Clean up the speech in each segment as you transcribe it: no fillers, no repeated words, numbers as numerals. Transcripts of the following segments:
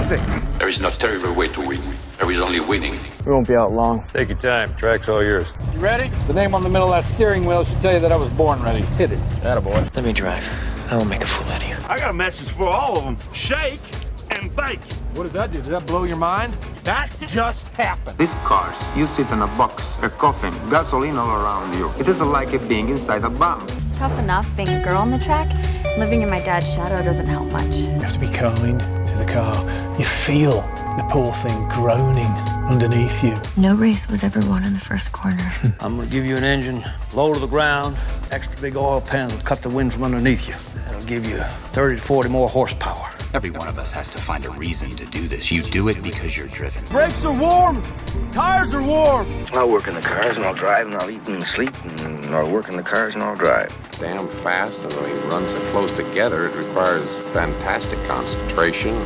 music. There is no terrible way to win. There is only winning. We won't be out long. Take your time. Track's all yours. You ready? The name on the middle of that steering wheel should tell you that I was born ready. Hit it. Attaboy. Let me drive. I will make a fool out of you. I got a message for all of them. Shake and bake. What does that do? Does that blow your mind? That just happened. These cars, you sit in a box, a coffin, gasoline all around you. It isn't like it being inside a bomb. It's tough enough being a girl on the track. Living in my dad's shadow doesn't help much. You have to be kind to the car. You feel the poor thing groaning underneath you. No race was ever won in the first corner. I'm gonna give you an engine, low to the ground, extra big oil pan will cut the wind from underneath you. That'll give you 30 to 40 more horsepower. Every one of us has to find a reason to do this. You do it because you're driven. Brakes are warm. Tires are warm. I'll work in the cars and I'll drive and I'll eat and sleep and I'll work in the cars and I'll drive. Damn fast, and when he runs so close together, it requires fantastic concentration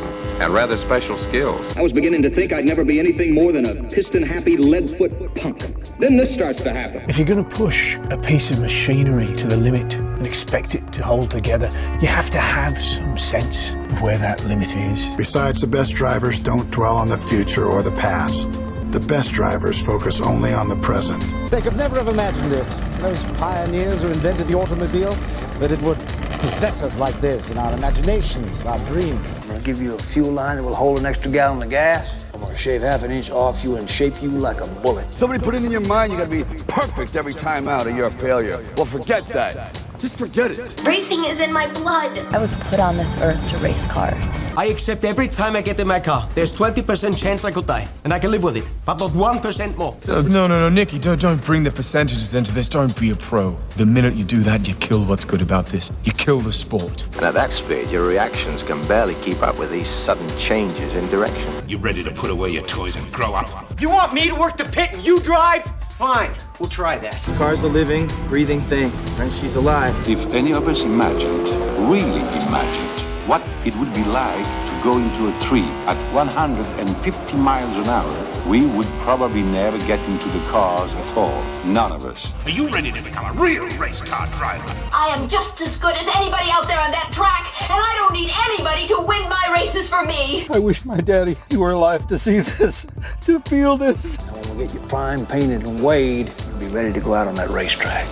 and rather special skills. I was beginning to think I'd never be anything more than a piston-happy lead-foot punk. Then this starts to happen. If you're going to push a piece of machinery to the limit and expect it to hold together, you have to have some sense of where that limit is. Besides, the best drivers don't dwell on the future or the past. The best drivers focus only on the present. They could never have imagined it, those pioneers who invented the automobile, that it would possess us like this in our imaginations, our dreams. I'm gonna give you a fuel line that will hold an extra gallon of gas. I'm gonna shave half an inch off you and shape you like a bullet. Somebody put it in your mind you gotta be perfect every time out or you're a failure. Well, forget that. Just forget it. Racing is in my blood. I was put on this earth to race cars. I accept every time I get in my car. There's 20% chance I could die, and I can live with it, but not 1% more. No, Nicky, don't bring the percentages into this. Don't be a pro. The minute you do that, you kill what's good about this. You kill the sport. And at that speed, your reactions can barely keep up with these sudden changes in direction. You ready to put away your toys and grow up? You want me to work the pit and you drive? Fine, we'll try that. The car's a living, breathing thing, and she's alive. If any of us imagined, really imagined, what it would be like to go into a tree at 150 miles an hour, we would probably never get into the cars at all. None of us. Are you ready to become a real race car driver? I am just as good as anybody out there on that track, and I don't need anybody to win my races for me. I wish my daddy were alive to see this, to feel this. And when we get you primed, painted, and weighed, you'll be ready to go out on that racetrack.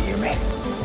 You hear me?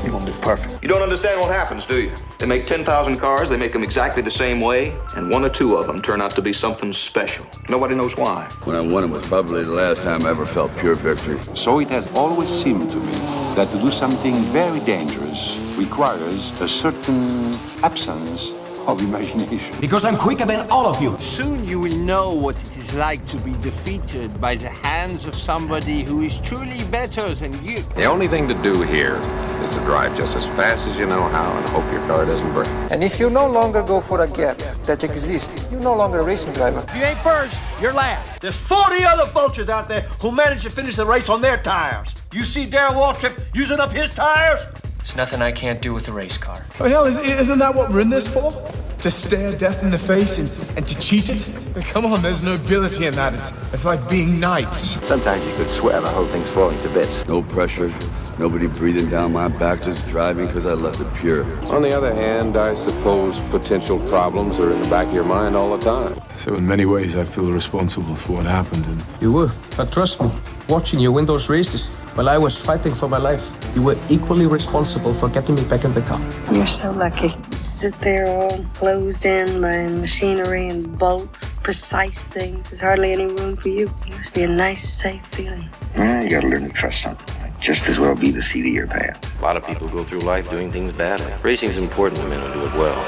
You're gonna be perfect. You don't understand what happens, do you? They make 10,000 cars, they make them exactly the same way, and one or two of them turn out to be something special. Nobody knows why. When I won it was probably the last time I ever felt pure victory. So it has always seemed to me that to do something very dangerous requires a certain absence of imagination. Because I'm quicker than all of you. Soon you will know what it is like to be defeated by the hands of somebody who is truly better than you. The only thing to do here is to drive just as fast as you know how and hope your car doesn't break. And if you no longer go for a gap that exists, you're no longer a racing driver. If you ain't first, you're last. There's 40 other vultures out there who managed to finish the race on their tires. You see Darrell Waltrip using up his tires? There's nothing I can't do with a race car. Oh, hell, isn't that what we're in this for? To stare death in the face and to cheat it? Come on, there's nobility in that. It's like being knights. Sometimes you could swear the whole thing's falling to bits. No pressure, nobody breathing down my back, just driving because I left it pure. On the other hand, I suppose potential problems are in the back of your mind all the time. So in many ways, I feel responsible for what happened. And You were, but trust me, watching you win those races while I was fighting for my life, you were equally responsible for getting me back in the car. You're so lucky. You sit there all closed in by machinery and bolts, precise things. There's hardly any room for you. It must be a nice, safe feeling. You gotta learn to trust something. Might just as well be the seat of your pants. A lot of people go through life doing things badly. Racing is important to men who do it well.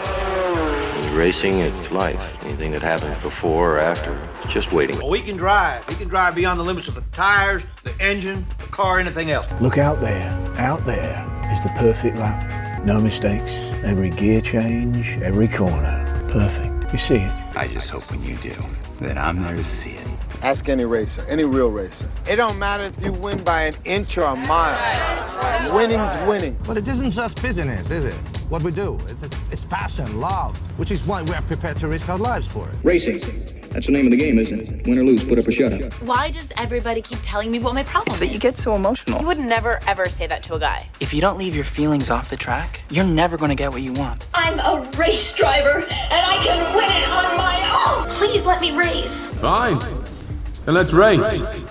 When you're racing, it's life. Anything that happens before or after, it's just waiting. Well, we can drive. We can drive beyond the limits of the tires, the engine, the car, anything else. look out there is the perfect lap. No mistakes, every gear change, every corner, perfect. You see it. I just hope when you do, that I'm there to see it. Ask any racer, any real racer. It don't matter if you win by an inch or a mile. Winning's winning. But it isn't just business, is it? What we do. It's passion, love, which is why we are prepared to risk our lives for it. Racing. That's the name of the game, isn't it? Win or lose, put up or shut up. Why does everybody keep telling me what my problem is? That you get so emotional. You would never, ever say that to a guy. If you don't leave your feelings off the track, you're never going to get what you want. I'm a race driver, and I can win it on my own! Please let me race. Fine. Then let's race.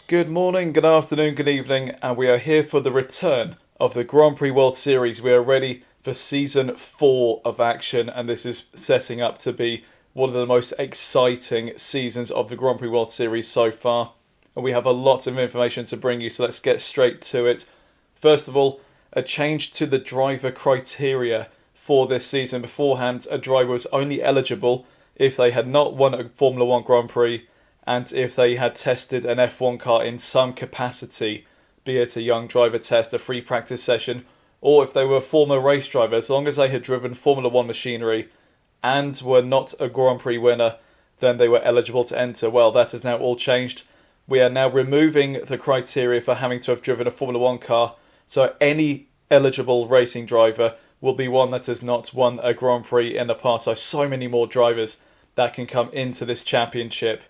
Good morning, good afternoon, good evening, and we are here for the return of the Grand Prix World Series. We are ready for Season 4 of action, and this is setting up to be one of the most exciting seasons of the Grand Prix World Series so far. And we have a lot of information to bring you, so let's get straight to it. First of all, a change to the driver criteria for this season. Beforehand, a driver was only eligible if they had not won a Formula 1 Grand Prix and if they had tested an F1 car in some capacity, be it a young driver test, a free practice session, or if they were former race drivers. As long as they had driven Formula 1 machinery and were not a Grand Prix winner, then they were eligible to enter. Well, that has now all changed. We are now removing the criteria for having to have driven a Formula 1 car, so any eligible racing driver will be one that has not won a Grand Prix in the past. So many more drivers that can come into this championship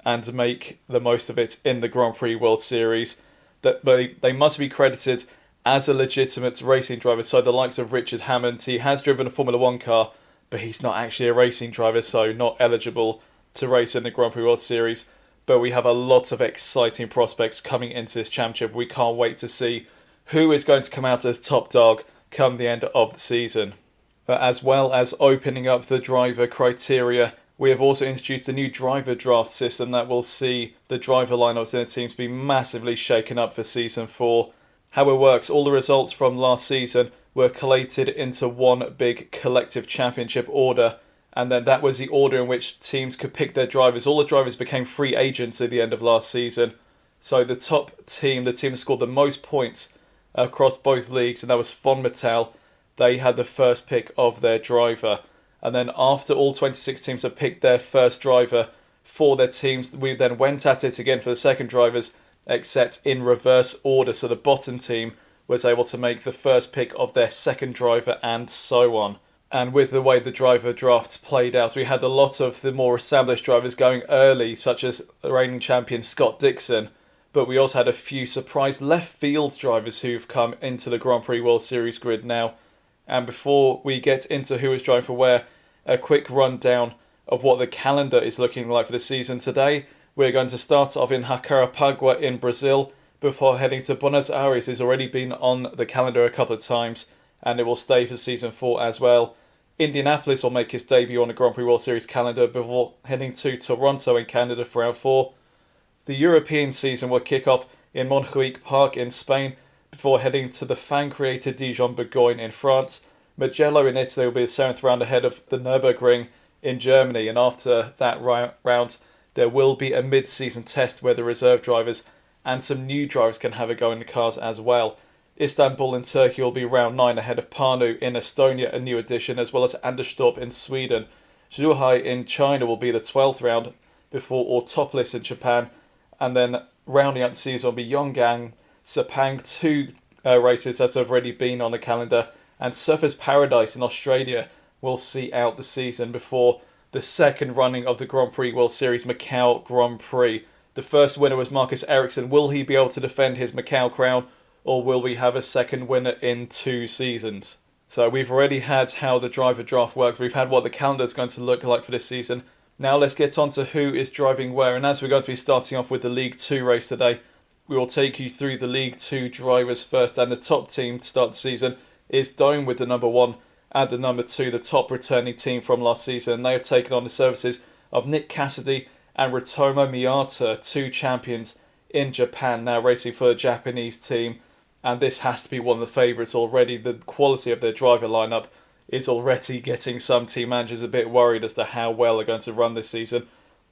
and make the most of it in the Grand Prix World Series. That they must be credited as a legitimate racing driver. So the likes of Richard Hammond, he has driven a Formula 1 car, but he's not actually a racing driver, so not eligible to race in the Grand Prix World Series. But we have a lot of exciting prospects coming into this championship. We can't wait to see who is going to come out as top dog come the end of the season. But as well as opening up the driver criteria, we have also introduced a new driver draft system that will see the driver lineups in the teams be massively shaken up for Season 4. How it works, all the results from last season were collated into one big collective championship order, and then that was the order in which teams could pick their drivers. All the drivers became free agents at the end of last season. So the top team, the team that scored the most points across both leagues, and that was Fonmetal, they had the first pick of their driver. And then after all 26 teams had picked their first driver for their teams, we then went at it again for the second drivers, except in reverse order. So the bottom team was able to make the first pick of their second driver and so on. And with the way the driver draft played out, we had a lot of the more established drivers going early, such as the reigning champion Scott Dixon. But we also had a few surprise left field drivers who've come into the Grand Prix World Series grid now. And before we get into who is driving for where, a quick rundown of what the calendar is looking like for the season. Today, we're going to start off in Jacarepagua in Brazil before heading to Buenos Aires. It's already been on the calendar a couple of times, and it will stay for Season 4 as well. Indianapolis will make its debut on the Grand Prix World Series calendar before heading to Toronto in Canada for round 4. The European season will kick off in Montjuic Park in Spain before heading to the fan-created Dijon-Bourgogne in France. Mugello in Italy will be the 7th round ahead of the Nürburgring in Germany, and after that round there will be a mid-season test where the reserve drivers and some new drivers can have a go in the cars as well. Istanbul in Turkey will be round 9 ahead of Pärnu in Estonia, a new addition, as well as Anderstorp in Sweden. Zhuhai in China will be the 12th round before Autopolis in Japan, and then rounding out the season will be Yongang, Sepang, 2 races that have already been on the calendar, and Surfers Paradise in Australia will see out the season before the second running of the Grand Prix World Series Macau Grand Prix. The first winner was Marcus Ericsson. Will he be able to defend his Macau crown, or will we have a second winner in 2 seasons? So we've already had how the driver draft works. We've had what the calendar is going to look like for this season. Now let's get on to who is driving where. And as we're going to be starting off with the League 2 race today, we will take you through the League 2 drivers first. And the top team to start the season is Dome with the number 1 and the number 2, the top returning team from last season. They have taken on the services of Nick Cassidy and Ritomo Miyata, 2 champions in Japan, now racing for the Japanese team. and this has to be one of the favourites already. The quality of their driver lineup is already getting some team managers a bit worried as to how well they're going to run this season.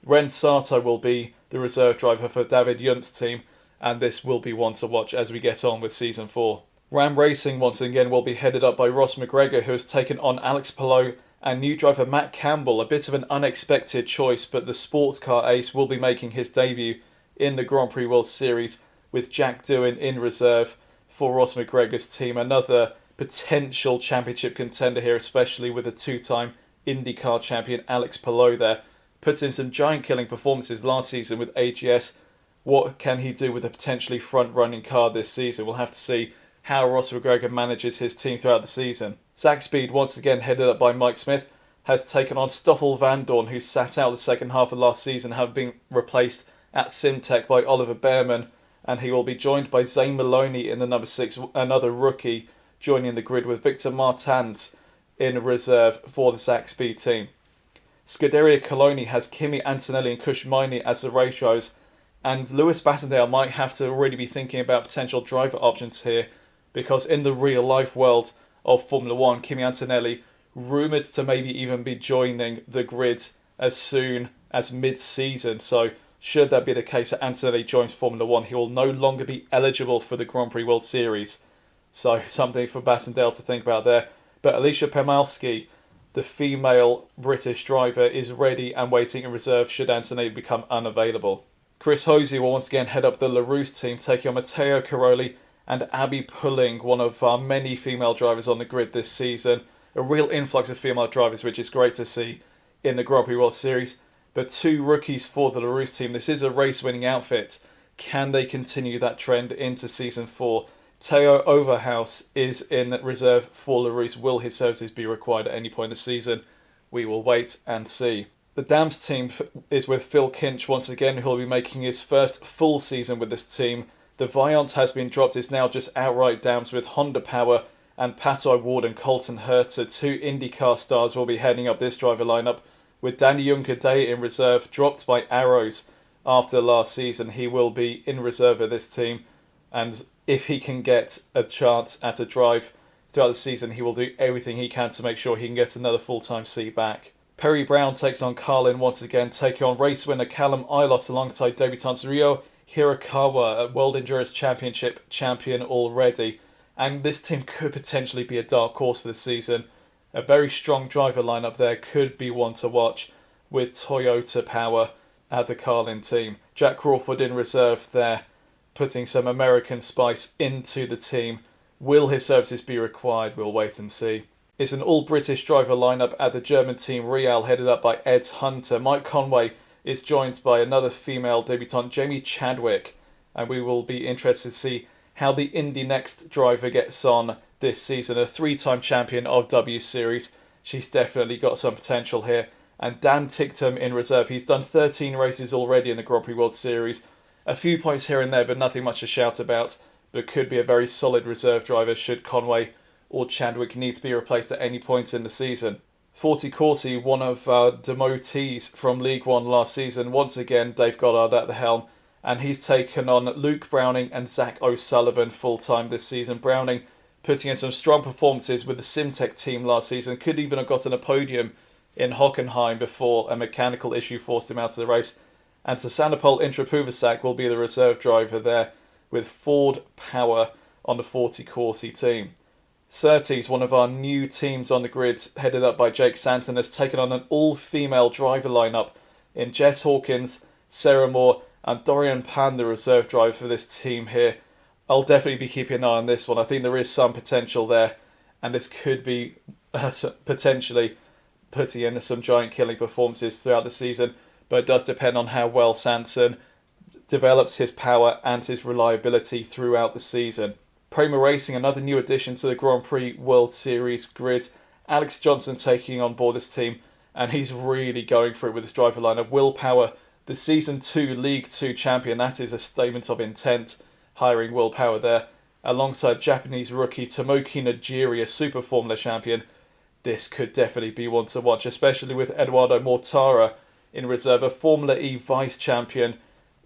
Ren Sato will be the reserve driver for David Yunt's team, and this will be one to watch as we get on with Season 4. Ram Racing once again will be headed up by Ross McGregor, who has taken on Alex Palou and new driver Matt Campbell. A bit of an unexpected choice, but the sports car ace will be making his debut in the Grand Prix World Series with Jack Doohan in reserve for Ross McGregor's team. Another potential championship contender here, especially with a two-time IndyCar champion Alex Palou there. Put in some giant-killing performances last season with AGS. What can he do with a potentially front-running car this season? We'll have to see how Ross McGregor manages his team throughout the season. Zach Speed, once again headed up by Mike Smith, has taken on Stoffel Vandoorne, who sat out the second half of last season, having been replaced at Simtech by Oliver Behrman, and he will be joined by Zane Maloney in the number 6, another rookie, joining the grid with Victor Martins in reserve for the Zach Speed team. Scuderia Coloni has Kimi Antonelli and Kush Maini as the race drivers, and Lewis Bassendale might have to really be thinking about potential driver options here, because in the real life world of Formula 1, Kimi Antonelli rumoured to maybe even be joining the grid as soon as mid-season. So should that be the case that Antonelli joins Formula 1, he will no longer be eligible for the Grand Prix World Series. So something for Bassendale to think about there. But Alicia Pemalski, the female British driver, is ready and waiting in reserve should Antonelli become unavailable. Chris Hosey will once again head up the LaRousse team, taking on Matteo Caroli and Abby Pulling, one of our many female drivers on the grid this season. A real influx of female drivers, which is great to see in the Grand Prix World Series. But 2 rookies for the LaRousse team. This is a race-winning outfit. Can they continue that trend into Season 4? Theo Overhouse is in reserve for LaRousse. Will his services be required at any point in the season? We will wait and see. The Dams team is with Phil Kinch once again, who will be making his first full season with this team. The Viant has been dropped. It's now just outright Dams with Honda Power and Pato Ward and Colton Herter. 2 IndyCar stars will be heading up this driver lineup, with Danny Juncker-Day in reserve, dropped by Arrows after last season. He will be in reserve of this team, and if he can get a chance at a drive throughout the season, he will do everything he can to make sure he can get another full-time seat back. Perry Brown takes on Carlin once again, taking on race winner Callum Ilott alongside debutants Ryo Hirakawa, a World Endurance Championship champion already. And this team could potentially be a dark horse for the season. A very strong driver lineup there, could be one to watch with Toyota Power at the Carlin team. Jack Crawford in reserve there, putting some American spice into the team. Will his services be required? We'll wait and see. It's an all-British driver lineup at the German team Real, headed up by Ed Hunter. Mike Conway is joined by another female debutant, Jamie Chadwick, and we will be interested to see how the Indy Next driver gets on this season. A 3-time champion of W Series. She's definitely got some potential here. And Dan Ticktum in reserve. He's done 13 races already in the Grand Prix World Series. A few points here and there, but nothing much to shout about. But could be a very solid reserve driver should Conway or Chadwick need to be replaced at any point in the season. Forty Corsi, one of our demotees from League One last season. Once again, Dave Goddard at the helm. And he's taken on Luke Browning and Zach O'Sullivan full-time this season. Browning putting in some strong performances with the Simtech team last season. Could even have gotten a podium in Hockenheim before a mechanical issue forced him out of the race. And Sasanopol Intrapuvasak will be the reserve driver there with Ford Power on the 40 Corsi team. Surtees, one of our new teams on the grid, headed up by Jake Santon, has taken on an all-female driver lineup in Jess Hawkins, Sarah Moore and Dorian Pan, the reserve driver for this team here. I'll definitely be keeping an eye on this one. I think there is some potential there, and this could be potentially putting in some giant killing performances throughout the season, but it does depend on how well Sanson develops his power and his reliability throughout the season. Prema Racing, another new addition to the Grand Prix World Series grid. Alex Johnson taking on board this team, and he's really going for it with his driver lineup. Will Power, the Season 2 League 2 champion, that is a statement of intent, hiring Will Power there, alongside Japanese rookie Tomoki Najiri, a Super Formula champion. This could definitely be one to watch, especially with Eduardo Mortara in reserve, a Formula E vice champion.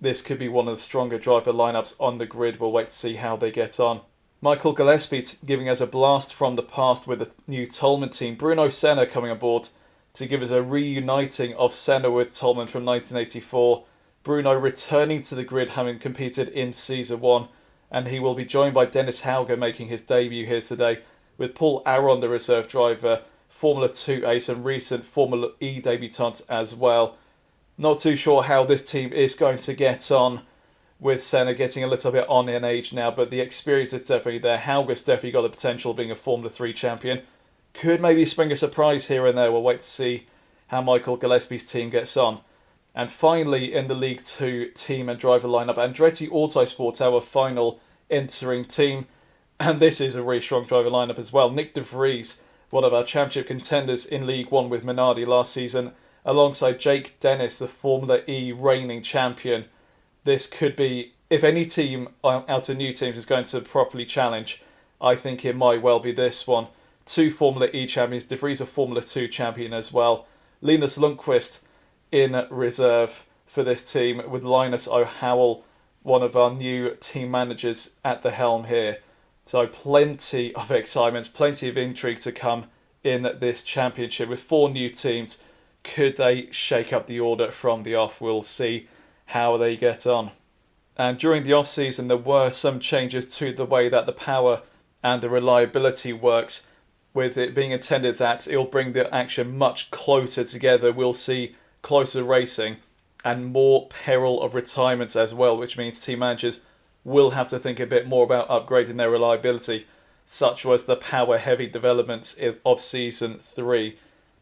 This could be one of the stronger driver lineups on the grid. We'll wait to see how they get on. Michael Gillespie giving us a blast from the past with the new Tolman team. Bruno Senna coming aboard to give us a reuniting of Senna with Tolman from 1984. Bruno returning to the grid, having competed in Season 1. And he will be joined by Dennis Hauger making his debut here today, with Paul Aron, the reserve driver, Formula 2 ace and recent Formula E debutant as well. Not too sure how this team is going to get on, with Senna getting a little bit on in age now, but the experience is definitely there. Hauger's definitely got the potential of being a Formula 3 champion. Could maybe spring a surprise here and there. We'll wait to see how Michael Gillespie's team gets on. And finally, in the League 2 team and driver lineup, Andretti Autosport, our final entering team. And this is a really strong driver lineup as well. Nick De Vries, one of our championship contenders in League 1 with Minardi last season, alongside Jake Dennis, the Formula E reigning champion. This could be, if any team out of new teams is going to properly challenge, I think it might well be this one. 2 Formula E champions, De Vries a Formula 2 champion as well. Linus Lundqvist in reserve for this team, with Linus O'Howell, one of our new team managers, at the helm here. So plenty of excitement, plenty of intrigue to come in this championship with 4 new teams. Could they shake up the order from the off? We'll see how they get on. And during the off-season, there were some changes to the way that the power and the reliability works, with it being intended that it'll bring the action much closer together. We'll see closer racing and more peril of retirements as well, which means team managers will have to think a bit more about upgrading their reliability. Such was the power-heavy developments of Season 3.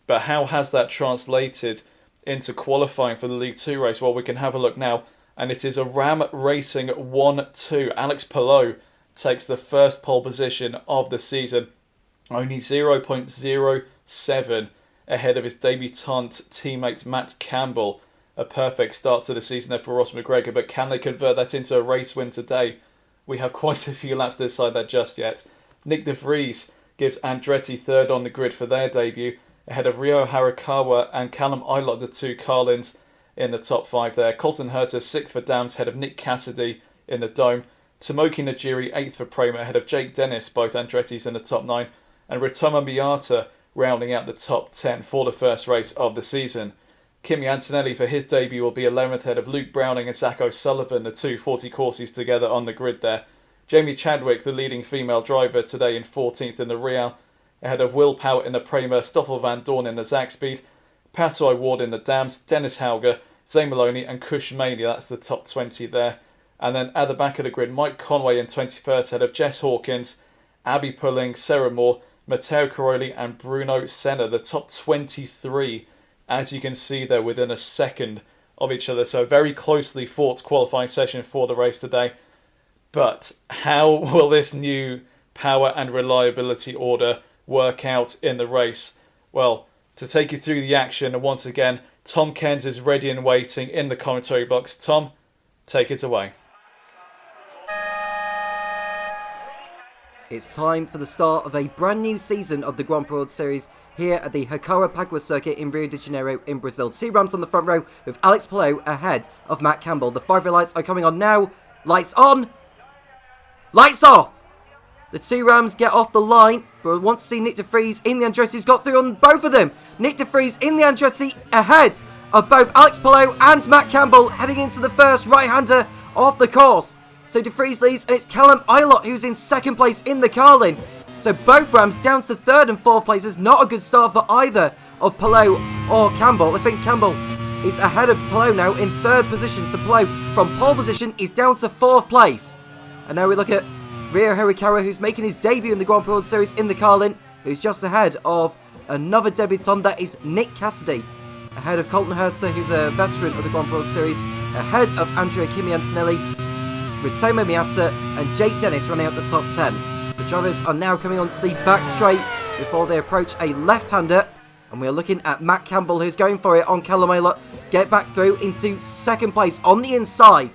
But how has that translated into qualifying for the League 2 race? Well, we can have a look now, and it is a Ram Racing 1-2. Alex Palou takes the first pole position of the season, only 0.07 ahead of his debutant teammate Matt Campbell. A perfect start to the season there for Ross McGregor, but can they convert that into a race win today? We have quite a few laps to decide that just yet. Nick De Vries gives Andretti third on the grid for their debut, ahead of Rio Harikawa and Callum Eilert, the 2 Carlins, in the top 5 there. Colton Herta 6th for Dams, ahead of Nick Cassidy in the Dome. Tomoki Najiri 8th for Prema, ahead of Jake Dennis, both Andretti's in the top 9. And Ritomo Miata rounding out the top 10 for the first race of the season. Kimi Antonelli for his debut will be 11th, ahead of Luke Browning and Zach O'Sullivan, the 2 40 courses together on the grid there. Jamie Chadwick, the leading female driver today, in 14th in the Real, ahead of Will Power in the Prema, Stoffel Van Dorn in the Zach Speed, Pato Ward in the Dams, Dennis Hauger, Zane Maloney and Kush Mania. That's the top 20 there. And then at the back of the grid, Mike Conway in 21st, ahead of Jess Hawkins, Abby Pulling, Sarah Moore, Matteo Caroli and Bruno Senna, the top 23. As you can see, they're within a second of each other. So a very closely fought qualifying session for the race today. But how will this new power and reliability order work out in the race? Well, to take you through the action, and once again, Tom Cairns is ready and waiting in the commentary box. Tom, take it away. It's time for the start of a brand new season of the Grand Prix World Series here at the Jacarepagua circuit in Rio de Janeiro in Brazil. 2 Rams on the front row with Alex Palou ahead of Matt Campbell. The 5 lights are coming on now. Lights on. Lights off. The 2 Rams get off the line, but we want to see Nick De Vries in the Andretti. He's got through on both of them. Nick De Vries in the Andretti ahead of both Alex Palou and Matt Campbell heading into the first right-hander of the course. So De Vries leads, and it's Callum Eilert who's in second place in the Carlin. So both Rams down to 3rd and 4th places. Not a good start for either of Palou or Campbell. I think Campbell is ahead of Palou now in 3rd position. So Palou from pole position is down to 4th place. And now we look at Rio Harikawa, who's making his debut in the Grand Prix World Series in the Carlin, who's just ahead of another debutant, that is Nick Cassidy. Ahead of Colton Herta, who's a veteran of the Grand Prix World Series. Ahead of Andrea Kimi Antonelli, Ritomo Miata and Jake Dennis running out the top 10. The drivers are now coming onto the back straight before they approach a left-hander. And we are looking at Matt Campbell, who's going for it on Callum Eilert. Get back through into 2nd place on the inside.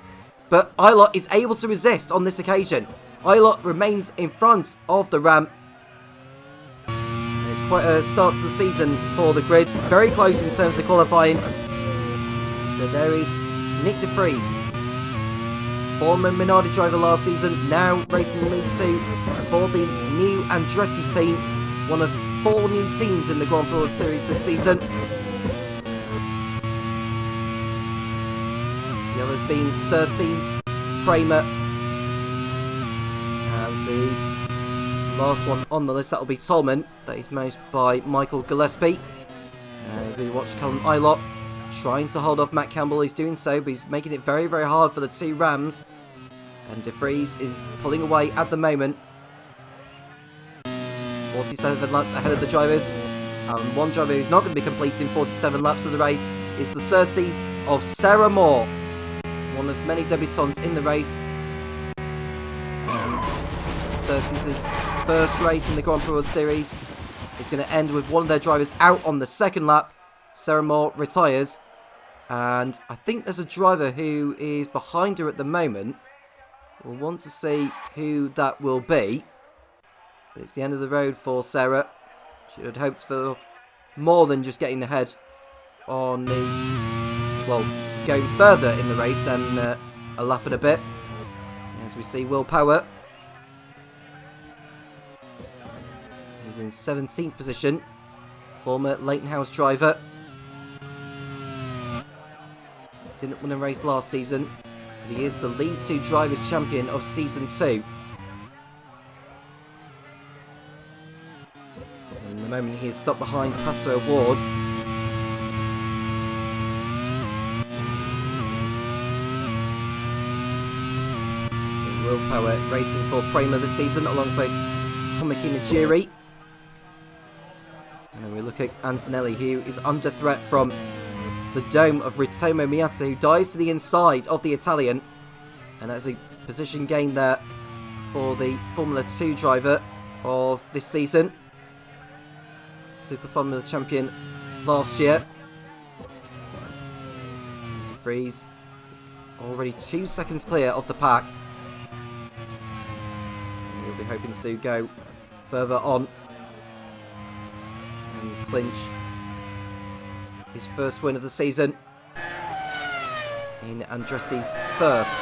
But Eilert is able to resist on this occasion. Eilert remains in front of the Ram. And it's quite a start to the season for the grid. Very close in terms of qualifying. But there is Nick De Vries Former Minardi driver last season, now racing in League 2 for the new Andretti team, one of 4 new teams in the Grand Prix World Series this season. The others being Surtees, Kramer, and the last one on the list, that will be Tolman, that is managed by Michael Gillespie. We watch Callum Ilott trying to hold off Matt Campbell. He's doing so, but he's making it very, very hard for the 2 Rams. And De Vries is pulling away at the moment. 47 laps ahead of the drivers. And one driver who's not going to be completing 47 laps of the race is the Surtees of Sarah Moore, one of many debutants in the race. And Surtees' first race in the Grand Prix World Series is going to end with one of their drivers out on the second lap. Sarah Moore retires, and I think there's a driver who is behind her at the moment. We'll want to see who that will be, but it's the end of the road for Sarah. She had hoped for more than just getting ahead on the, well, going further in the race than a lap and a bit. As we see Will Power, who's in 17th position, former Leighton House driver. Didn't win a race last season, but he is the League 2 Drivers' Champion of Season 2. And at the moment he is stopped behind Pato Ward. So Will Power racing for Prema this season alongside Tomoki Najiri. And then we look at Antonelli, who is under threat from the dome of Ritomo Miata, who dies to the inside of the Italian. And that's a position gain there for the Formula 2 driver of this season. Super Formula champion last year. De Vries already 2 seconds clear of the pack. And we'll be hoping to go further on and clinch his first win of the season in Andretti's first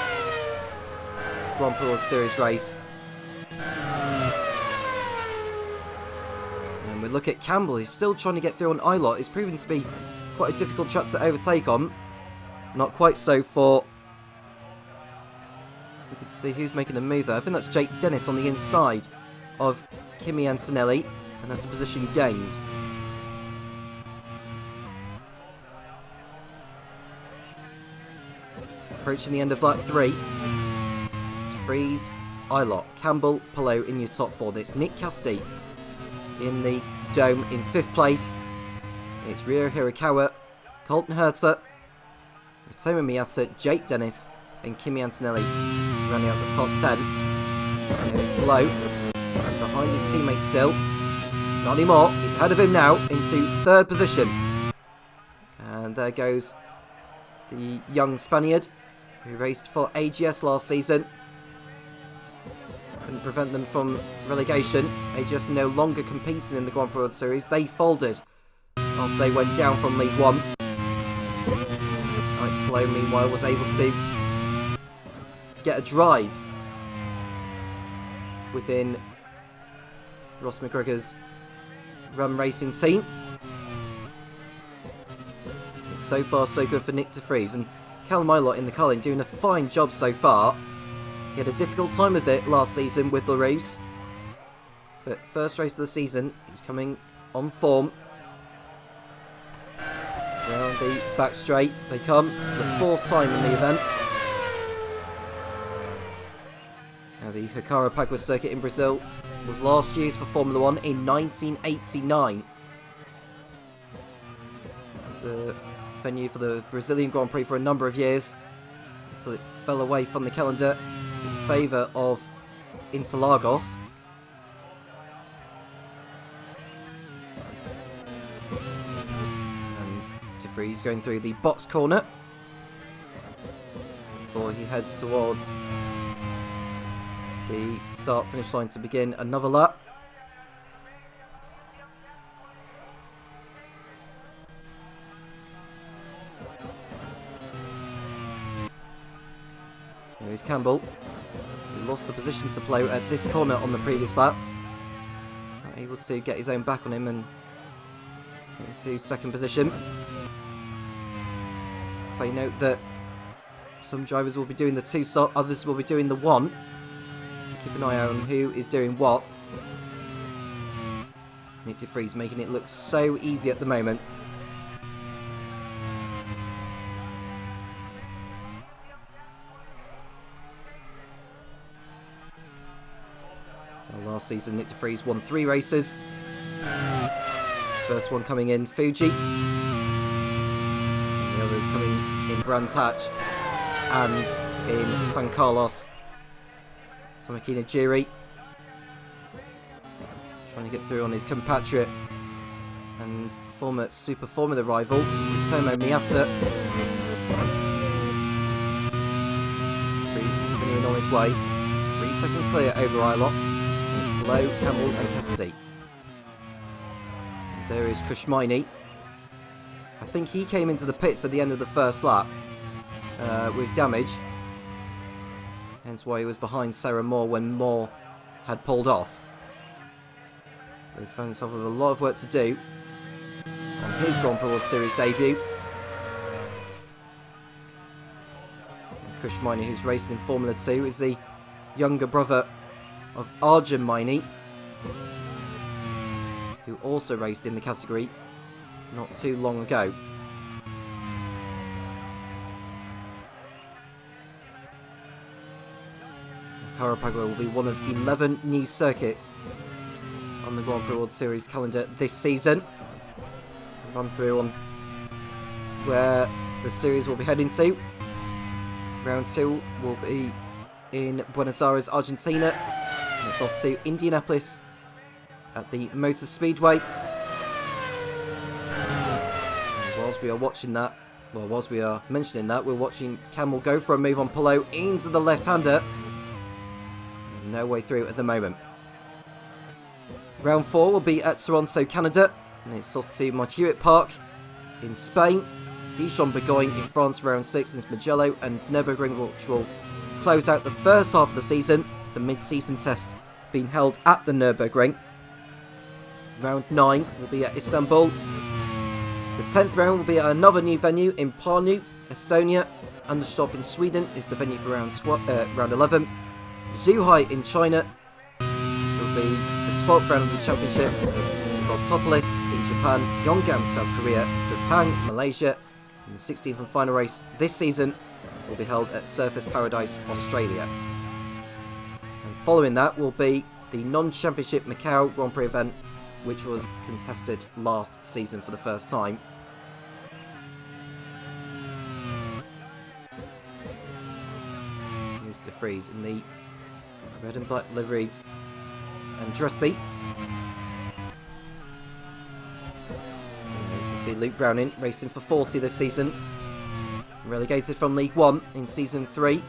Grand Prix World Series race. And we look at Campbell, who's still trying to get through on Ilott. It's proven to be quite a difficult track to overtake on. Not quite so for... We can see who's making a move there. I think that's Jake Dennis on the inside of Kimi Antonelli, and that's a position gained. Approaching the end of lap 3. De Vries, Ilott, Campbell, Palou in your top 4. It's Nick Casti in the dome in 5th place. It's Ryo Hirakawa, Colton Herter, Ritomo Miata, Jake Dennis, and Kimi Antonelli running out the top 10. And here's Palou, and behind his teammate still. Not anymore. He's ahead of him now into 3rd position. And there goes the young Spaniard who raced for AGS last season. Couldn't prevent them from relegation. AGS no longer competing in the Grand Prix World Series. They folded after they went down from League 1. Alex Palou, meanwhile, was able to get a drive within Ross McGregor's Ram Racing team. So far, so good for Nick De Vries. And Callum Ilott in the Cullen doing a fine job so far. He had a difficult time with it last season with LaRousse. But first race of the season, he's coming on form. Round the back straight they come, the 4th time in the event. Now the Jacarepagua circuit in Brazil was last used for Formula 1 in 1989. It's the venue for the Brazilian Grand Prix for a number of years, until it fell away from the calendar in favour of Interlagos. And De Vries going through the box corner before he heads towards the start-finish line to begin another lap. There's Campbell. He lost the position to Palou at this corner on the previous lap. He's not able to get his own back on him and get into second position. So you note that some drivers will be doing the 2-stop, others will be doing the 1. So keep an eye out on who is doing what. Nick de Vries making it look so easy at the moment. Well, last season Nick de Vries won 3 races. First one coming in Fuji. And the others coming in Brands Hatch and in San Carlos. Tomakina Jiri trying to get through on his compatriot and former Super Formula rival, Tomo Miyata. Vries continuing on his way. 3 seconds clear over Ilott. There's Palou, Campbell and Cassidy. And there is Krishmaini. I think he came into the pits at the end of the first lap with damage. Hence why he was behind Sarah Moore when Moore had pulled off. He's found himself with a lot of work to do on his Grand Prix World Series debut. Kush Maini, who's raced in Formula 2, is the younger brother of Arjun Maini, who also raced in the category not too long ago. Jacarepagua will be one of 11 new circuits on the Grand Prix World Series calendar this season. Run through on where the series will be heading to. Round 2 will be in Buenos Aires, Argentina. And it's off to Indianapolis at the Motor Speedway. And whilst we are watching that, well, whilst we are mentioning that, we're watching Campbell go for a move on Palou into the left-hander. No way through at the moment. Round 4 will be at Toronto, Canada, and it's off to Montjuic Park in Spain, Dijon-Bourgogne in France round 6 in Mugello, and Nürburgring, which will close out the first half of the season, the mid-season test being held at the Nürburgring. Round 9 will be at Istanbul. The 10th round will be at another new venue in Pärnu, Estonia. Anderstorp in Sweden is the venue for round 11. Zhuhai in China, which will be the 12th round of the championship. Voltopolis in Japan, Yongam, South Korea, Sepang, Malaysia, and the 16th and final race this season will be held at Surfers Paradise, Australia. And following that will be the non-championship Macau Grand Prix event, which was contested last season for the first time. Here's de Vries in the red and black liveried Andretti. You can see Luke Browning racing for 40 this season. Relegated from League 1 in Season 3.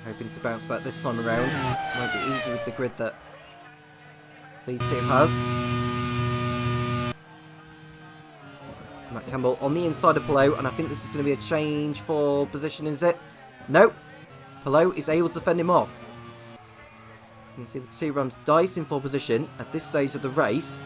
Hoping to bounce back this time around. Might be easy with the grid that B2 has. Matt Campbell on the inside of Palou, and I think this is going to be a change for position, is it? No. Palou is able to fend him off. You can see the two Rams dicing for position at this stage of the race.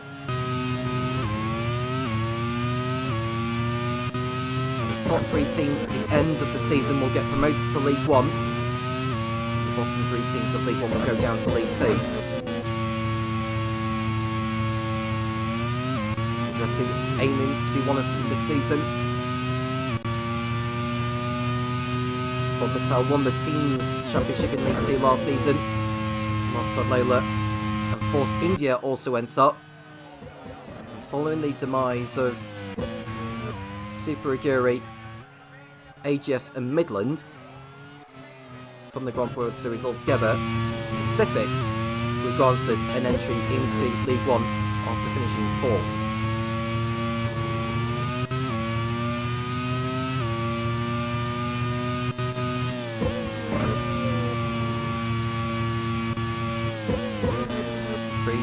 And the top 3 teams at the end of the season will get promoted to League 1. The bottom 3 teams of League 1 will go down to League 2. Andretti aiming to be one of them this season. Mittal won the teams championship in League 2 last season. Moscot Lola and Force India also went up. And following the demise of Super Aguri, AGS and Midland from the Grand Prix World Series altogether, Pacific were granted an entry into League 1 after finishing 4th.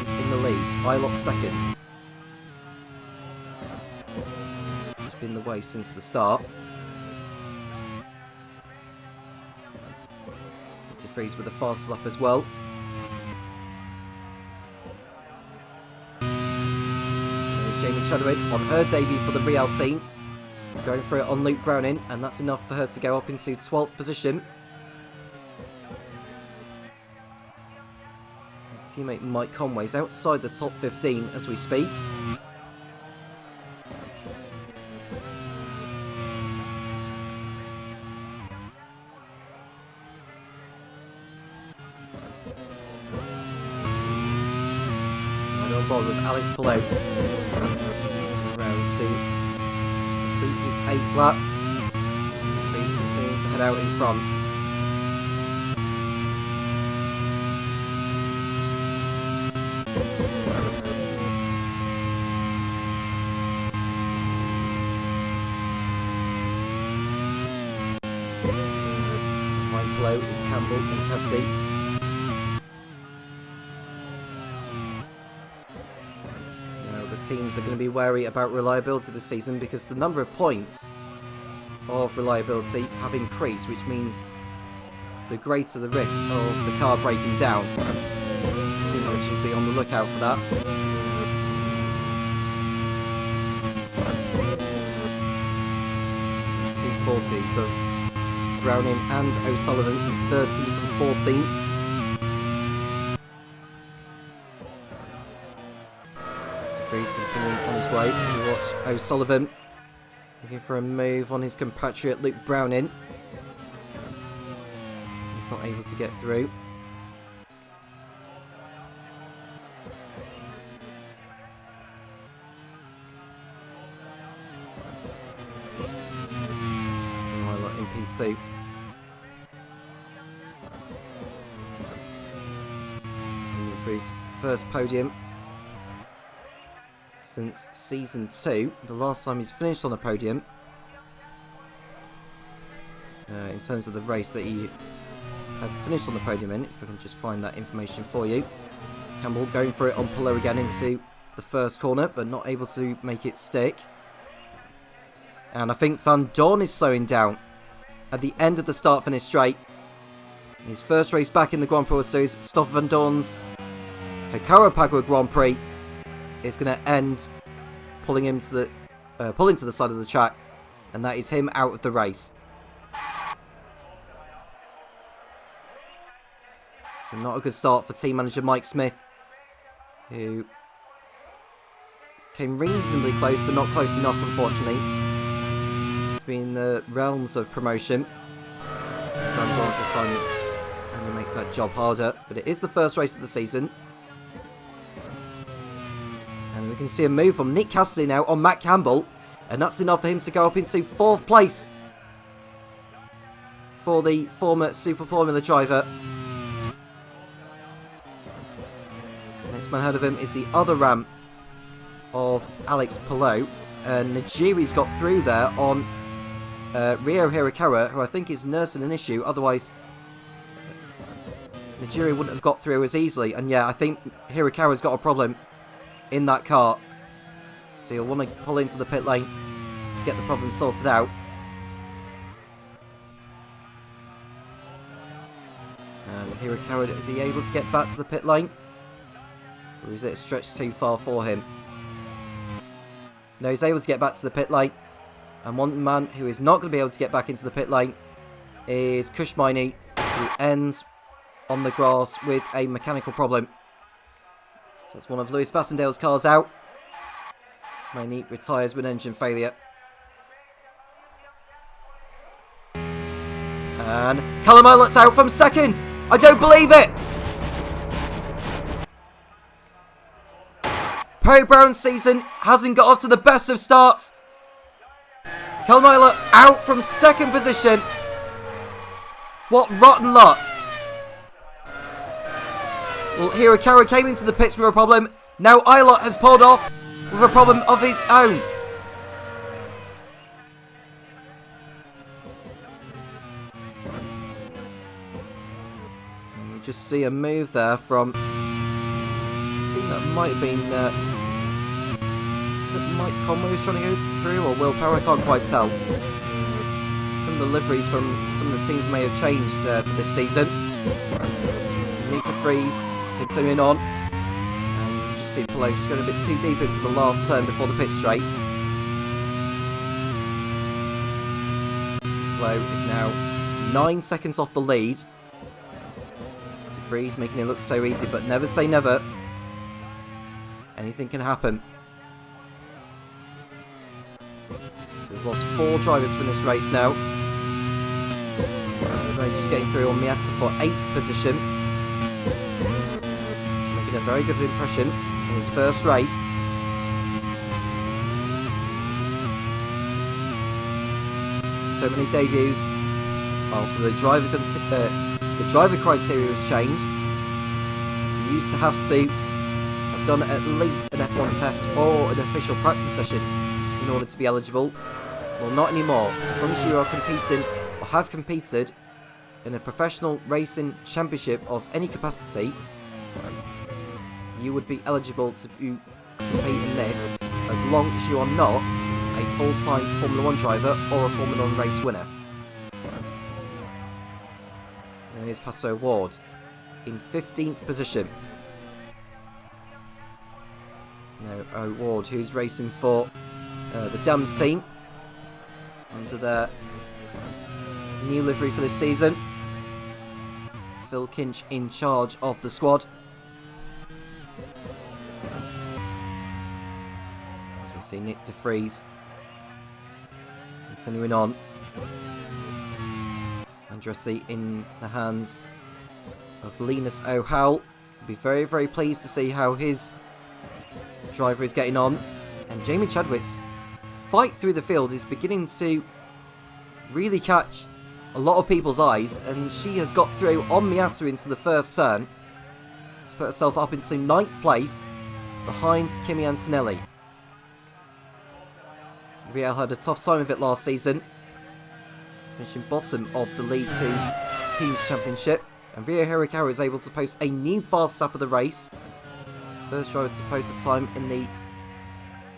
In the lead, Ilott second. It's been the way since the start. Freeze with the fastest lap as well. There's Jamie Chadwick on her debut for the Real team. Going for it on Luke Browning, and that's enough for her to go up into 12th position. Teammate Mike Conway's outside the top 15 as we speak. Right on board with Alex Palou. Round 2. Complete his 8th lap. Freeze continuing to head out in front. Below is Campbell and Custody. Now the teams are going to be wary about reliability this season because the number of points of reliability have increased, which means the greater the risk of the car breaking down. The team should be on the lookout for that. .240s of Browning and O'Sullivan, 13th and 14th. DeFries continuing on his way to watch O'Sullivan. Looking for a move on his compatriot Luke Browning. He's not able to get through. In P2. For his first podium since season 2. The last time he's finished on a podium in terms of the race that he had finished on the podium in, if I can just find that information for you. Campbell going for it on Palou again into the first corner, but not able to make it stick. And I think Van Dorn is slowing down at the end of the start-finish straight. His first race back in the Grand Prix World Series, Stoffel Van Dorn's Jacarepagua Grand Prix is going to end pulling him to the side of the track, and that is him out of the race. So not a good start for team manager Mike Smith, who came reasonably close, but not close enough, unfortunately, to be in the realms of promotion. Van Dorn's retirement only makes that job harder, but it is the first race of the season. And we can see a move from Nick Cassidy now on Matt Campbell, and that's enough for him to go up into 4th place for the former Super Formula driver. Next man ahead of him is the other Ram of Alex Palou, and Najiri's got through there on Ryo Hirakawa, who I think is nursing an issue. Otherwise, Najiri wouldn't have got through as easily. And yeah, I think Hirakawa's got a problem in that car, so you'll want to pull into the pit lane to get the problem sorted out. And Hirakawa, is he able to get back to the pit lane, or is it stretched too far for him? No, he's able to get back to the pit lane. And one man who is not going to be able to get back into the pit lane is Kushmaini, who ends on the grass with a mechanical problem. So that's one of Lewis Bassendale's cars out. Maini retires with engine failure. And Callum Eilut's out from second. I don't believe it. Perry Brown's season hasn't got off to the best of starts. Callum Eilut out from second position. What rotten luck. Well, Hirakawa came into the pits with a problem. Now Eilut has pulled off with a problem of his own. And you just see a move there from, I think that might have been, is it Mike Conway who's trying to go through, or Will Power? I can't quite tell. Some of the liveries from some of the teams may have changed for this season. Need to freeze. Continuing on. And you can just see Palou just going a bit too deep into the last turn before the pit straight. Palou is now 9 seconds off the lead. De Vries making it look so easy, but never say never. Anything can happen. So we've lost 4 drivers from this race now. So just getting through on Miata for 8th position. Making a very good impression in his first race. So many debuts after the driver criteria was changed. You used to have to have done at least an F1 test or an official practice session in order to be eligible. Well, not anymore. As long as you are competing or have competed in a professional racing championship of any capacity, you would be eligible to compete in this as long as you are not a full-time Formula 1 driver or a Formula 1 race winner. Now here's Pato O'Ward in 15th position. Now O'Ward, who's racing for the Dams team under their new livery for this season. Phil Kinch in charge of the squad. As we see Nick De Vries continuing on. Andretti in the hands of Linus O'Howell. Be very, very pleased to see how his driver is getting on. And Jamie Chadwick's fight through the field is beginning to really catch a lot of people's eyes, and she has got through on Miata into the first turn to put herself up into 9th place behind Kimi Antonelli. Riel had a tough time of it last season, finishing bottom of the League 2 Teams Championship, and Rio Hirakawa is able to post a new fast lap of the race. First driver to post a time in the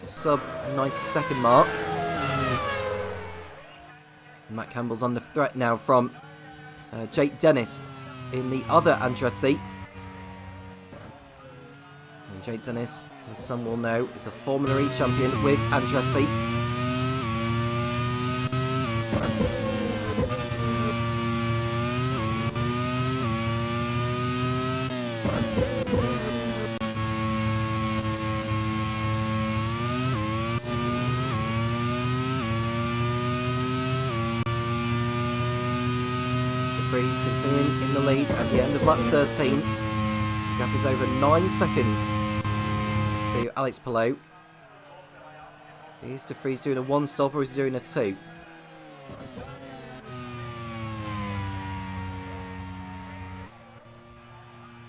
sub 90-second mark. Matt Campbell's under threat now from Jake Dennis in the other Andretti. And Jake Dennis, as some will know, is a Formula E champion with Andretti. Vries continuing in the lead at the end of lap 13. The gap is over 9 seconds to Alex Palou. Is De Vries doing a 1-stop or is he doing a 2?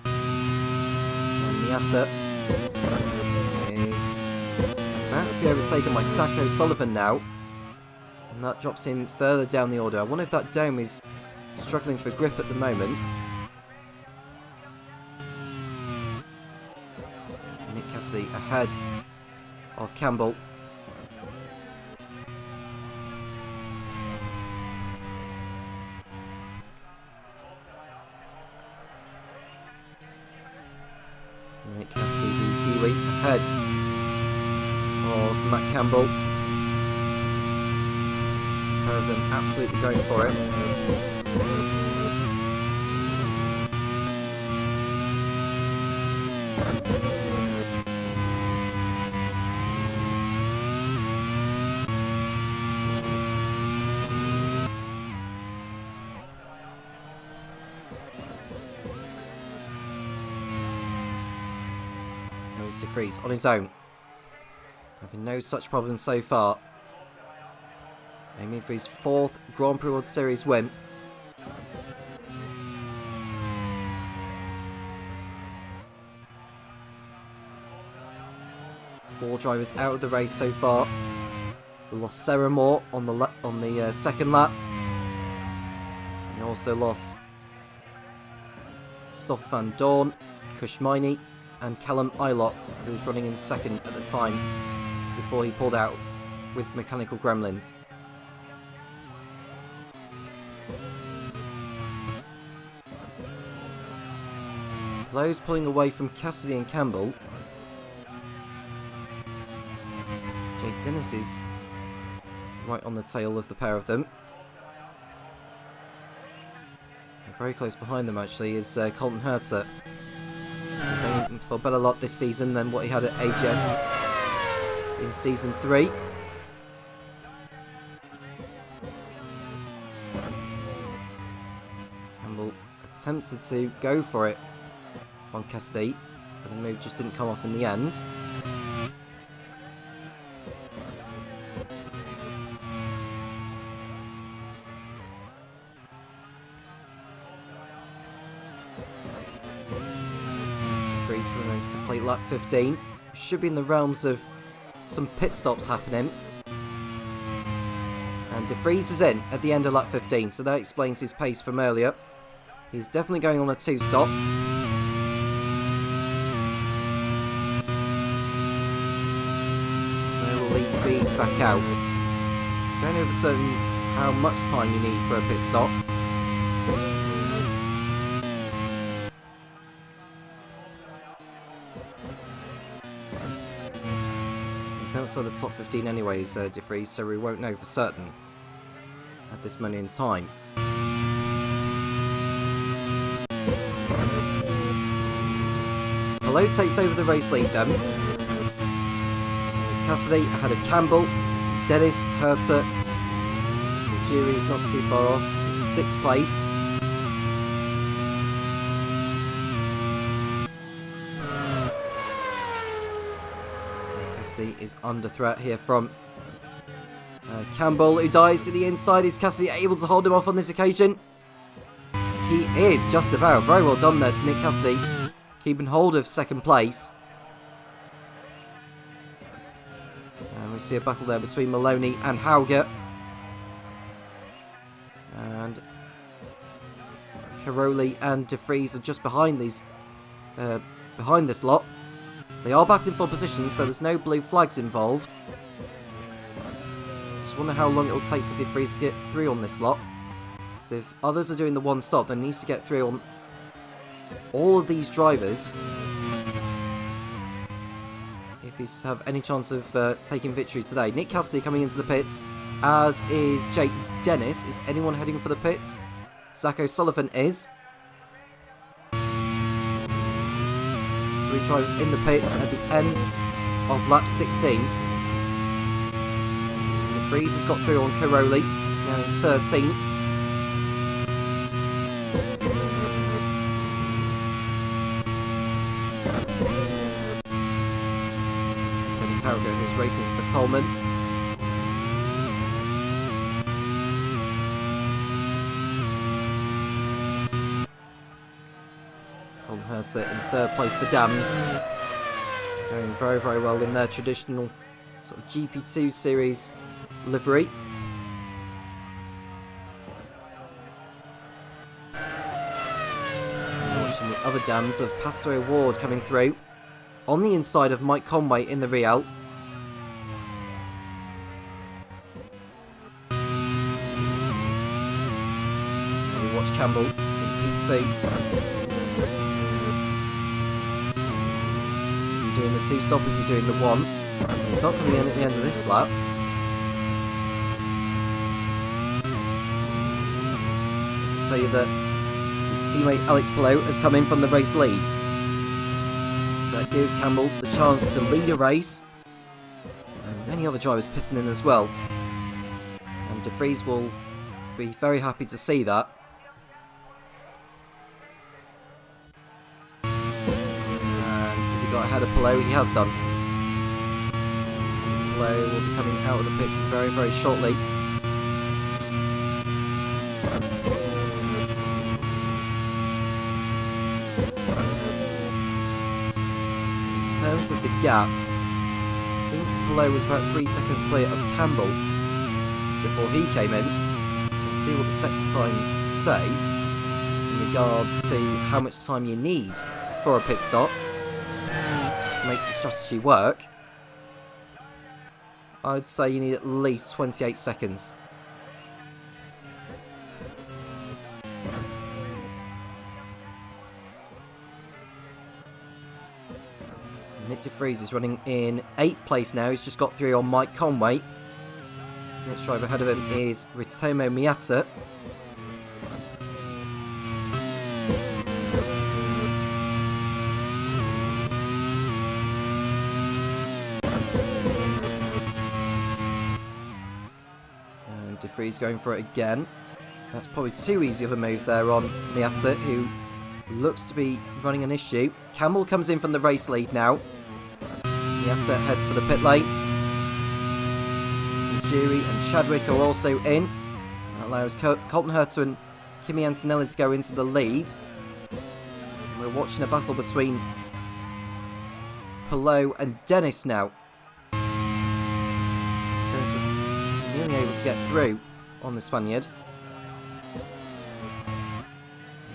And Miata is about to be overtaken by Sacco Sullivan now. And that drops him further down the order. I wonder if that dome is struggling for grip at the moment. Nick Cassidy ahead of Campbell. Nick Cassidy, the Kiwi, ahead of Matt Campbell. A pair of them absolutely going for it. De Vries on his own, having no such problems so far, aiming for his 4th Grand Prix World Series win. Four drivers out of the race so far. We lost Sarah Moore on the second lap. We also lost Stoff van Dorn, Kush Miney, and Callum Eilott, who was running in second at the time before he pulled out with mechanical gremlins. Blow's pulling away from Cassidy and Campbell. Jake Dennis is right on the tail of the pair of them. And very close behind them, actually, is Colton Herter. He's aiming for better luck this season than what he had at AGS in Season 3. Campbell attempted to go for it on Cassidy, but the move just didn't come off in the end. Freeze coming in to complete lap 15. Should be in the realms of some pit stops happening. And DeFries is in at the end of lap 15, so that explains his pace from earlier. He's definitely going on a 2-stop. They will lead feed back out. Don't know for certain how much time you need for a pit stop. He's outside the top 15 anyways, DeFries, so we won't know for certain at this moment in time. Hello takes over the race lead then. It's Cassidy ahead of Campbell, Dennis, Herter. The jury is not too far off, 6th place. Cassidy is under threat here from Campbell, who dives to the inside. Is Cassidy able to hold him off on this occasion? He is, just about. Very well done there to Nick Cassidy, keeping hold of 2nd place. And we see a battle there between Maloney and Hauger. And Caroli and DeFries are just behind these, behind this lot. They are battling for positions, so there's no blue flags involved. Just wonder how long it will take for DeFries to get through on this lot. So if others are doing the 1-stop, then he needs to get through on all of these drivers if he's to have any chance of taking victory today. Nick Cassidy coming into the pits, as is Jake Dennis. Is anyone heading for the pits? Zach O'Sullivan is. 3 drivers in the pits at the end of lap 16. DeFries has got through on Caroli. He's now in 13th. Dennis Harrigan, who's racing for Tolman. Colton Herter in 3rd place for Dams. Going very, very well in their traditional sort of GP2 series livery. And watching the other Dams of Patrick Ward coming through on the inside of Mike Conway in the Real. And we watch Campbell in P2. Is he doing the 2-stop? Is he doing the 1? He's not coming in at the end of this lap. I'll tell you that his teammate Alex Palou has come in from the race lead. So that gives Campbell the chance to lead a race. And many other drivers pissing in as well. And DeFries will be very happy to see that. And has he got ahead of Palou? He has done. Palou will be coming out of the pits very, very shortly. In terms of the gap, I think Palou was about 3 seconds clear of Campbell before he came in. We'll see what the sector times say in regards to how much time you need for a pit stop to make the strategy work. I'd say you need at least 28 seconds. Nick DeFries is running in 8th place now. He's just got through on Mike Conway. Next driver ahead of him is Ritomo Miata. And DeFries going for it again. That's probably too easy of a move there on Miata, who looks to be running an issue. Campbell comes in from the race lead now. Miata heads for the pit lane. Jury and Chadwick are also in. That allows Colton Herter and Kimi Antonelli to go into the lead. And we're watching a battle between Palou and Dennis now. Dennis was nearly able to get through on the Spaniard.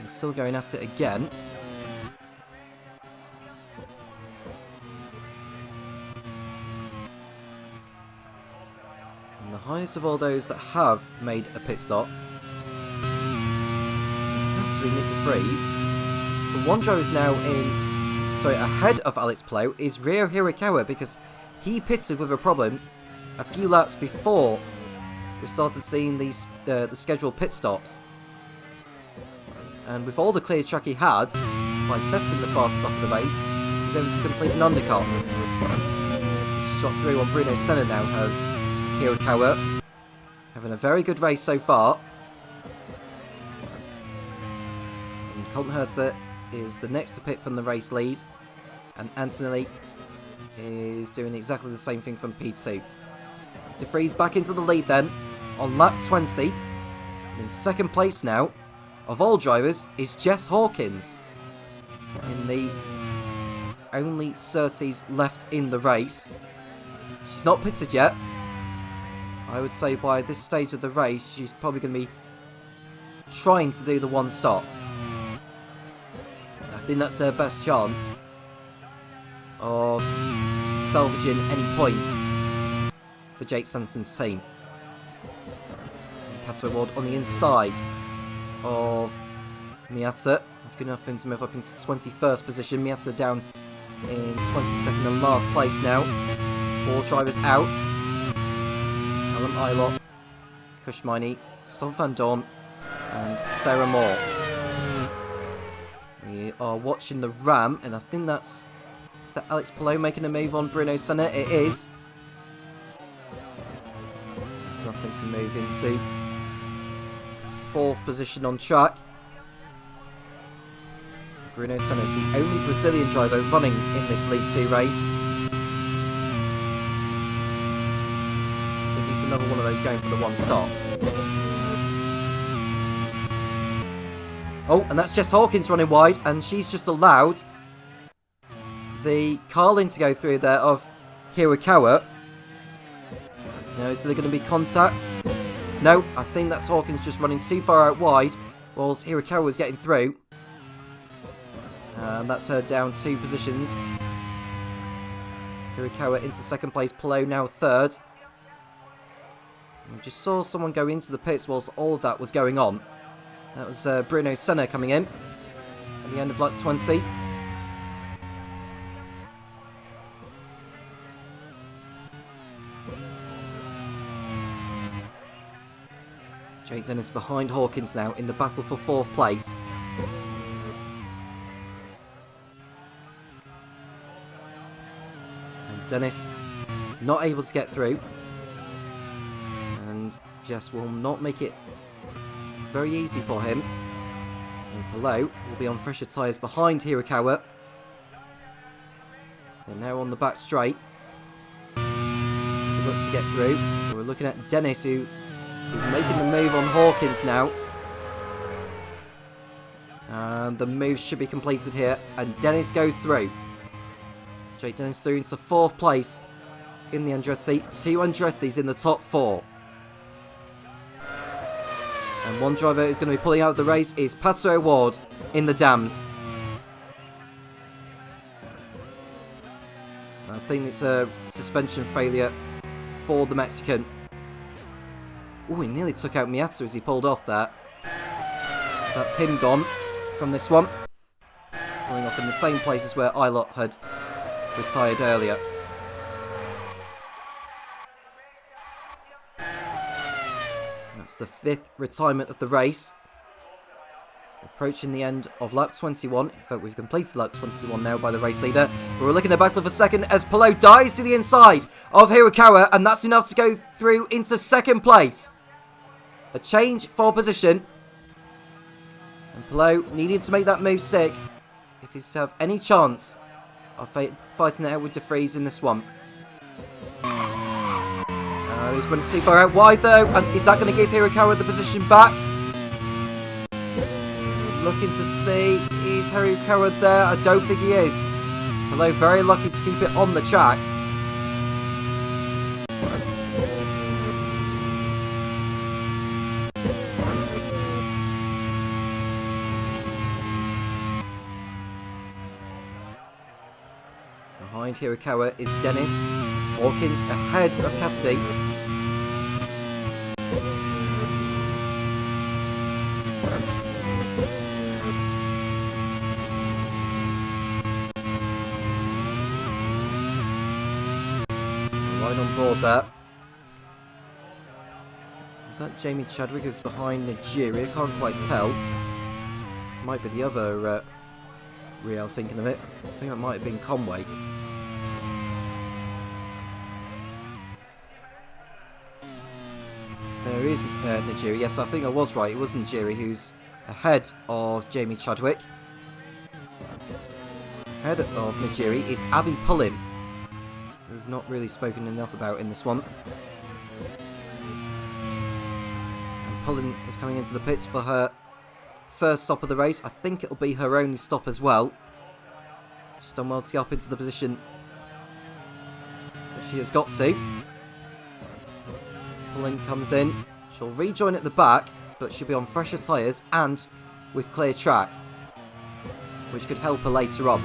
And still going at it again. The highest of all those that have made a pit stop has to be Nick DeFries. The one driver is now ahead of Alex Palou is Ryo Hirakawa, because he pitted with a problem a few laps before we started seeing these the scheduled pit stops. And with all the clear track he had, by setting the fastest up of the race, he was able to complete an undercut. Shot through on Bruno Senna now has Hirakawa, having a very good race so far. And Colton Herter is the next to pit from the race lead, and Antonelli is doing exactly the same thing from P2. DeFries back into the lead then on lap 20, and in second place now of all drivers is Jess Hawkins, in the only Surtees left in the race. She's not pitted yet. I would say by this stage of the race, she's probably going to be trying to do the one stop. I think that's her best chance of salvaging any points for Jake Sanderson's team. Pato Award on the inside of Miata. That's good enough for him to move up into 21st position. Miata down in 22nd and last place now. 4 drivers out. Alan Eilot, Kushmini, Stoffel van Dorn, and Sarah Moore. We are watching the Ram, and I think is that Alex Palou making a move on Bruno Senna? It is. There's nothing to move into 4th position on track. Bruno Senna is the only Brazilian driver running in this League 2 race. He's another one of those going for the one stop. Oh, and that's Jess Hawkins running wide, and she's just allowed the Carlin to go through there of Hirakawa. Now, is there going to be contact? No, I think that's Hawkins just running too far out wide, whilst Hirakawa was getting through. And that's her down 2 positions. Hirakawa into second place, Palou now 3rd. We just saw someone go into the pits whilst all of that was going on. That was Bruno Senna coming in at the end of lap 20. Jake Dennis behind Hawkins now in the battle for 4th place. And Dennis not able to get through. And Jess will not make it very easy for him. And Palou will be on fresher tyres behind Hirakawa. They're now on the back straight. So he looks to get through. But we're looking at Dennis, who is making the move on Hawkins now. And the move should be completed here. And Dennis goes through. Jake Dennis through into 4th place in the Andretti. 2 Andrettis in the top 4. And one driver who's going to be pulling out of the race is Pato Award in the Dams. I think it's a suspension failure for the Mexican. Oh, he nearly took out Miata as he pulled off there. So that's him gone from this one. Pulling off in the same places where Eilot had retired earlier. That's the 5th retirement of the race. Approaching the end of lap 21. In fact, we've completed lap 21 now by the race leader. But we're looking at a battle for second as Polo dives to the inside of Hirakawa, and that's enough to go through into second place. A change for position. And Polo needing to make that move stick if he's to have any chance of fighting it out with De Vries in this one. He's went too far out wide though, and is that going to give Hirakawa the position back? Looking to see, is Hirakawa there? I don't think he is. Although very lucky to keep it on the track. Behind Hirakawa is Dennis. Hawkins ahead of Cassidy. Right on board there. Is that Jamie Chadwick who's behind Nigeria? Can't quite tell. Might be the other Real thinking of it. I think that might have been Conway. There is Nigeria. Yes, I think I was right. It was Nigeria who's ahead of Jamie Chadwick. Ahead of Nigeria is Abby Pullen, who we've not really spoken enough about in this one. And Pullen is coming into the pits for her first stop of the race. I think it'll be her only stop as well. She's done well to get up into the position that she has got to. Pullen comes in. She'll rejoin at the back, but she'll be on fresher tyres and with clear track, which could help her later on.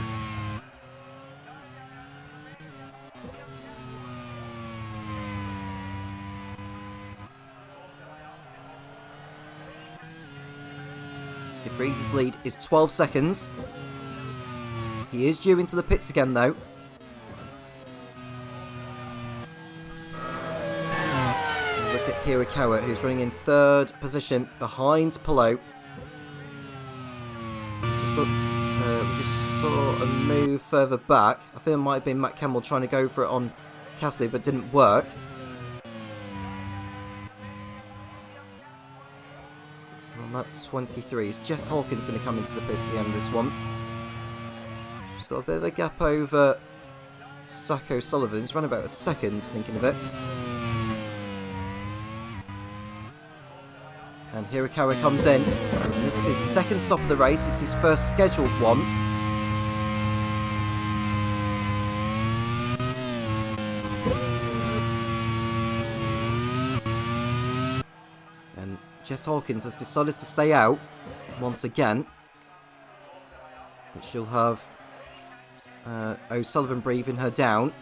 De Vries' lead is 12 seconds. He is due into the pits again though. Look at Hirakawa, who's running in 3rd position behind Polo. We just saw a move further back. I think it might have been Matt Campbell trying to go for it on Cassidy, but didn't work. On lap 23, is Jess Hawkins going to come into the pits at the end of this one? She's got a bit of a gap over Sacco Sullivan. He's run about a second, thinking of it. And Hirakawa comes in. And this is his second stop of the race. It's his first scheduled one. And Jess Hawkins has decided to stay out once again. But she'll have O'Sullivan breathing her down.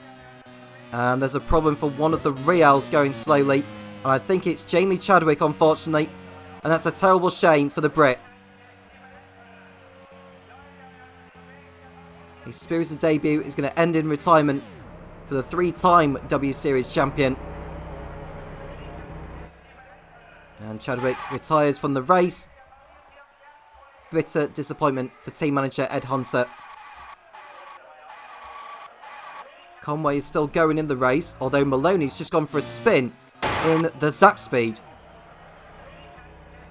And there's a problem for one of the Reals going slowly. And I think it's Jamie Chadwick, unfortunately. And that's a terrible shame for the Brit. His spirited debut is going to end in retirement for the 3-time W Series champion. And Chadwick retires from the race. Bitter disappointment for team manager Ed Hunter. Conway is still going in the race, although Maloney's just gone for a spin in the Zach speed.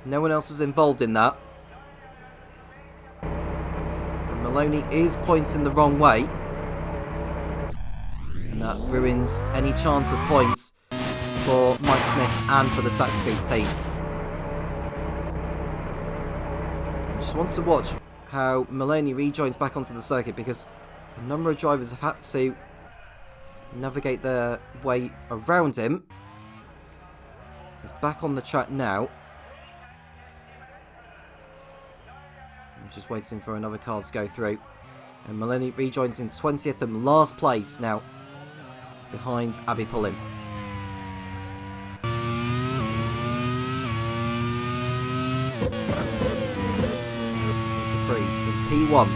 No one else was involved in that. And Maloney is pointing the wrong way. And that ruins any chance of points for Mike Smith and for the Zach speed team. I just want to watch how Maloney rejoins back onto the circuit, because a number of drivers have had to navigate their way around him. He's back on the track now. I'm just waiting for another car to go through. And Maloney rejoins in 20th and last place now, behind Abby Pullen. De Vries in P1.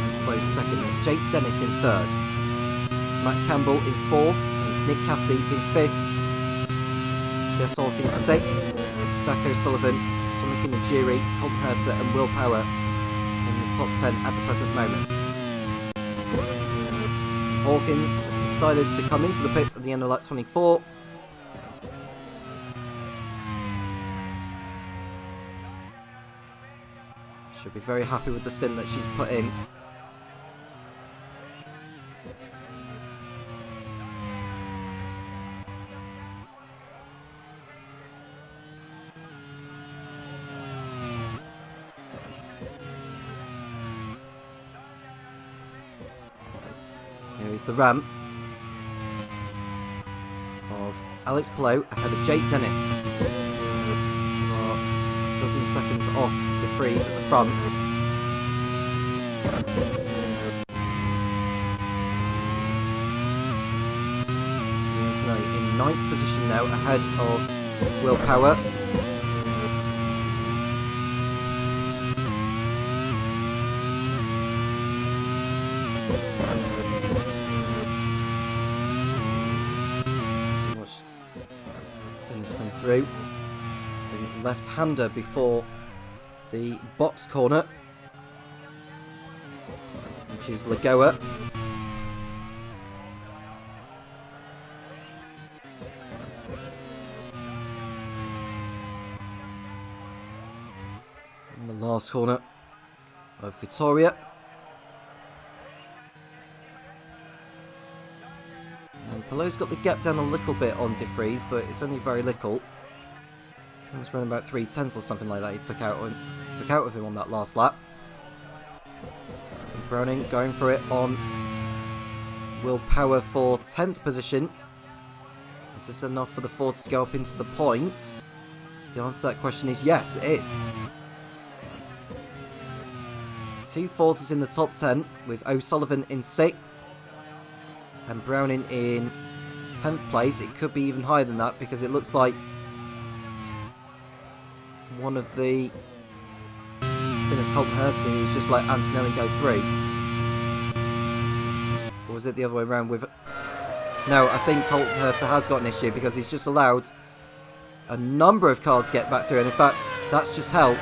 As close second. It's Jake Dennis in third. Matt Campbell in fourth. It's Nick Cassidy in fifth. Jess Hawkins in sixth. Zach O'Sullivan, Tommy Kinajiri, Colton Herter and Will Power in the top 10 at the present moment. Hawkins has decided to come into the pits at the end of lap 24. She'll be very happy with the stint that she's put in. Here is the ramp of Alex Palou ahead of Jake Dennis. A dozen seconds off De Vries at the front. In ninth position now ahead of Will Power. Come through. The left-hander before the box corner, which is Lagoa. And the last corner of Vitoria. Palou's got the gap down a little bit on De Vries, but it's only very little. He was running about 3/10 or something like that. He took out of him on that last lap. And Browning going for it on Will Power for 10th position. Is this enough for the Fords to go up into the points? The answer to that question is yes, it is. 2 Fords in the top 10 with O'Sullivan in 6th. And Browning in 10th place. It could be even higher than that because it looks like one of the Finnish Colton Hertz who's just let Antonelli go through. Or was it the other way around with... No, I think Colton Hertz has got an issue because he's just allowed a number of cars to get back through. And in fact, that's just helped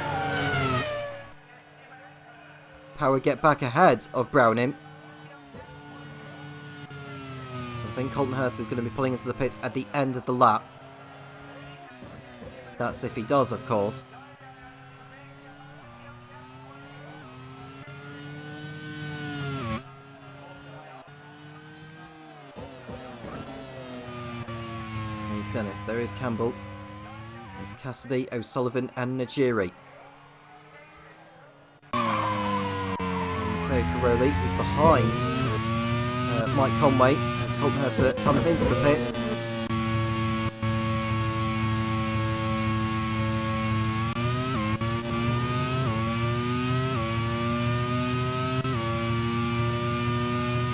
Power get back ahead of Browning. I think Colton Hertz is going to be pulling into the pits at the end of the lap. That's if he does, of course. There's Dennis, there is Campbell. There's Cassidy, O'Sullivan and Najiri. Matteo Caroli is behind Mike Conway as Colton Hertz comes into the pits.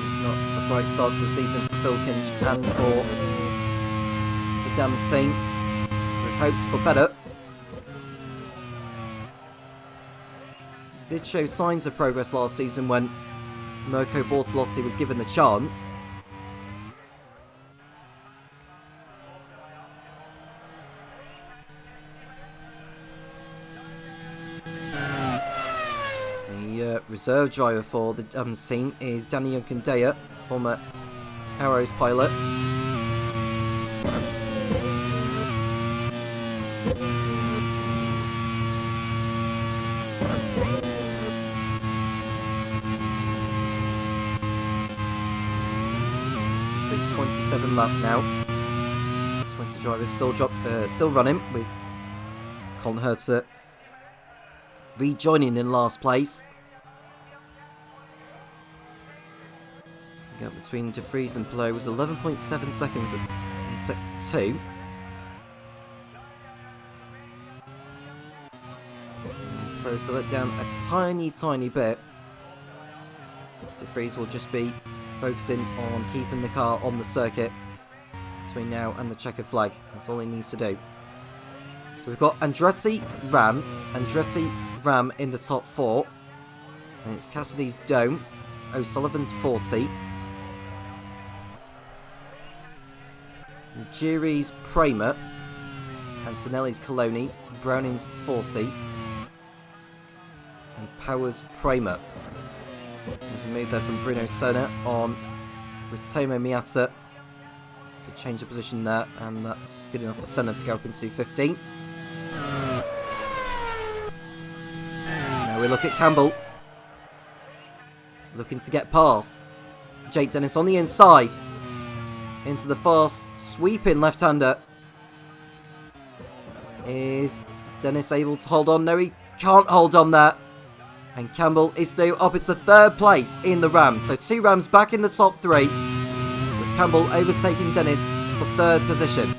It's not a bright start to the season for Phil Kinch and for the Dams team. We hoped for better. Did show signs of progress last season when Mirko Bortolotti was given the chance. The reserve driver for the Dams team is Danny Yunkandea, former Arrows pilot. This is the 27 lap now. 20 drivers still running with Colton Hertz rejoining in last place. The gap between De Vries and Palou was 11.7 seconds in sector 2. Palou's got it down a tiny bit. De Vries will just be focusing on keeping the car on the circuit between now and the checkered flag. That's all he needs to do. So we've got Andretti, Ram in the top 4. And it's Cassidy's Dome, O'Sullivan's 40. Giri's Pramer. Antonelli's Coloni. Browning's 40. And Power's Pramer. There's a move there from Bruno Senna on Ritomo Miata to change the position there, and that's good enough for Senna to go up into 15th. Now we look at Campbell. Looking to get past. Jake Dennis on the inside. Into the fast, sweeping left-hander. Is Dennis able to hold on? No, he can't hold on there. And Campbell is still up into 3rd place in the Ram. So 2 Rams back in the top 3. With Campbell overtaking Dennis for 3rd position.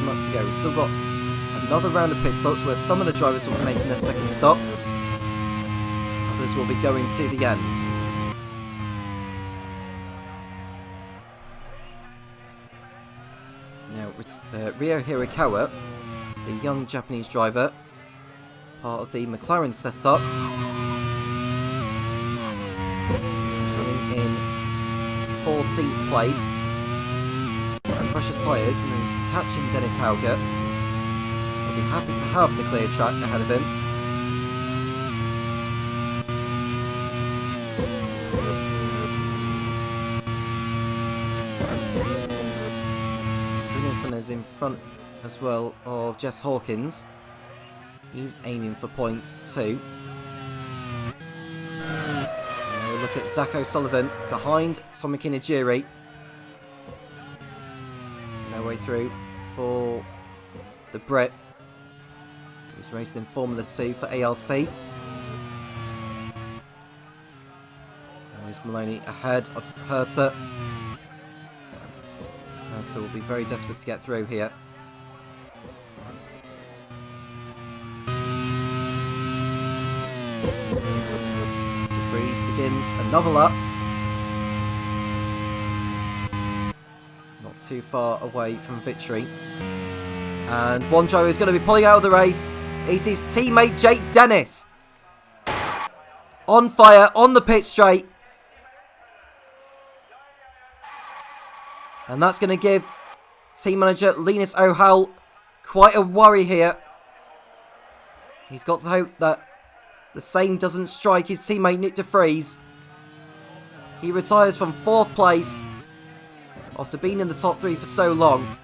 Laps to go. We've still got another round of pit stops where some of the drivers will be making their second stops. Others will be going to the end. Now, Ryo Hirakawa, the young Japanese driver, part of the McLaren setup, running in 14th place. Fresher tyres, and he's catching Dennis Hauger. I'll be happy to have the clear track ahead of him. Brynilsson is in front as well of Jess Hawkins. He's aiming for points too. Now we look at Zach O'Sullivan behind Tommy Kinajiri. Way through for the Brit, who's racing in Formula 2 for ART. There's Maloney ahead of Herta. Herta will be very desperate to get through here. De Vries begins another lap. Too far away from victory. And one driver is going to be pulling out of the race. It's his teammate Jake Dennis. On fire, on the pit straight. And that's going to give team manager Linus O'Howell quite a worry here. He's got to hope that the same doesn't strike his teammate Nick De Vries. He retires from 4th place after being in the top 3 for so long.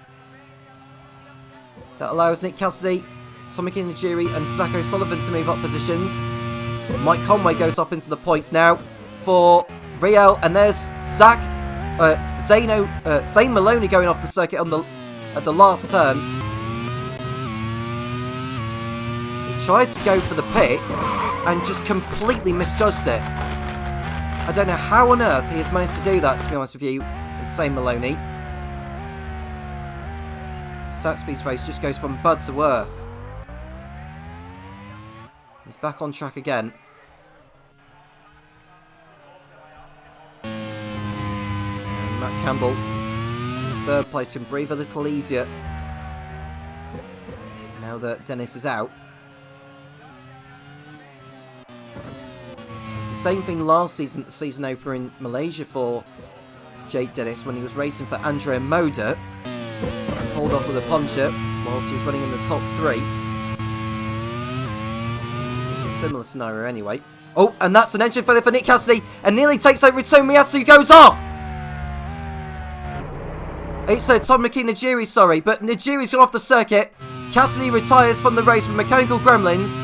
That allows Nick Cassidy, Tommy Kinajiri and Zach O'Sullivan to move up positions. Mike Conway goes up into the points now for Riel, and there's Zane Maloney going off the circuit at the last turn. He tried to go for the pits and just completely misjudged it. I don't know how on earth he has managed to do that, to be honest with you. Same Maloney. Saxby's race just goes from bad to worse. He's back on track again. And Matt Campbell, in 3rd place, can breathe a little easier now that Dennis is out. It was the same thing last season at the season opener in Malaysia for Jake Dennis when he was racing for Andrea Moda and pulled off with a puncher whilst he was running in the top 3. It's a similar scenario anyway. Oh, and that's an engine failure for Nick Cassidy, and nearly takes over Ritomo Miata, who goes off! It's Tom Najiri, sorry, but Najiri's gone off the circuit. Cassidy retires from the race with mechanical gremlins.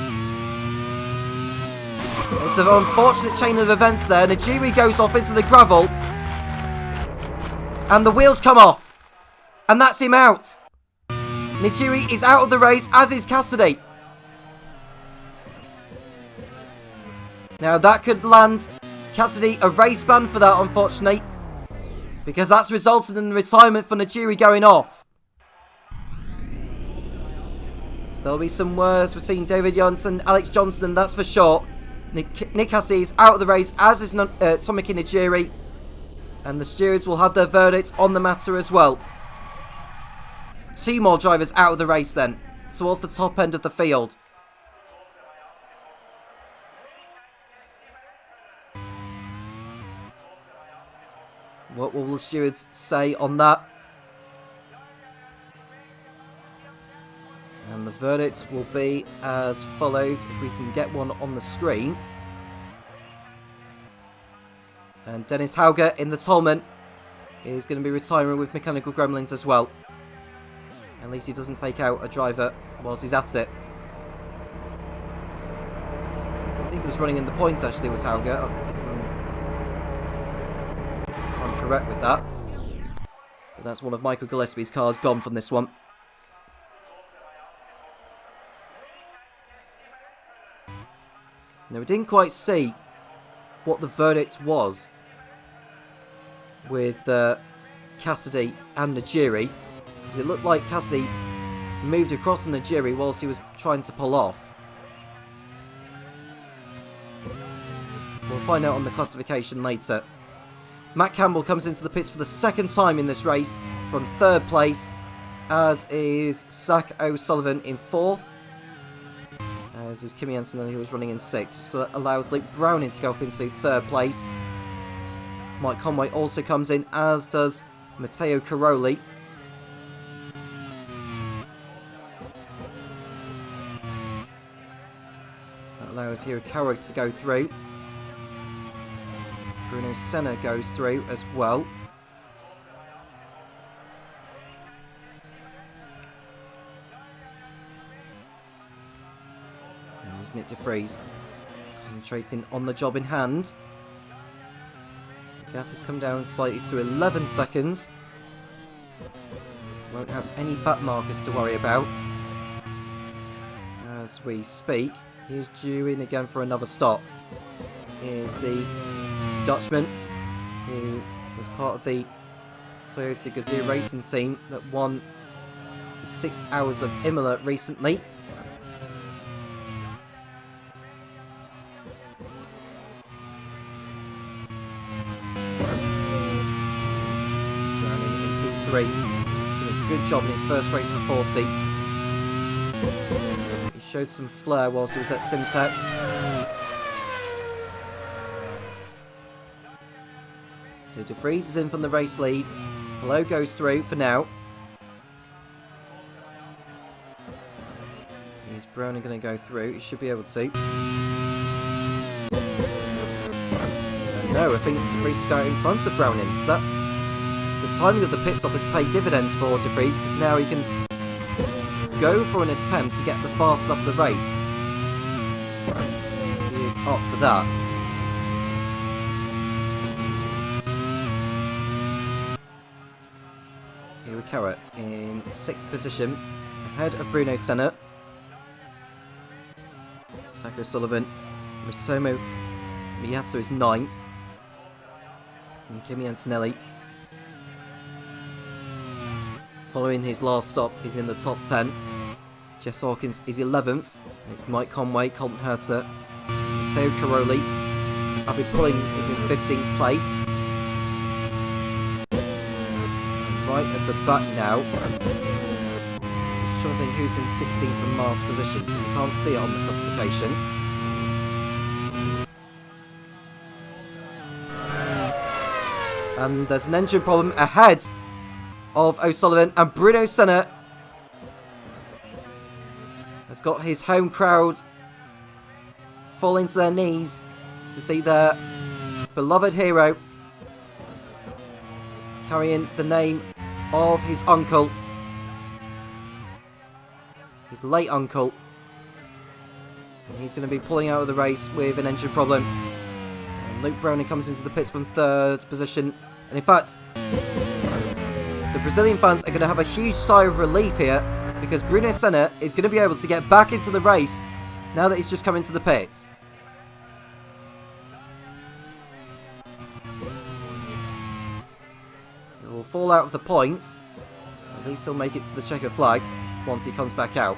It's an unfortunate chain of events there. Najiri goes off into the gravel. And the wheels come off. And that's him out. Najiri is out of the race, as is Cassidy. Now that could land Cassidy a race ban for that, unfortunately. Because that's resulted in the retirement for Najiri going off. So there'll be some words between David Johnson and Alex Johnson, that's for sure. Nick Cassidy is out of the race, as is Tomoki Najiri. And the stewards will have their verdict on the matter as well. 2 more drivers out of the race then, towards the top end of the field. What will the stewards say on that? And the verdict will be as follows, if we can get one on the screen. And Dennis Hauger in the Tolman is going to be retiring with mechanical gremlins as well. At least he doesn't take out a driver whilst he's at it. I think he was running in the points actually, was Hauger. I'm correct with that. But that's one of Michael Gillespie's cars gone from this one. Now, we didn't quite see what the verdict was with Cassidy and Najiri, because it looked like Cassidy moved across on Najiri whilst he was trying to pull off. We'll find out on the classification later. Matt Campbell comes into the pits for the 2nd time in this race from 3rd place, as is Zach O'Sullivan in 4th. As is Kimi Antonelli, who was running in 6th. So that allows Luke Browning to go up into 3rd place. Mike Conway also comes in, as does Matteo Caroli. That allows Hirakawa to go through. Bruno Senna goes through as well. And there's Nick de Vries concentrating on the job in hand. The gap has come down slightly to 11 seconds. Won't have any back markers to worry about. As we speak, he's due in again for another stop. Here's the Dutchman, who was part of the Toyota Gazoo racing team that won the 6 Hours of Imola recently. Browning in P3, doing a good job in his first race for 40. He showed some flair whilst he was at Simtek. So de Vries is in from the race lead. Hello goes through for now. Is Browning going to go through? He should be able to. No, I think de Vries is going in front of Browning. So that the timing of the pit stop has paid dividends for de Vries, because now he can go for an attempt to get the fastest up the race. He is up for that. Hirakawa in 6th position, ahead of Bruno Senna. Sako Sullivan. Mitomo Miyato is 9th. And Kimi Antonelli, following his last stop, is in the top 10. Jess Hawkins is 11th. It's Mike Conway, Colton Herter, Matteo Caroli. Abby Pulling is in 15th place. Right at the back now. I'm just trying to think who's in 16th and last position, because we can't see it on the classification. And there's an engine problem ahead of O'Sullivan, and Bruno Senna has got his home crowd falling to their knees to see their beloved hero carrying the name of his uncle, his late uncle, and he's going to be pulling out of the race with an engine problem. And Luke Browning comes into the pits from 3rd position, and in fact the Brazilian fans are going to have a huge sigh of relief here, because Bruno Senna is going to be able to get back into the race now that he's just come into the pits. He'll fall out of the points. At least he'll make it to the checkered flag once he comes back out.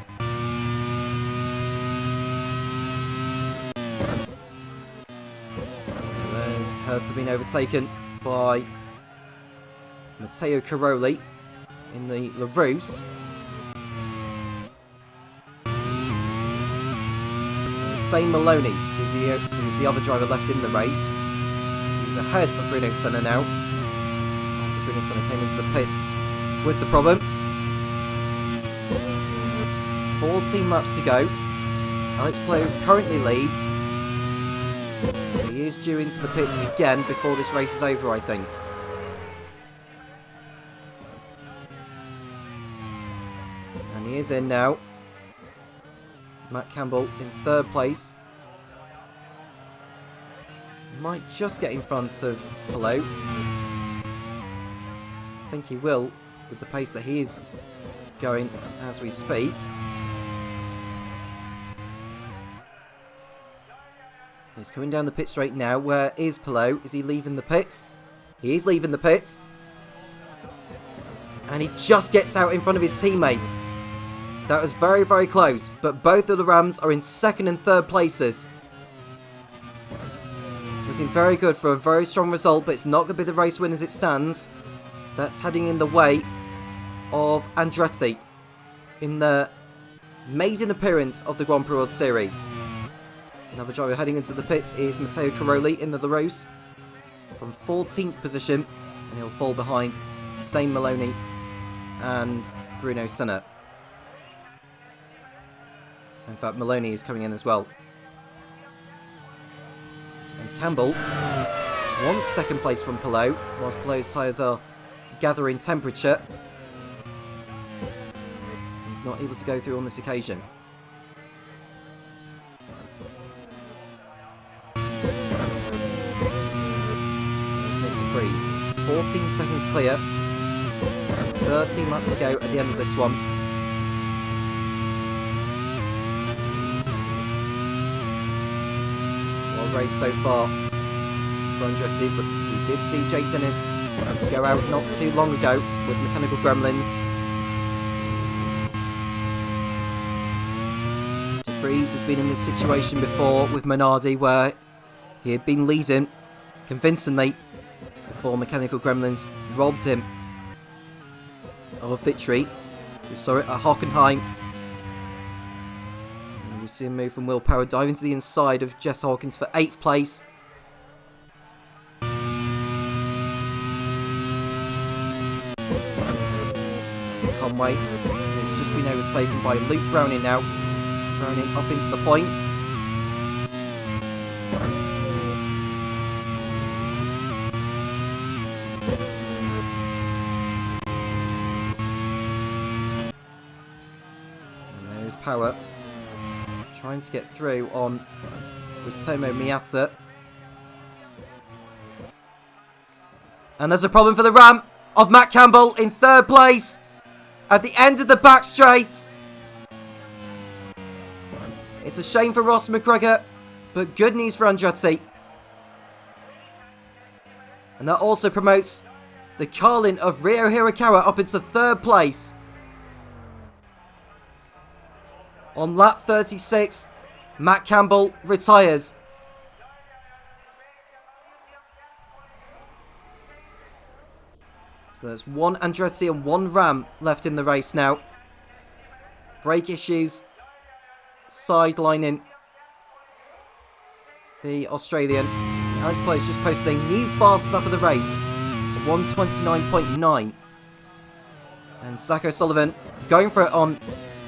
Hertz have been overtaken by Matteo Caroli in the LaRousse. Shane Maloney, who's the other driver left in the race. He's ahead of Bruno Senna now. After Bruno Senna came into the pits with the problem. 14 laps to go. Alex Palou currently leads. He is due into the pits again before this race is over, I think. And he is in now. Matt Campbell in third place. Might just get in front of Palou. I think he will, with the pace that he is going as we speak. He's coming down the pit straight now. Where is Palou? Is he leaving the pits? He is leaving the pits. And he just gets out in front of his teammate. That was very, very close. But both of the Rams are in second and third places. Looking very good for a very strong result, but it's not going to be the race win as it stands. That's heading in the way of Andretti in the maiden appearance of the Grand Prix World Series. Another driver heading into the pits is Matteo Caroli in the LaRousse from 14th position, and he'll fall behind Shane Maloney and Bruno Senna. In fact, Maloney is coming in as well. And Campbell wants second place from Palou, whilst Palou's tyres are gathering temperature. He's not able to go through on this occasion. There's Nick de Vries. 14 seconds clear. 13 laps to go at the end of this one. Race so far for Andretti, but we did see Jake Dennis go out not too long ago with mechanical gremlins. De Vries has been in this situation before with Minardi, where he had been leading convincingly before mechanical gremlins robbed him of victory. We saw it at Hockenheim. We see him move from Will Power, dive into the inside of Jess Hawkins for 8th place. Conway has just been overtaken by Luke Browning now. Browning up into the points. And there's Power. Trying to get through on Ritomo Miata. And there's a problem for the Ram of Matt Campbell in third place at the end of the back straight. It's a shame for Ross McGregor, but good news for Andretti. And that also promotes the Carlin of Ryo Hirakawa up into third place. On lap 36, Matt Campbell retires. So there's one Andretti and one Ram left in the race now. Brake issues sidelining the Australian. Alex Palou just posted a new fast lap of the race, 129.9. And Zach O'Sullivan going for it on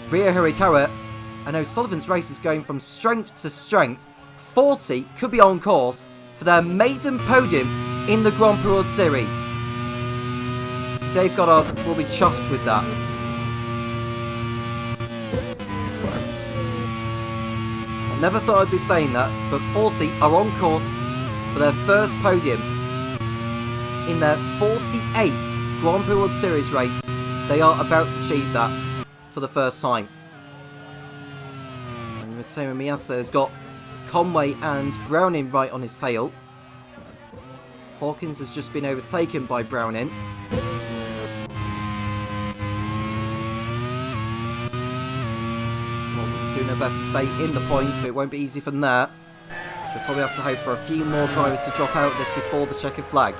Ryo Hirakawa. I know Sullivan's race is going from strength to strength. 40 could be on course for their maiden podium in the Grand Prix World Series. Dave Goddard will be chuffed with that. I never thought I'd be saying that, but 40 are on course for their first podium. In their 48th Grand Prix World Series race, they are about to achieve that for the first time. Matteo Miata has got Conway and Browning right on his tail. Hawkins has just been overtaken by Browning. Hawkins doing her best to stay in the points, but it won't be easy from there. So probably have to hope for a few more drivers to drop out of this before the checkered flag.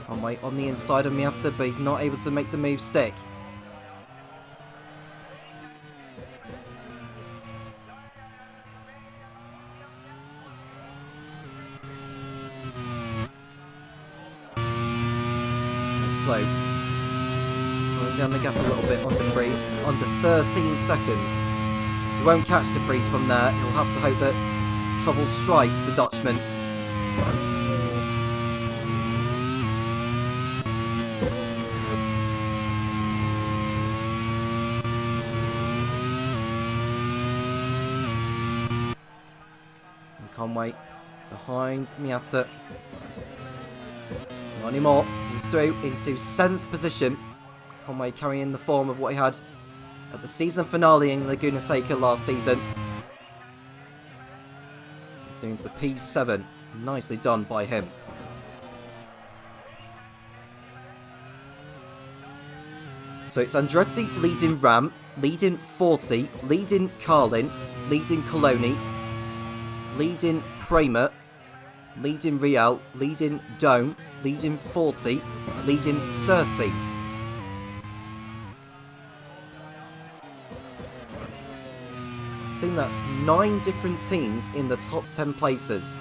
Conway on the inside of Miata, but he's not able to make the move stick. Blow. Going down the gap a little bit onto Freeze. It's under 13 seconds. He won't catch De Vries from there. He'll have to hope that trouble strikes the Dutchman. And Conway behind Miata. Not anymore. He's through into 7th position. Conway carrying the form of what he had at the season finale in Laguna Seca last season. He's through into P7. Nicely done by him. So it's Andretti leading Ram, leading Forti, leading Carlin, leading Coloni, leading Prema, leading Real, leading Dome, leading Forti, leading Surtees. I think that's 9 different teams in the top 10 places.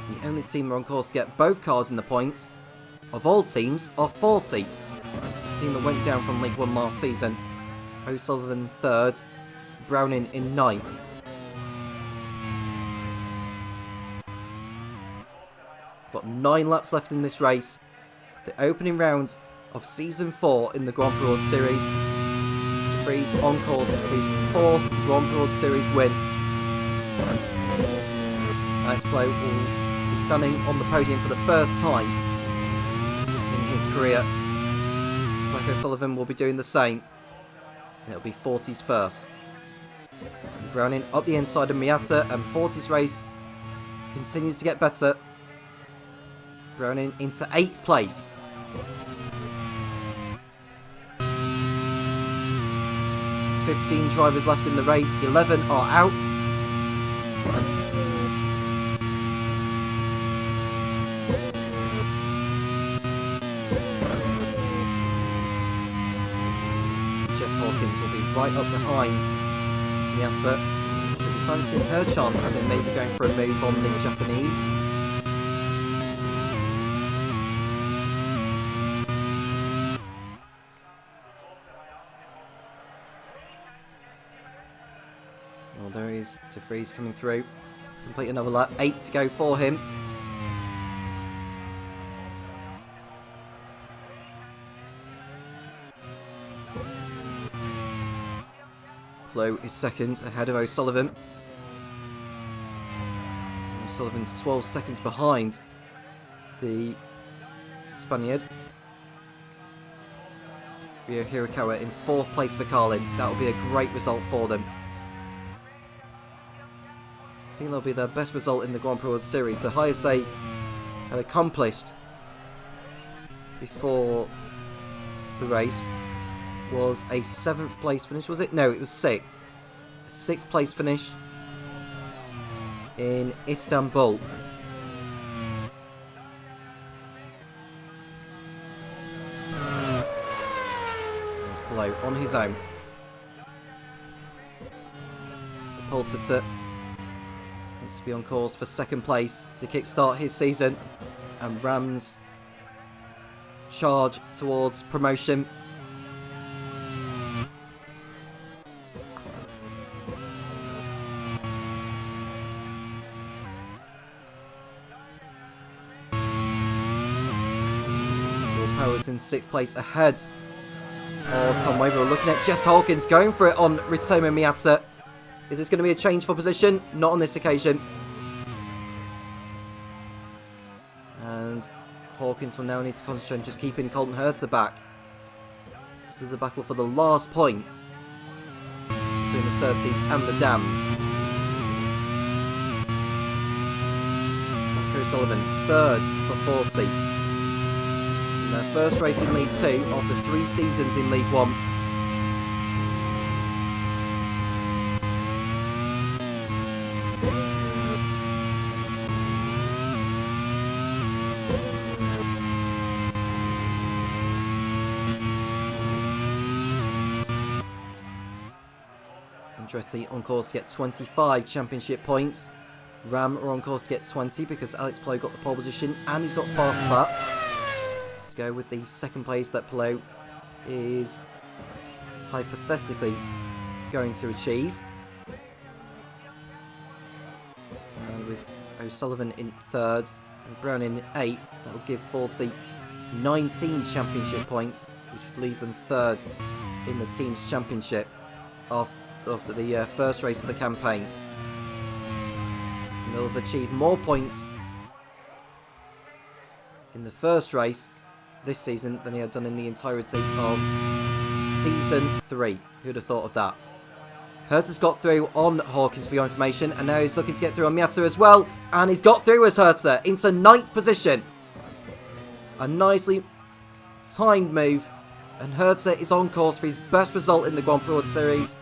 The only team who are on course to get both cars in the points of all teams are Forti, the team that went down from League 1 last season. O'Sullivan 3rd, Browning in 9th. Got 9 laps left in this race. The opening round of Season 4 in the Grand Prix World Series. De Vries on course for his 4th Grand Prix World Series win. Nice Blow will be standing on the podium for the first time in his career. Psycho Sullivan will be doing the same. And it'll be Forti's first. And Browning up the inside of Miata, and Forti's race continues to get better. Browning into 8th place. "15 drivers left in the race, 11 are out. Jess Hawkins will be right up behind Miata. She'll be fancying her chances in maybe going for a move on the Japanese. Well, there he is, De Vries coming through to complete another lap. 8 to go for him. Blow is second, ahead of O'Sullivan. O'Sullivan's 12 seconds behind the Spaniard. Ryo Hirakawa in 4th place for Carlin. That will be a great result for them. I think that'll be their best result in the Grand Prix World Series. The highest they had accomplished before the race was a 7th place finish, was it? No, it was 6th. A 6th place finish in Istanbul. There's Blow on his own. The pole sitter needs to be on course for 2nd place to kickstart his season, and Rams charge towards promotion. Powers in 6th place ahead of Conway. We're looking at Jess Hawkins going for it on Ritomo Miata. Is this going to be a change for position? Not on this occasion. And Hawkins will now need to concentrate on just keeping Colton Herter back. This is a battle for the last point between the Surtees and the Dams. Psycho Sullivan 3rd for 40. In their first race in League 2 after 3 seasons in League 1. Andretti on course to get 25 championship points. Ram are on course to get 20 because Alex Palou got the pole position and he's got fast lap. Let's go with the second place that Palou is hypothetically going to achieve. And with O'Sullivan in third and Brown in eighth, that will give Forty 19 championship points, which would leave them third in the team's championship after the first race of the campaign. And they'll have achieved more points in the first race this season than they had done in the entirety of Season 3. Who'd have thought of that? Herta's got through on Hawkins for your information, and now he's looking to get through on Miata as well, and he's got through as Herta into 9th position. A nicely timed move, and Herta is on course for his best result in the Grand Prix World Series.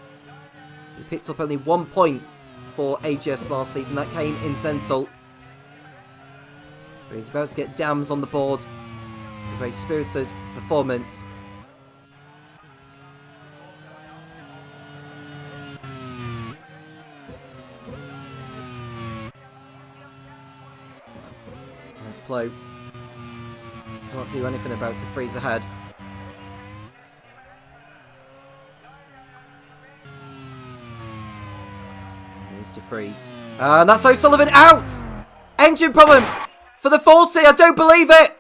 He picked up only 1 point for AGS last season. That came in Sentinel. But he's about to get dams on the board. A very spirited performance. Nice blow. Can't do anything about to freeze ahead. To freeze. And that's O'Sullivan out! Engine problem for the 40, I don't believe it!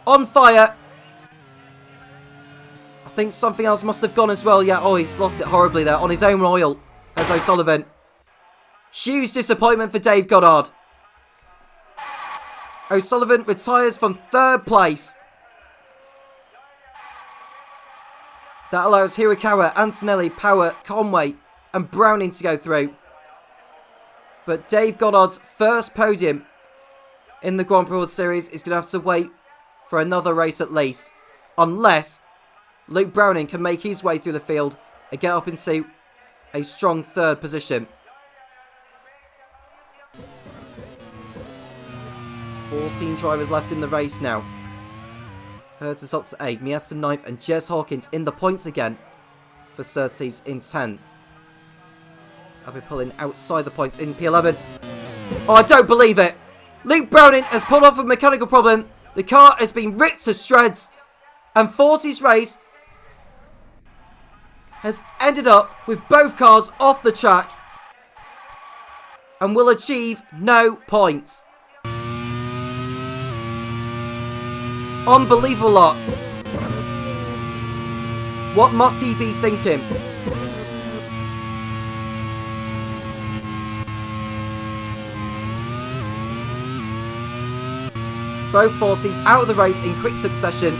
On fire. I think something else must have gone as well. Yeah, oh, he's lost it horribly there on his own oil as O'Sullivan. Huge disappointment for Dave Goddard. O'Sullivan retires from 3rd place. That allows Hirakawa, Antonelli, Power, Conway and Browning to go through. But Dave Goddard's first podium in the Grand Prix World Series is going to have to wait for another race at least. Unless Luke Browning can make his way through the field and get up into a strong 3rd position. 14 drivers left in the race now. Herta's up to 8, Miata 9th, and Jez Hawkins in the points again for Surtees in 10th. I'll be pulling outside the points in P11. Oh, I don't believe it! Luke Browning has pulled off a mechanical problem. The car has been ripped to shreds. And 40's race has ended up with both cars off the track and will achieve no points. Unbelievable luck. What must he be thinking? Both 40s out of the race in quick succession.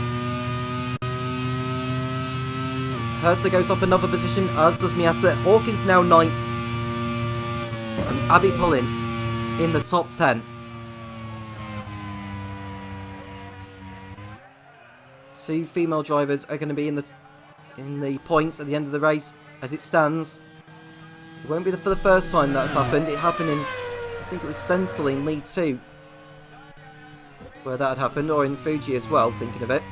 Herta goes up another position, as does Miata. Hawkins now 9th. And Abby Pullen in the top 10. 2 female drivers are going to be in the points at the end of the race as it stands. It won't be for the first time that's happened. It happened in, I think it was Sentinel in League 2 where that had happened, or in Fuji as well, thinking of it.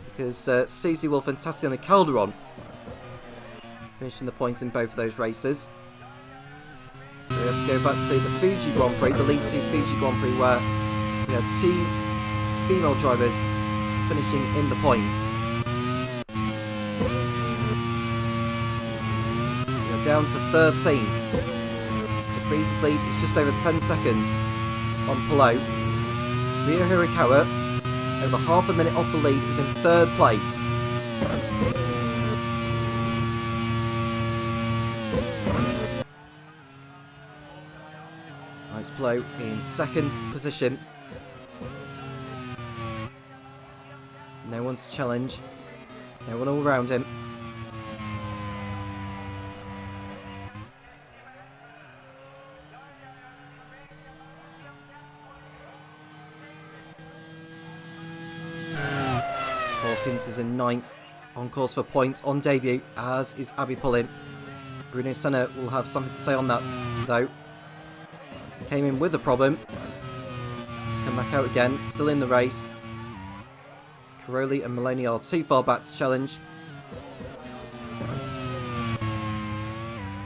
Because Susie Wolf and Tatiana Calderon finishing the points in both of those races. So we have to go back to the Fuji Grand Prix, the League 2 Fuji Grand Prix, where we had 2 female drivers finishing in the points. We are down to 13. De Vries's lead is just over 10 seconds on Palou. Rio Hirakawa, over half a minute off the lead, is in 3rd place. Nice Palou in 2nd position. No one to challenge. No one all around him. Watkins is in 9th, on course for points on debut, as is Abby Pullen. Bruno Senna will have something to say on that, though. He came in with a problem. He's come back out again, still in the race. Caroli and Maloney are too far back to challenge.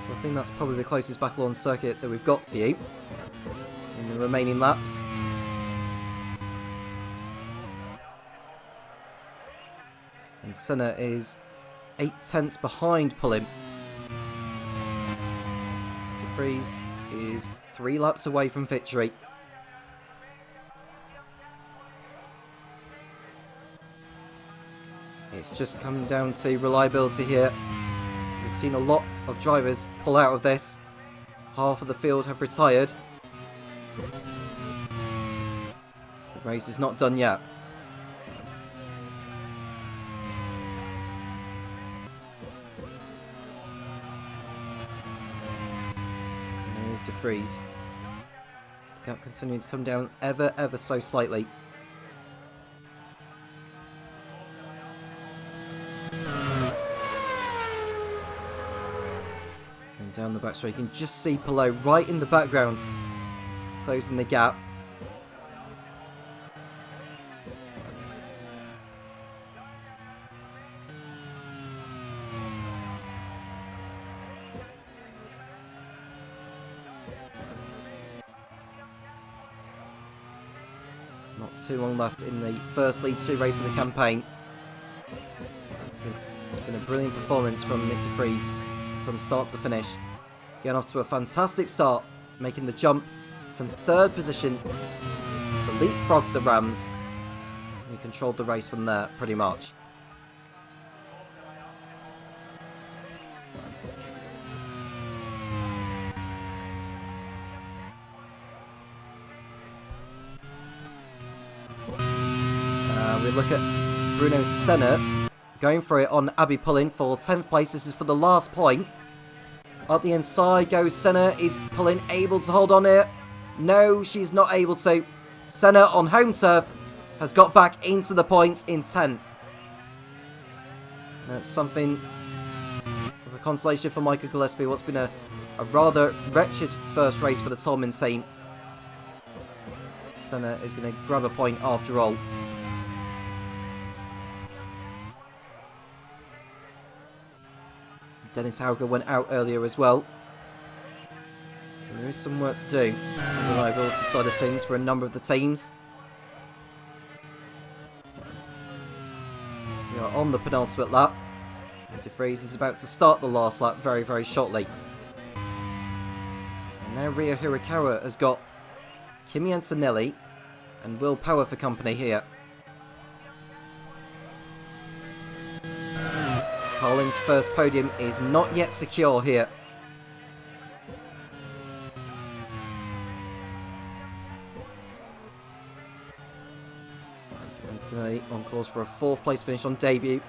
So I think that's probably the closest battle on circuit that we've got for you in the remaining laps. And Senna is 8/10 behind Pullen. De Vries is 3 laps away from victory. It's just come down to reliability here. We've seen a lot of drivers pull out of this. Half of the field have retired. The race is not done yet. And there's De Vries. The gap continuing to come down ever so slightly. Down the back straight, you can just see Palou right in the background, closing the gap. Not too long left in the first League 2 race of the campaign. So it's been a brilliant performance from Nick De Vries from start to finish. Getting off to a fantastic start, making the jump from 3rd position to leapfrog the Rams. He controlled the race from there, pretty much. We look at Bruno Senna going for it on Abby Pullen for 10th place. This is for the last point. Up the inside goes Senna. Is Pullen able to hold on here? No, she's not able to. Senna on home turf has got back into the points in 10th. That's something of a consolation for Michael Gillespie. What's been a rather wretched first race for the Tolman team. Senna is going to grab a point after all. Dennis Hauger went out earlier as well. So there is some work to do on the reliability side of things for a number of the teams. We are on the penultimate lap. And De Vries is about to start the last lap very shortly. And now Rio Hirakawa has got Kimi Antonelli and Will Power for company here. Carlin's first podium is not yet secure here. Antonelli on course for a 4th place finish on debut.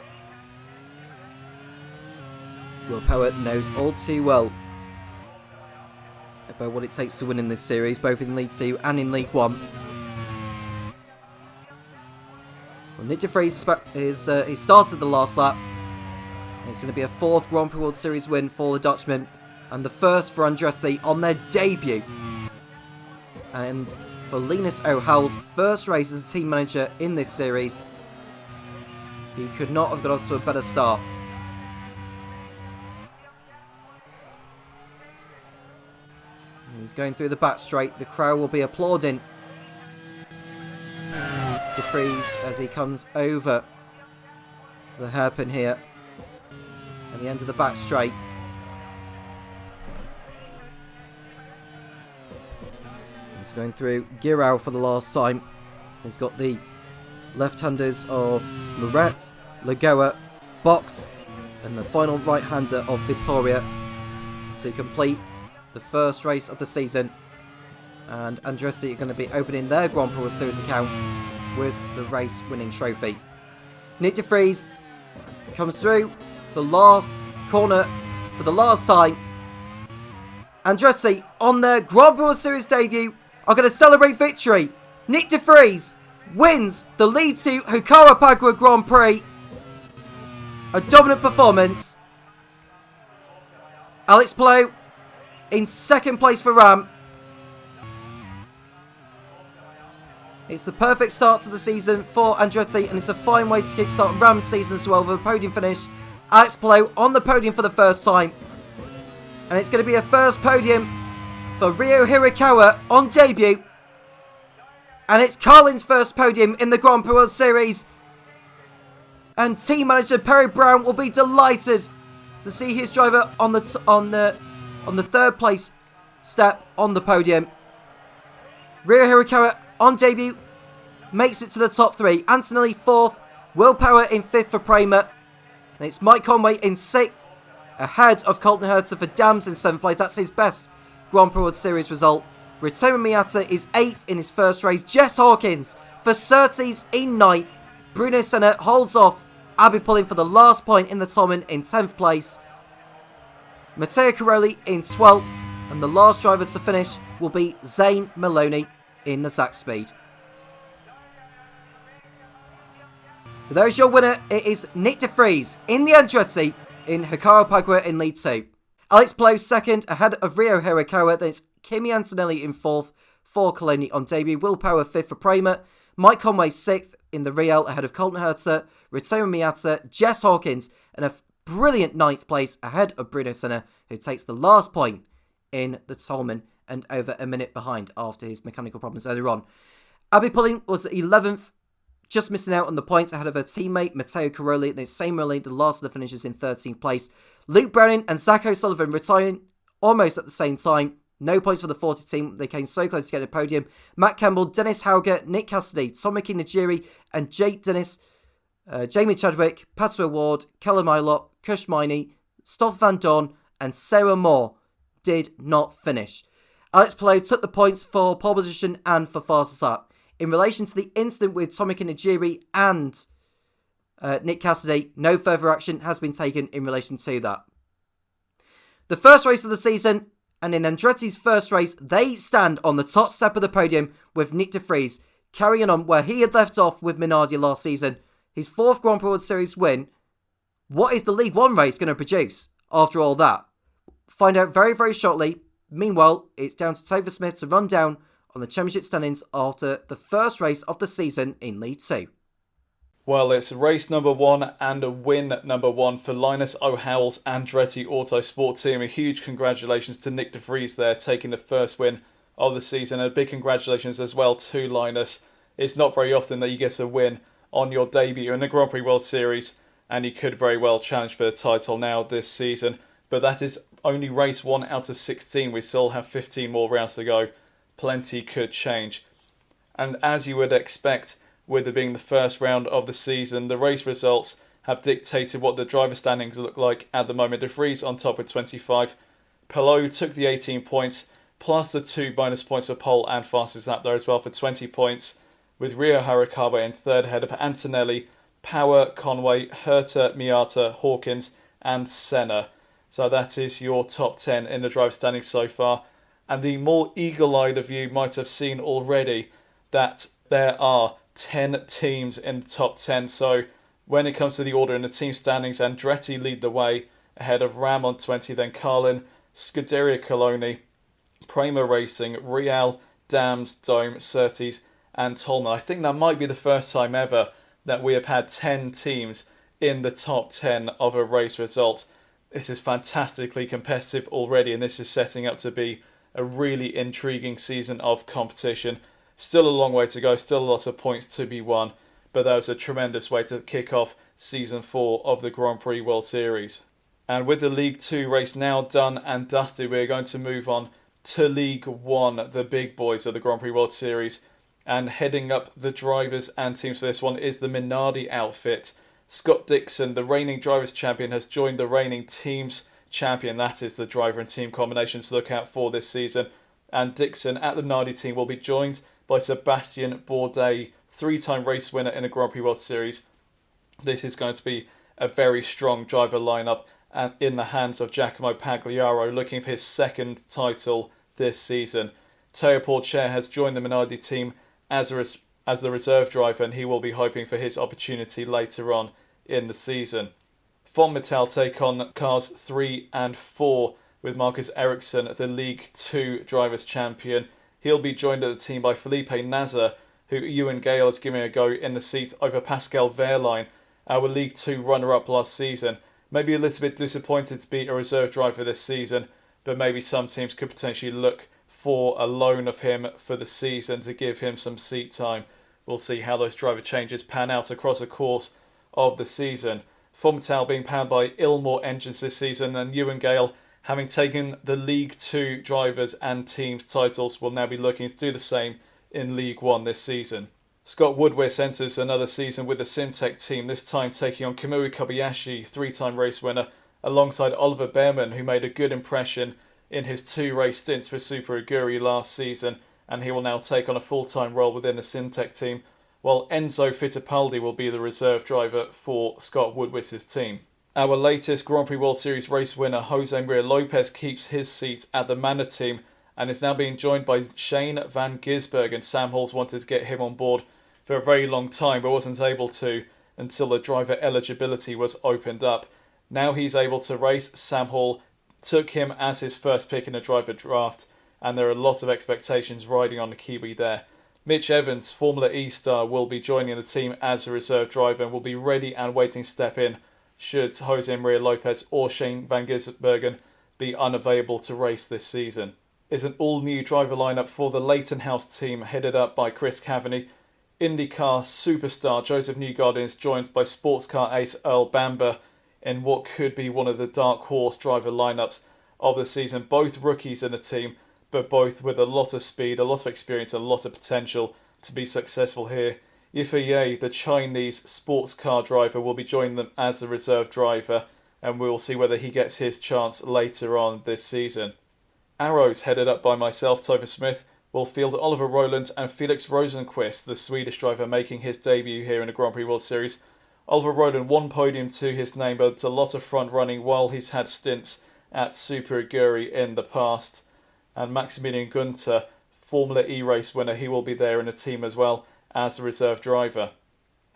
Will Power knows all too well about what it takes to win in this series, both in League 2 and in League 1. Well, Nick De Vries he started the last lap. It's going to be a 4th Grand Prix World Series win for the Dutchman, and the first for Andretti on their debut. And for Linus O'Howell's first race as a team manager in this series, he could not have got off to a better start. He's going through the back straight. The crowd will be applauding De Vries as he comes over to the hairpin here at the end of the back straight. He's going through Girau for the last time. He's got the left-handers of Murat, Lagoa, Box, and the final right-hander of Vittoria to complete the first race of the season. And Andretti are going to be opening their Grand Prix World Series account with the race-winning trophy. Nick De Vries comes through the last corner for the last time. Andretti on their Grand Prix World Series debut are going to celebrate victory. Nick De Vries wins the lead to Jacarepagua Grand Prix. A dominant performance. Alex Palou in second place for Ram. It's the perfect start to the season for Andretti, and it's a fine way to kickstart Ram's season as well with a podium finish. Alex Palou on the podium for the first time. And it's going to be a first podium for Ryo Hirakawa on debut. And it's Carlin's first podium in the Grand Prix World Series. And team manager Perry Brown will be delighted to see his driver on the third place step on the podium. Ryo Hirakawa on debut makes it to the top 3. Antonelli 4th, Will Power in 5th for Prema. And it's Mike Conway in 6th, ahead of Colton Herta for Dams in 7th place. That's his best Grand Prix World Series result. Ritomo Miata is 8th in his first race. Jess Hawkins for Surtees in 9th. Bruno Senna holds off Abby Pulling for the last point in the Tolman in 10th place. Matteo Caroli in 12th. And the last driver to finish will be Zane Maloney in the Zack Speed. But there's your winner. It is Nick de Vries in the Andretti in Jacarepagua in lead 2. Alex Palou second, ahead of Ryo Hirakawa. Then it's Kimi Antonelli in 4th for Coloni on debut. Will Power 5th for Prema. Mike Conway 6th in the Real, ahead of Colton Herta, Ritomo Miata, Jess Hawkins, and a brilliant 9th place ahead of Bruno Senna, who takes the last point in the Tolman and over a minute behind after his mechanical problems earlier on. Abby Pulling was 11th, just missing out on the points ahead of her teammate Matteo Caroli, and it's similarly the last of the finishers in 13th place. Luke Browning and Zach O'Sullivan retiring almost at the same time. No points for the 40 team. They came so close to getting a podium. Matt Campbell, Dennis Hauger, Nick Cassidy, Tomoki Najiri, and Jake Dennis, Jamie Chadwick, Patrick Ward, Callum Ilott, Kush Miney, Stoff Van Dorn, and Sarah Moore did not finish. Alex Palou took the points for pole position and for fastest lap. In relation to the incident with Tomoki Najiri and Nick Cassidy, no further action has been taken in relation to that. The first race of the season, and in Andretti's first race, they stand on the top step of the podium with Nick de Vries, carrying on where he had left off with Minardi last season. His 4th Grand Prix World Series win. What is the League 1 race going to produce after all that? Find out very, very shortly. Meanwhile, it's down to Topher Smith to run down on the championship standings after the first race of the season in League 2. Well, it's race number 1 and a win number 1 for Linus O'Howell's Andretti Autosport team. A huge congratulations to Nick de Vries there, taking the first win of the season. And a big congratulations as well to Linus. It's not very often that you get a win on your debut in the Grand Prix World Series, and he could very well challenge for the title now this season. But that is only race 1 out of 16. We still have 15 more rounds to go. Plenty could change. And as you would expect, with it being the first round of the season, the race results have dictated what the driver standings look like at the moment. De Vries on top with 25. Palou took the 18 points, plus the 2 bonus points for pole and fastest lap there as well for 20 points, with Ryo Hirakawa in 3rd ahead of Antonelli, Power, Conway, Herta, Miata, Hawkins and Senna. So that is your top 10 in the driver standings so far. And the more eagle-eyed of you might have seen already that there are 10 teams in the top 10. So when it comes to the order in the team standings, Andretti lead the way ahead of Ram on 20, then Carlin, Scuderia Coloni, Prema Racing, Real, Dams, Dome, Surtees and Tolman. I think that might be the first time ever that we have had 10 teams in the top 10 of a race result. This is fantastically competitive already, and this is setting up to be a really intriguing season of competition. Still a long way to go, still a lot of points to be won, but that was a tremendous way to kick off Season 4 of the Grand Prix World Series. And with the League 2 race now done and dusted, we're going to move on to League 1, the big boys of the Grand Prix World Series. And heading up the drivers and teams for this one is the Minardi outfit. Scott Dixon, the reigning drivers champion, has joined the reigning teams champion. That is the driver and team combination to look out for this season. And Dixon at the Minardi team will be joined by Sebastian Bourdais, 3-time race winner in a Grand Prix World Series. This is going to be a very strong driver lineup and in the hands of Giacomo Pagliaro, looking for his 2nd title this season. Teo Porcher has joined the Minardi team as as the reserve driver, and he will be hoping for his opportunity later on in the season. Von Mittal take on cars 3 and 4 with Marcus Ericsson, the League 2 Drivers' Champion. He'll be joined at the team by Felipe Nasr, who Ewan Gale is giving a go in the seat over Pascal Wehrlein, our League 2 runner-up last season. Maybe a little bit disappointed to be a reserve driver this season, but maybe some teams could potentially look for a loan of him for the season to give him some seat time. We'll see how those driver changes pan out across the course of the season. Von Mittal being powered by Ilmor engines this season, and Ewan Gale, having taken the League 2 drivers and teams titles, will now be looking to do the same in League 1 this season. Scott Woodward enters another season with the Simtech team, this time taking on Kamui Kobayashi, 3-time race winner, alongside Oliver Behrman, who made a good impression in his 2-race stints for Super Aguri last season, and he will now take on a full-time role within the Simtech team, while Enzo Fittipaldi will be the reserve driver for Scott Woodward's team. Our latest Grand Prix World Series race winner, Jose Maria Lopez, keeps his seat at the Manor team and is now being joined by Shane van Gisbergen. Sam Hall's wanted to get him on board for a very long time, but wasn't able to until the driver eligibility was opened up. Now he's able to race. Sam Hall took him as his first pick in a driver draft, and there are a lot of expectations riding on the Kiwi there. Mitch Evans, Formula E star, will be joining the team as a reserve driver and will be ready and waiting to step in should Jose Maria Lopez or Shane van Gisbergen be unavailable to race this season. Is an all-new driver lineup for the Leighton House team, headed up by Chris Cavani. IndyCar superstar Joseph Newgarden is joined by sports car ace Earl Bamber in what could be one of the dark horse driver lineups of the season. Both rookies in the team, but both with a lot of speed, a lot of experience, and a lot of potential to be successful here. Yifei Ye, the Chinese sports car driver, will be joining them as the reserve driver, and we'll see whether he gets his chance later on this season. Arrows, headed up by myself, Topher Smith, will field Oliver Rowland and Felix Rosenqvist, the Swedish driver making his debut here in the Grand Prix World Series. Oliver Rowland, one podium to his name, but a lot of front running while he's had stints at Super Aguri in the past. And Maximilian Günther, Formula E race winner, he will be there in the team as well as the reserve driver.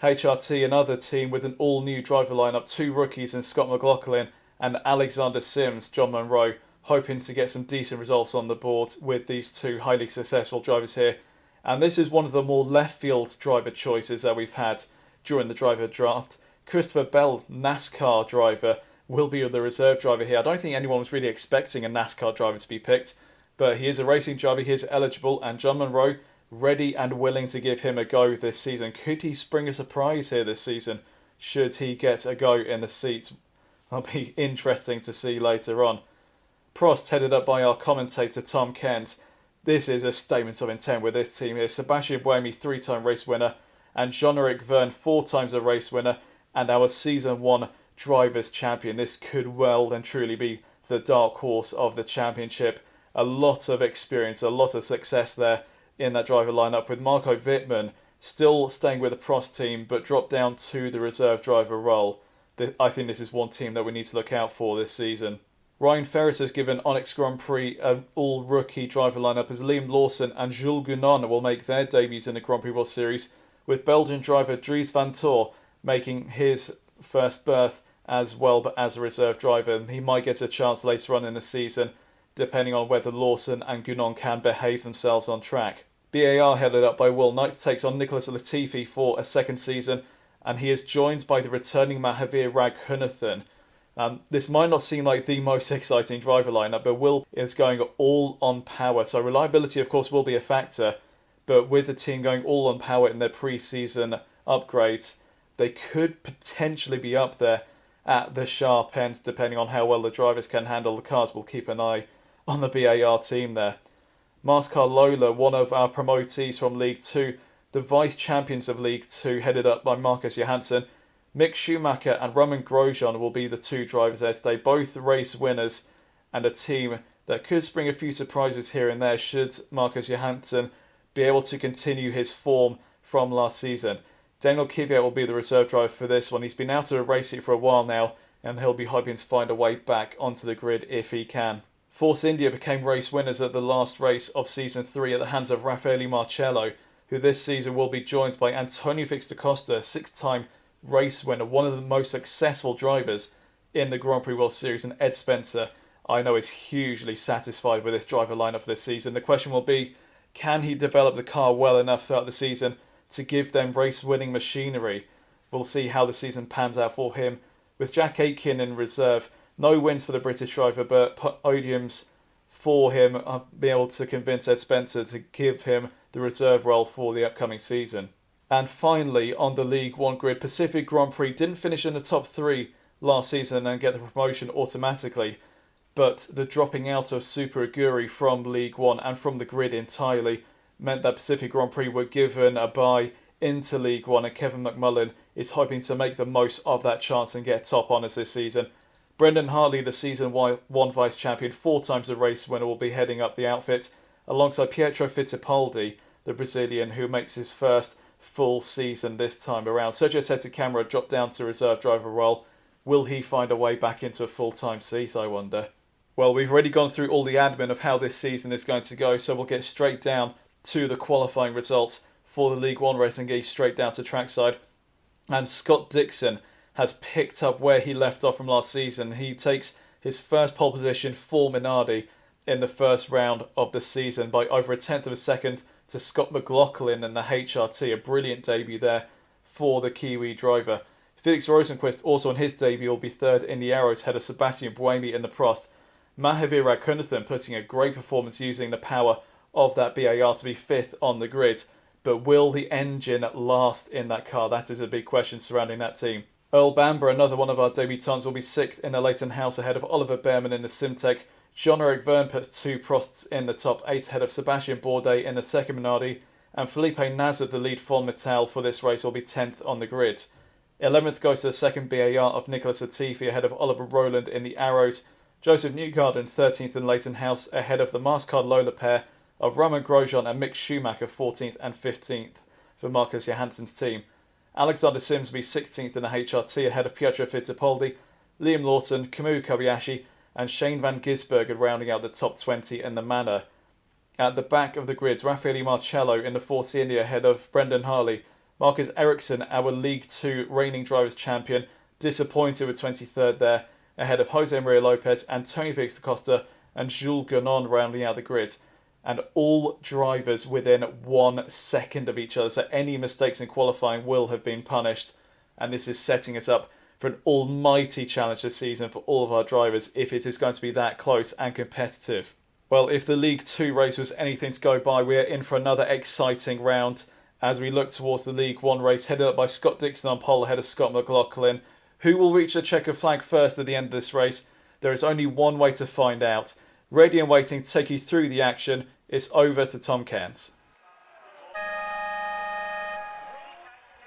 HRT, another team with an all-new driver lineup, 2 rookies in Scott McLaughlin and Alexander Sims, John Monroe, hoping to get some decent results on the board with these 2 highly successful drivers here. And this is one of the more left-field driver choices that we've had during the driver draft. Christopher Bell, NASCAR driver, will be the reserve driver here. I don't think anyone was really expecting a NASCAR driver to be picked, but he is a racing driver, he is eligible, and John Monroe ready and willing to give him a go this season. Could he spring a surprise here this season should he get a go in the seats? That'll be interesting to see later on. Prost, headed up by our commentator Tom Cairns. This is a statement of intent with this team here. Sebastian Buemi, 3-time race winner, and Jean-Eric Verne, 4 times a race winner, and our Season 1 Drivers' Champion. This could well and truly be the dark horse of the championship. A lot of experience, a lot of success there in that driver lineup, with Marco Wittmann still staying with the Prost team but dropped down to the reserve driver role. I think this is one team that we need to look out for this season. Ryan Ferris has given Onyx Grand Prix an all-rookie driver lineup as Liam Lawson and Jules Gounon will make their debuts in the Grand Prix World Series, with Belgian driver Dries van Tor making his first berth as well, but as a reserve driver. He might get a chance later on in the season, depending on whether Lawson and Gounon can behave themselves on track. BAR, headed up by Will Knight, takes on Nicholas Latifi for a second season, and he is joined by the returning Mahavir Raghunathan. This might not seem like the most exciting driver lineup, but Will is going all on power, so reliability of course will be a factor, but with the team going all on power in their pre-season upgrades, they could potentially be up there at the sharp end, depending on how well the drivers can handle the cars. We'll keep an eye on the BAR team there. Mascar Lola, one of our promotees from League 2, the vice champions of League 2, headed up by Marcus Johansson. Mick Schumacher and Roman Grosjean will be the 2 drivers there today, both race winners, and a team that could spring a few surprises here and there should Marcus Johansson be able to continue his form from last season. Daniel Kvyat will be the reserve driver for this one. He's been out of a race seat for a while now, and he'll be hoping to find a way back onto the grid if he can. Force India became race winners at the last race of Season 3 at the hands of Raffaele Marcello. who this season will be joined by Antonio Felix da Costa, 6-time race winner, one of the most successful drivers in the Grand Prix World Series, and Ed Spencer, I know, is hugely satisfied with this driver lineup for this season. The question will be, can he develop the car well enough throughout the season to give them race-winning machinery? We'll see how the season pans out for him. With Jack Aitken in reserve, no wins for the British driver, but podiums for him. I'll be able to convince Ed Spencer to give him the reserve role for the upcoming season. And finally, on the League One grid, Pacific Grand Prix didn't finish in the top 3 last season and get the promotion automatically, but the dropping out of Super Aguri from League One and from the grid entirely meant that Pacific Grand Prix were given a bye into League One, and Kevin McMullen is hoping to make the most of that chance and get top honours this season. Brendan Hartley, the season 1 vice champion, 4 times the race winner, will be heading up the outfit alongside Pietro Fittipaldi, the Brazilian, who makes his first full season this time around. Sergio Sette Camara dropped down to reserve driver role. Will he find a way back into a full-time seat, I wonder? Well, we've already gone through all the admin of how this season is going to go, so we'll get straight down to the qualifying results for the League One race and get straight down to trackside. And Scott Dixon has picked up where he left off from last season. He takes his first pole position for Minardi in the first round of the season by over a tenth of a second to Scott McLaughlin in the HRT. A brilliant debut there for the Kiwi driver. Felix Rosenqvist also on his debut will be third in the Arrows, ahead of Sebastian Buemi in the Prost. Mahavir Raghunathan putting a great performance using the power of that BAR to be fifth on the grid. But will the engine last in that car? That is a big question surrounding that team. Earl Bamber, another one of our debutants, will be sixth in the Leighton House ahead of Oliver Behrman in the Simtek. Jean-Eric Verne puts 2 Prosts in the top 8 ahead of Sebastian Bourdais in the second Minardi. And Felipe Nasr, the lead Fon Metal for this race, will be 10th on the grid. 11th goes to the second BAR of Nicholas Latifi ahead of Oliver Rowland in the Arrows. Joseph Newgarden 13th in Leighton House ahead of the Mastercard Lola pair of Roman Grosjean and Mick Schumacher 14th and 15th for Marcus Johansson's team. Alexander Sims will be 16th in the HRT ahead of Pietro Fittipaldi, Liam Lawson, Kamui Kobayashi and Shane van Gisbergen rounding out the top 20 in the manor. At the back of the grids, Raffaele Marcello in the Force India ahead of Brendan Hartley. Marcus Ericsson, our League 2 reigning drivers champion, disappointed with 23rd there, ahead of Jose Maria Lopez, Antonio Felix da Costa and Jules Gonon rounding out the grid. And all drivers within 1 second of each other, so any mistakes in qualifying will have been punished. And this is setting us up for an almighty challenge this season for all of our drivers if it is going to be that close and competitive. Well, if the League 2 race was anything to go by, we are in for another exciting round as we look towards the League 1 race, headed up by Scott Dixon on pole ahead of Scott McLaughlin. Who will reach the checkered flag first at the end of this race? There is only one way to find out. Ready and waiting to take you through the action, it's over to Tom Cairns.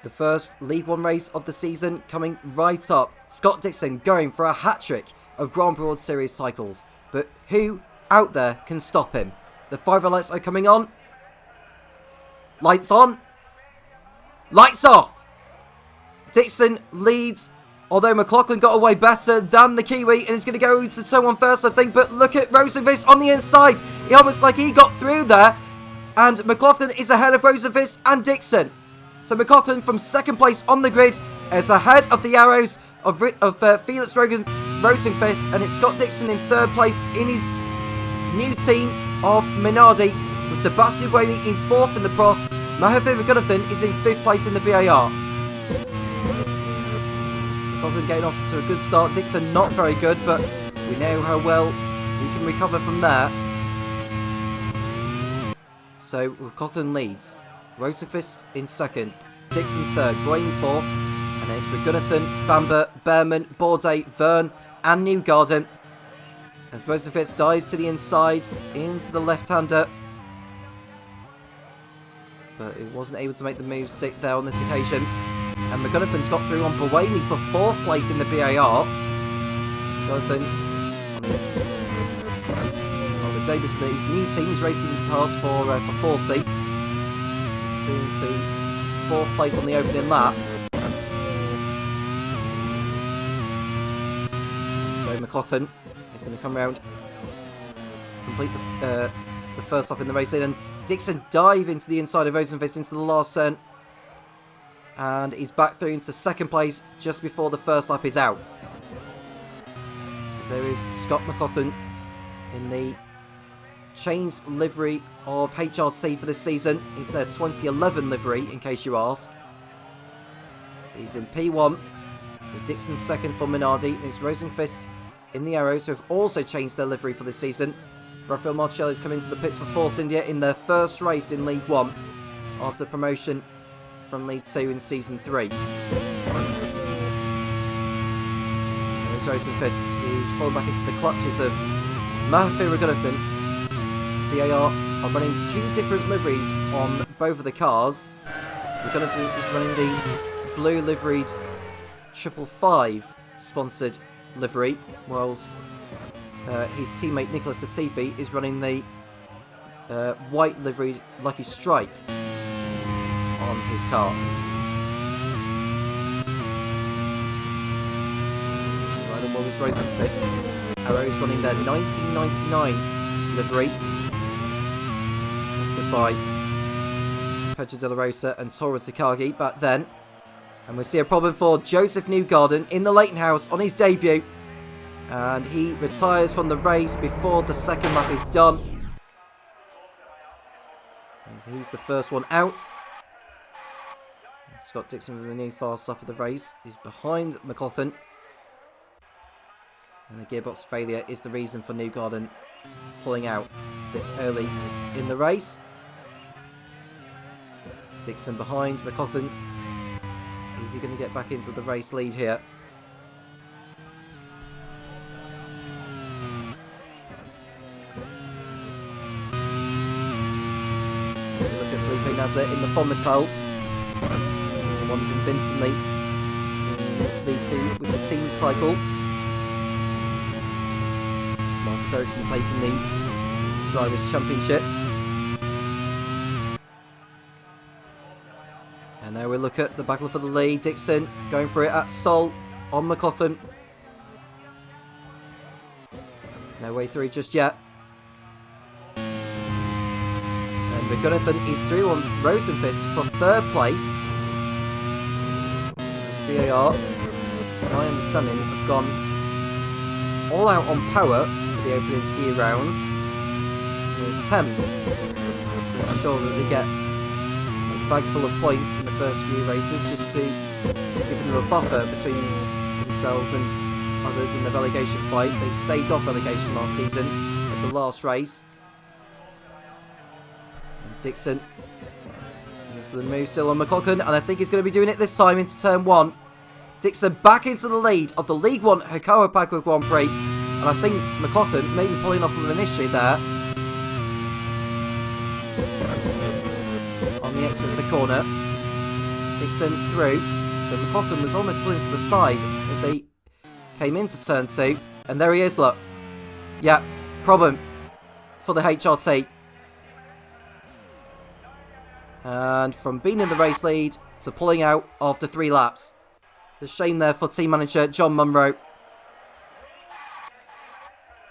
The first League One race of the season coming right up. Scott Dixon going for a hat-trick of Grand Prix World Series titles. But who out there can stop him? The 5 lights are coming on. Lights on. Lights off. Dixon leads, although McLaughlin got away better than the Kiwi and is going to go to someone first, I think. But look at Rosenqvist on the inside. He almost like he got through there. And McLaughlin is ahead of Rosenqvist and Dixon. So McLaughlin from second place on the grid is ahead of the Arrows of Felix Rosenqvist. And it's Scott Dixon in third place in his new team of Minardi, with Sebastian Buemi in fourth in the Prost. Mahavir Raghunathan is in fifth place in the BAR. McLaughlin getting off to a good start. Dixon not very good, but we know how well he can recover from there. So McLaughlin leads. Rosenqvist in second. Dixon third. Buemi fourth. And then it's Raghunathan, Bamber, Behrman, Bourdais, Verne and Newgarden. As Rosenqvist dives to the inside, into the left-hander. But he wasn't able to make the move stick there on this occasion. And Raghunathan's got through on Buemi for fourth place in the BAR. Raghunathan on the debut for his new team. He's racing past for 40. He's doing to fourth place on the opening lap. So McLaughlin is going to come round to complete the first lap in the race in. And Dixon dive into the inside of Rosenqvist into the last turn. And he's back through into second place just before the first lap is out. So there is Scott McLaughlin in the changed livery of HRT for this season. It's their 2011 livery, in case you ask. He's in P1, with Dixon second for Minardi, and it's Rosenqvist in the Arrows, who have also changed their livery for this season. Rafael Marcello's come into the pits for Force India in their first race in League 1 after promotion from League 2 in Season 3. There's Rosenqvist, who's fallen back into the clutches of Mahathir Raghunathan. BAR are running two different liveries on both of the cars. Raghunathan is running the blue liveried 555 sponsored livery, whilst his teammate Nicholas Latifi is running the white liveried Lucky Strike on his car. Right on, was Rosenqvist. Arrows running their 1999 livery, contested by Pedro De La Rosa and Toru Takagi back then. And we see a problem for Joseph Newgarden in the Leighton House on his debut. And he retires from the race before the second lap is done. He's the first one out. Scott Dixon with a new fast lap of the race is behind McLaughlin. And the gearbox failure is the reason for Newgarden pulling out this early in the race. Dixon behind McLaughlin. Is he going to get back into the race lead here? Look at Felipe Nasser in the Fonmetal. Won convincingly lead 2 with the team cycle. Marcus Ericsson taking the Drivers' Championship. And now we look at the battle for the lead. Dixon going for it at Sol on McLaughlin. No way through just yet. And Raghunathan is through on Rosenqvist for third place. BAR, to my understanding, have gone all out on power for the opening few rounds in an attempt to ensure that they get a bag full of points in the first few races, just to give them a buffer between themselves and others in the relegation fight. They staved off relegation last season at the last race. And Dixon for the move still on McLaughlin, and I think he's going to be doing it this time into turn 1. Dixon back into the lead of the League 1 Jacarepagua Grand Prix, and I think McLaughlin may be pulling off from an issue there. On the exit of the corner, Dixon through, but McLaughlin was almost pulling to the side as they came into turn 2, and there he is, look. Yeah, problem for the HRT. And from being in the race lead to pulling out after 3 laps. The shame there for team manager John Munro.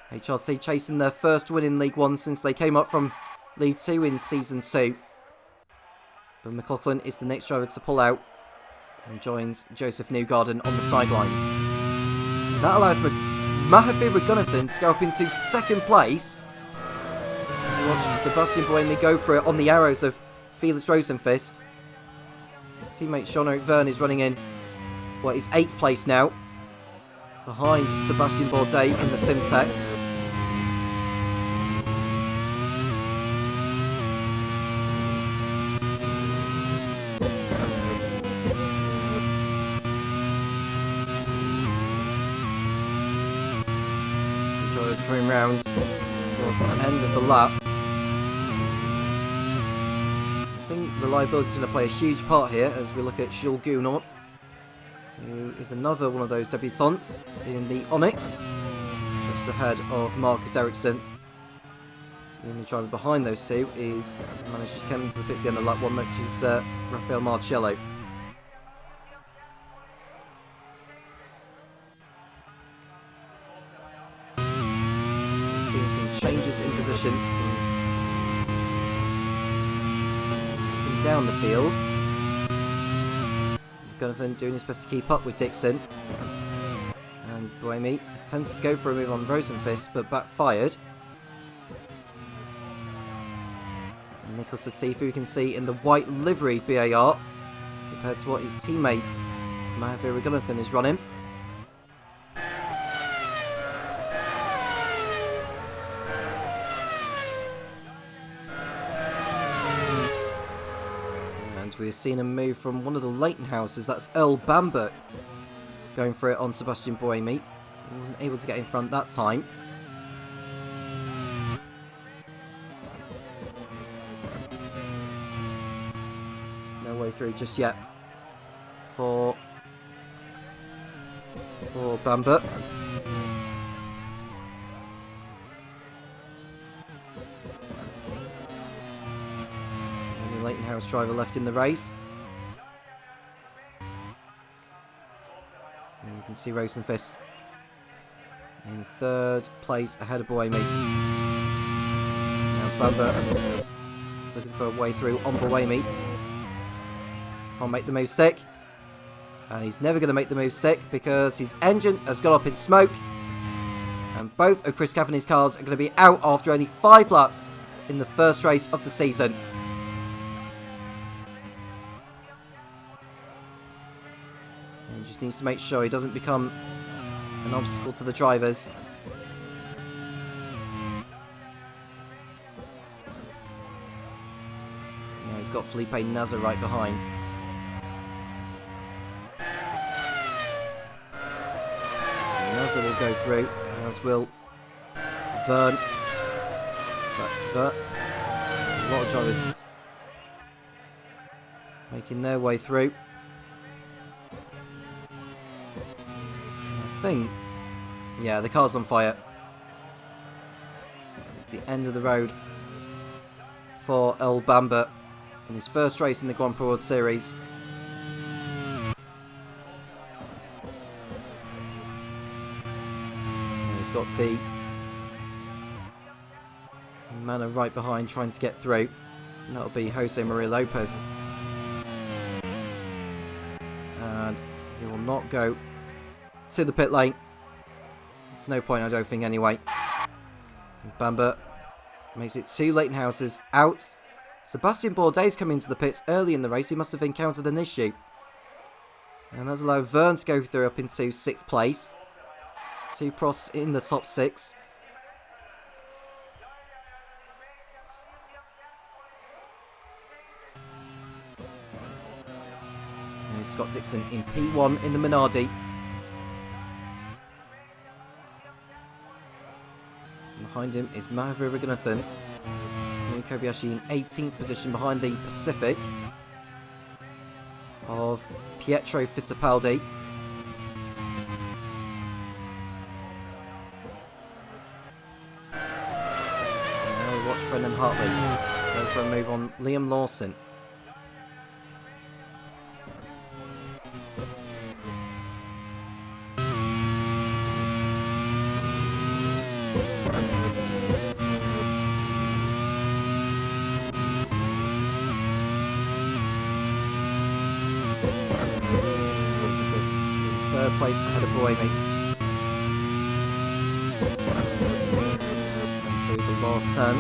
HRT chasing their first win in League 1 since they came up from League 2 in Season 2. But McLaughlin is the next driver to pull out and joins Joseph Newgarden on the sidelines. And that allows Mahathir Raghunathan to go up into second place. You're watching Sebastian Buemi go for it on the arrows of Felix Rosenqvist. His teammate Jean-Eric Verne is running in what is 8th place now, behind Sebastian Bourdais in the Simtech. Drivers coming round towards the end of the lap. I think reliability is going to play a huge part here as we look at Jules Gounod, who is another one of those debutants in the Onyx, just ahead of Marcus Ericsson. The only driver behind those two is the man who's just come into the pits at the end of lap 1, which is Rafael Marcello. Seeing some changes in position from down the field. Jonathan doing his best to keep up with Dixon. And Buemi attempts to go for a move on Rosenfist, but backfired. And Nicholas Latifi, we can see in the white livery BAR, compared to what his teammate Mahavir Raghunathan is running. We've seen a move from one of the Leighton houses. That's Earl Bamber going for it on Sebastian Buemi. He wasn't able to get in front that time. No way through just yet for Bamber. Leighton House driver left in the race. And you can see Rosenfist in third place ahead of Buemi. Now Bamber is looking for a way through on Buemi. Can't make the move stick. And he's never going to make the move stick because his engine has gone up in smoke. And both of Chris Cavani's cars are going to be out after only 5 laps in the first race of the season. Just needs to make sure he doesn't become an obstacle to the drivers. Now he's got Felipe Nasser right behind. So Nasser will go through, as will Vern. But a lot of drivers making their way through. Yeah, the car's on fire. It's the end of the road for Earl Bamber in his first race in the Grand Prix World Series. And he's got the Manor right behind trying to get through. And that'll be Jose Maria Lopez. And he will not go to the pit lane. There's no point, I don't think, anyway. Bamber makes it 2 Leighton houses out. Sebastian Bourdais coming into the pits early in the race. He must have encountered an issue. And that's allowed Vern to go through up into 6th place. 2 Prosts in the top 6. Now Scott Dixon in P1 in the Minardi. Behind him is Mahavir Raghunathan. Kobayashi in 18th position behind the Pacific of Pietro Fittipaldi. Now we watch Brendan Hartley go for a move on Liam Lawson. Place ahead of Buemi. Through the last turn.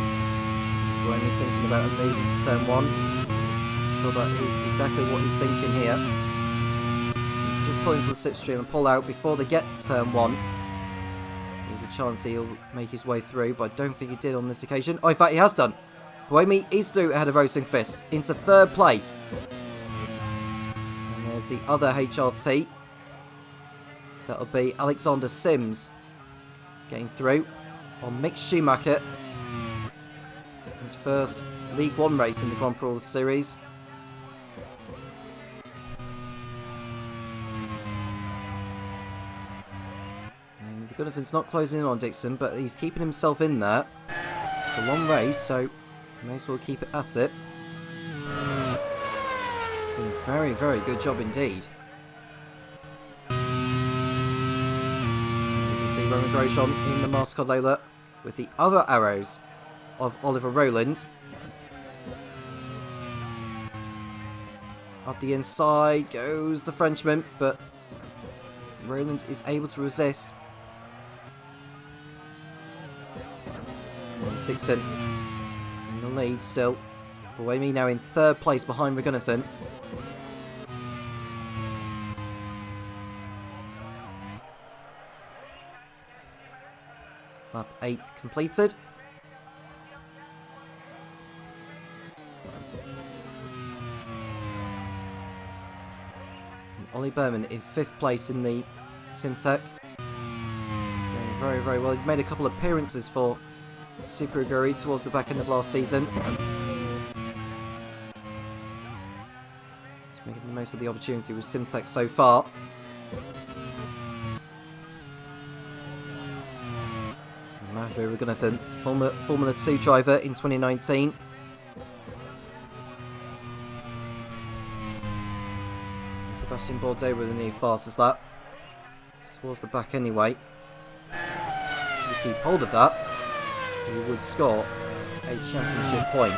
Is Buemi thinking about a move into turn 1? I'm sure that is exactly what he's thinking here. Just pull into the slipstream and pull out before they get to turn 1. There's a chance he'll make his way through, but I don't think he did on this occasion. Oh, in fact, he has done. Buemi is through ahead of Rosenfist into 3rd place. And there's the other HRT. That'll be Alexander Sims getting through on Mick Schumacher. His first League 1 race in the Grand Prix World Series. And Raghunathan's not closing in on Dixon, but he's keeping himself in there. It's a long race, so may as well keep it at it. Doing a very, very good job indeed. See Roman Grosjean in the Mascot Lola with the other arrows of Oliver Rowland. Up the inside goes the Frenchman, but Roland is able to resist. There's Dixon in the lead still. Buemi now in third place behind Regunathan. Lap 8 completed. And Ollie Berman in 5th place in the Simtech. Doing very, very well. He made a couple of appearances for Super Aguri towards the back end of last season. Just making the most of the opportunity with Simtech so far. Matthew Regunathan, former Formula 2 driver in 2019. And Sebastian Bourdais with a new fastest lap. It's towards the back anyway. If he keep hold of that, he would score a championship point.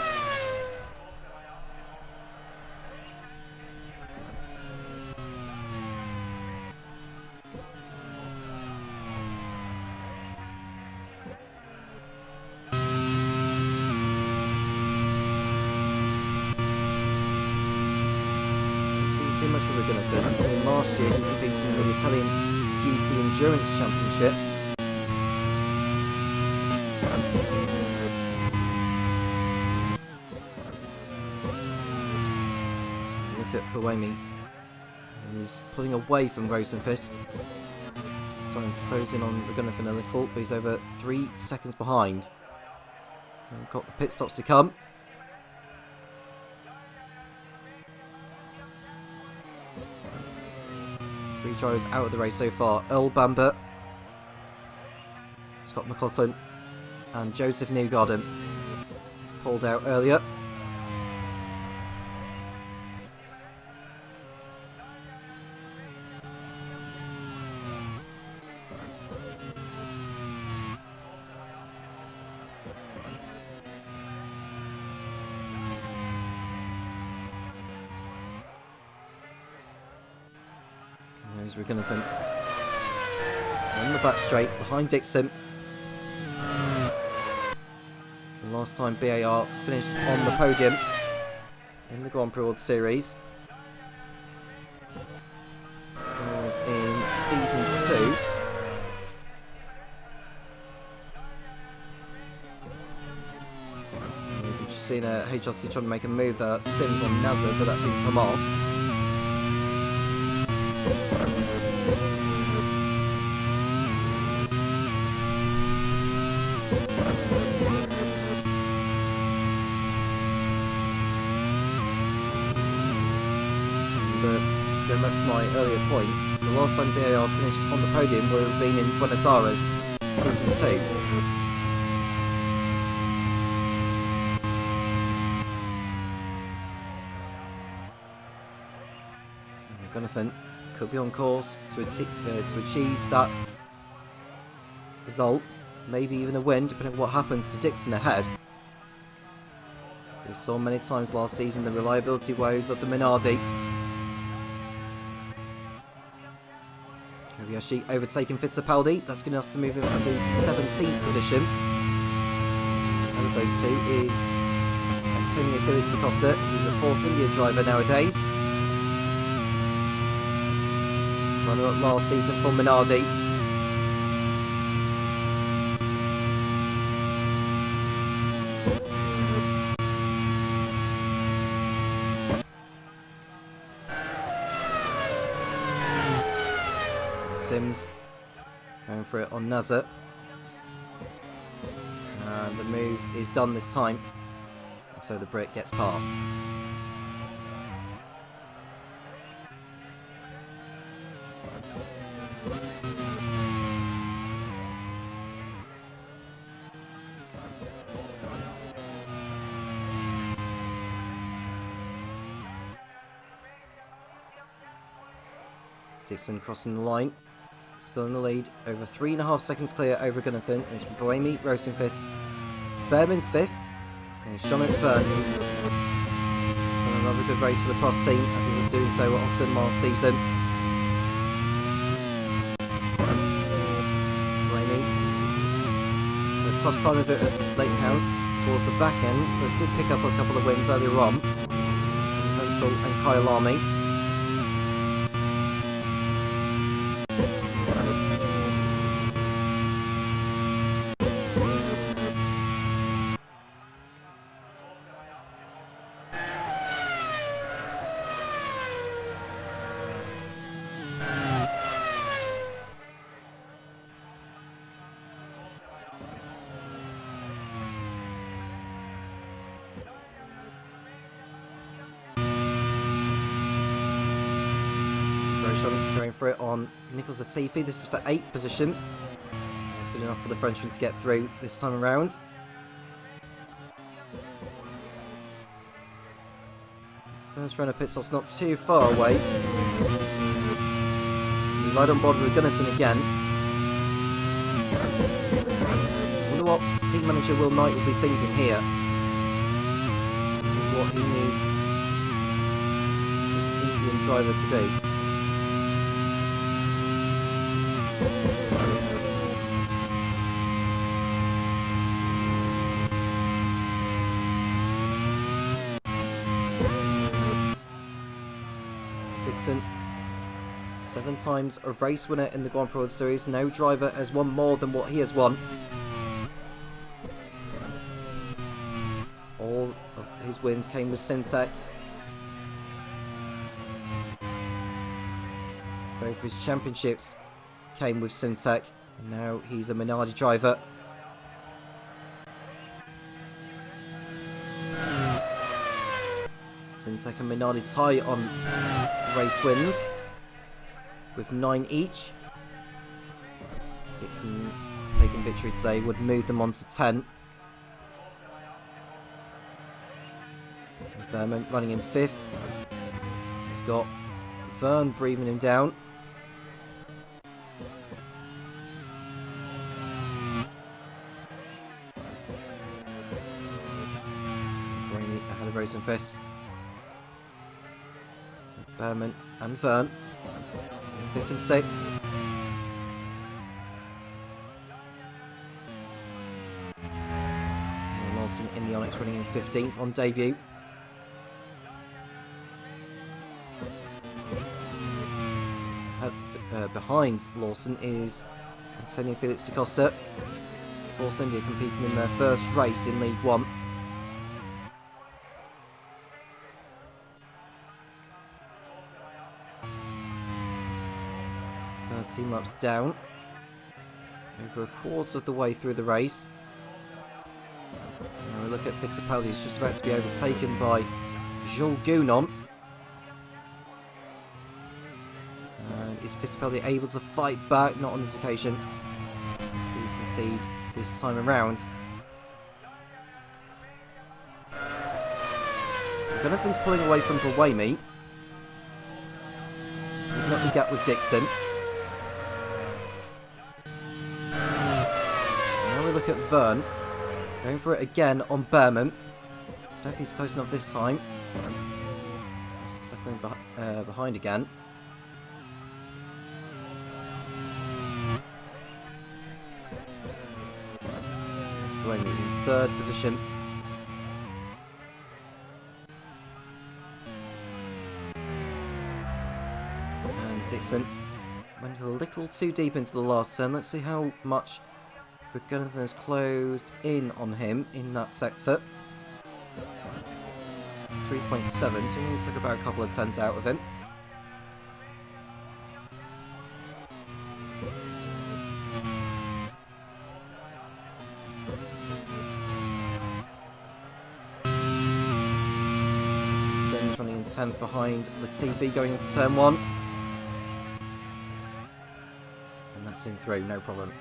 Too much of Regunathan. I mean, last year he competed in the Italian GT Endurance Championship. Look at Buemi, who's pulling away from Rosenfist. Starting to close in on Regunathan a little, but he's over 3 seconds behind. And we've got the pit stops to come. 3 drivers out of the race so far. Earl Bamber, Scott McLaughlin and Joseph Newgarden pulled out earlier. There's Regunathan on the back straight behind Dixon. The last time BAR finished on the podium in the Grand Prix World Series was in Season 2. We've just seen a HRT trying to make a move there. Sims on Nazar, but that didn't come off. Going back to my earlier point, the last time BAR finished on the podium would have been in Buenos Aires, Season 2. Regunathan could be on course to achieve that result, maybe even a win, depending on what happens to Dixon ahead. We saw many times last season the reliability woes of the Minardi. Kobayashi overtaking Fittipaldi. That's good enough to move him to 17th position. One of those two is Antonio Felix da Costa, who's a Force India driver nowadays. Runner-up last season for Minardi. Sims going for it on Nazar. And the move is done this time, so the Brit gets past. Dixon crossing the line. Still in the lead, over 3.5 seconds clear over Regunathan. It's Buemi, Rosenfist, Berman 5th, and Sean McVern. And another good race for the Prost team, as he was doing so often last season. Raimi had a tough time of it at Lakehouse towards the back end, but did pick up a couple of wins earlier on. Zenzel and Kyalami. Going for it on Nicholas Latifi. This is for 8th position. That's good enough for the Frenchman to get through this time around. First round of pit stops not too far away. You ride on board with Gunnathan again. I wonder what team manager Will Knight will be thinking here. This is what he needs his Indian driver to do. Dixon, 7 times a race winner in the Grand Prix World Series. No driver has won more than what he has won. All of his wins came with Syntec. Both of his championships came with Syntec. And now he's a Minardi driver. Syntec and Minardi tie on race wins with 9 each. Dixon taking victory today would move them on to 10. Berman running in 5th. He's got Verne breathing him down. Raimi ahead of Rosenfest. Berman and Verne in 5th and 6th. And Lawson in the Onyx running in 15th on debut. Behind Lawson is Antonio Felix da Costa. Force India competing in their first race in League One. 13 laps down. Over a quarter of the way through the race. Now we look at Fittipaldi, who's just about to be overtaken by Jules Gounon. Is Fittipaldi able to fight back? Not on this occasion. Still concede this time around. Gunnathan's pulling away from Buemi. We've got the gap with Dixon. Now we look at Verne. Going for it again on Berman. Don't think he's close enough this time. Just circling behind again. In 3rd position. And Dixon went a little too deep into the last turn. Let's see how much Gunnathan has closed in on him in that sector. It's 3.7, so we need to take about a couple of tenths out of him. Running in 10th behind Latifi going into turn 1. And that's in through, no problem.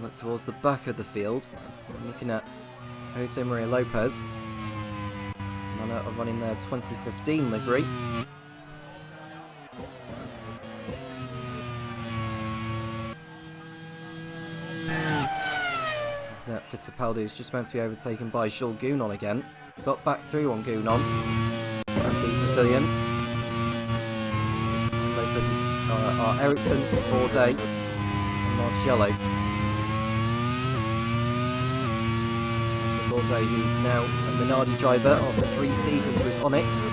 Look towards the back of the field. I'm looking at Jose Maria Lopez. Manor are running their 2015 livery. Looking at Fittipaldi, who's just meant to be overtaken by Jules Gounon again. Got back through on Gounon. And the Brazilian. Lopez is Ericsson, Bourdais, and Marciello. Bourdais, who's now a Minardi driver after 3 seasons with Onyx.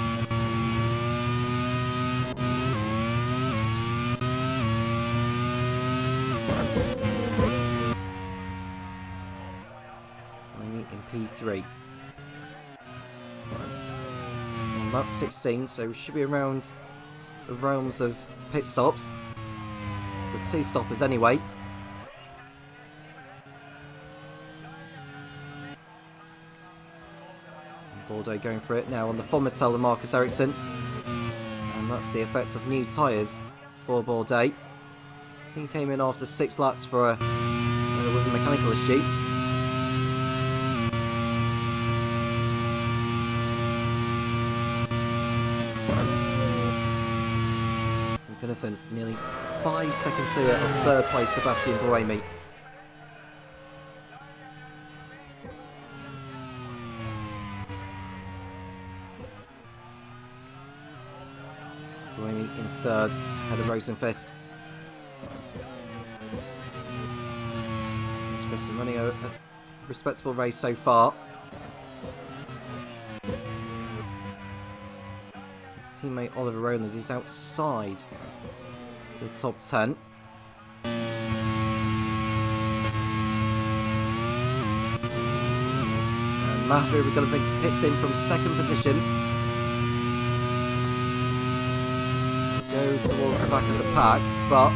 Maybe in P3. On lap 16, so we should be around the realms of pit stops. The 2 stoppers anyway. Bourdais going for it now on the Fomitel and Marcus Ericsson. And that's the effects of new tyres for Bourdais. I think he came in after 6 laps for with a mechanical issue. Jonathan nearly 5 seconds clear of 3rd place Sebastian Buemi. Buemi in 3rd, ahead of Rosenfist. Rosenfist running a respectable race so far. His teammate Oliver Rowland is outside the top 10. And Matthew McGullivant hits in from 2nd position. Go towards the back of the pack, but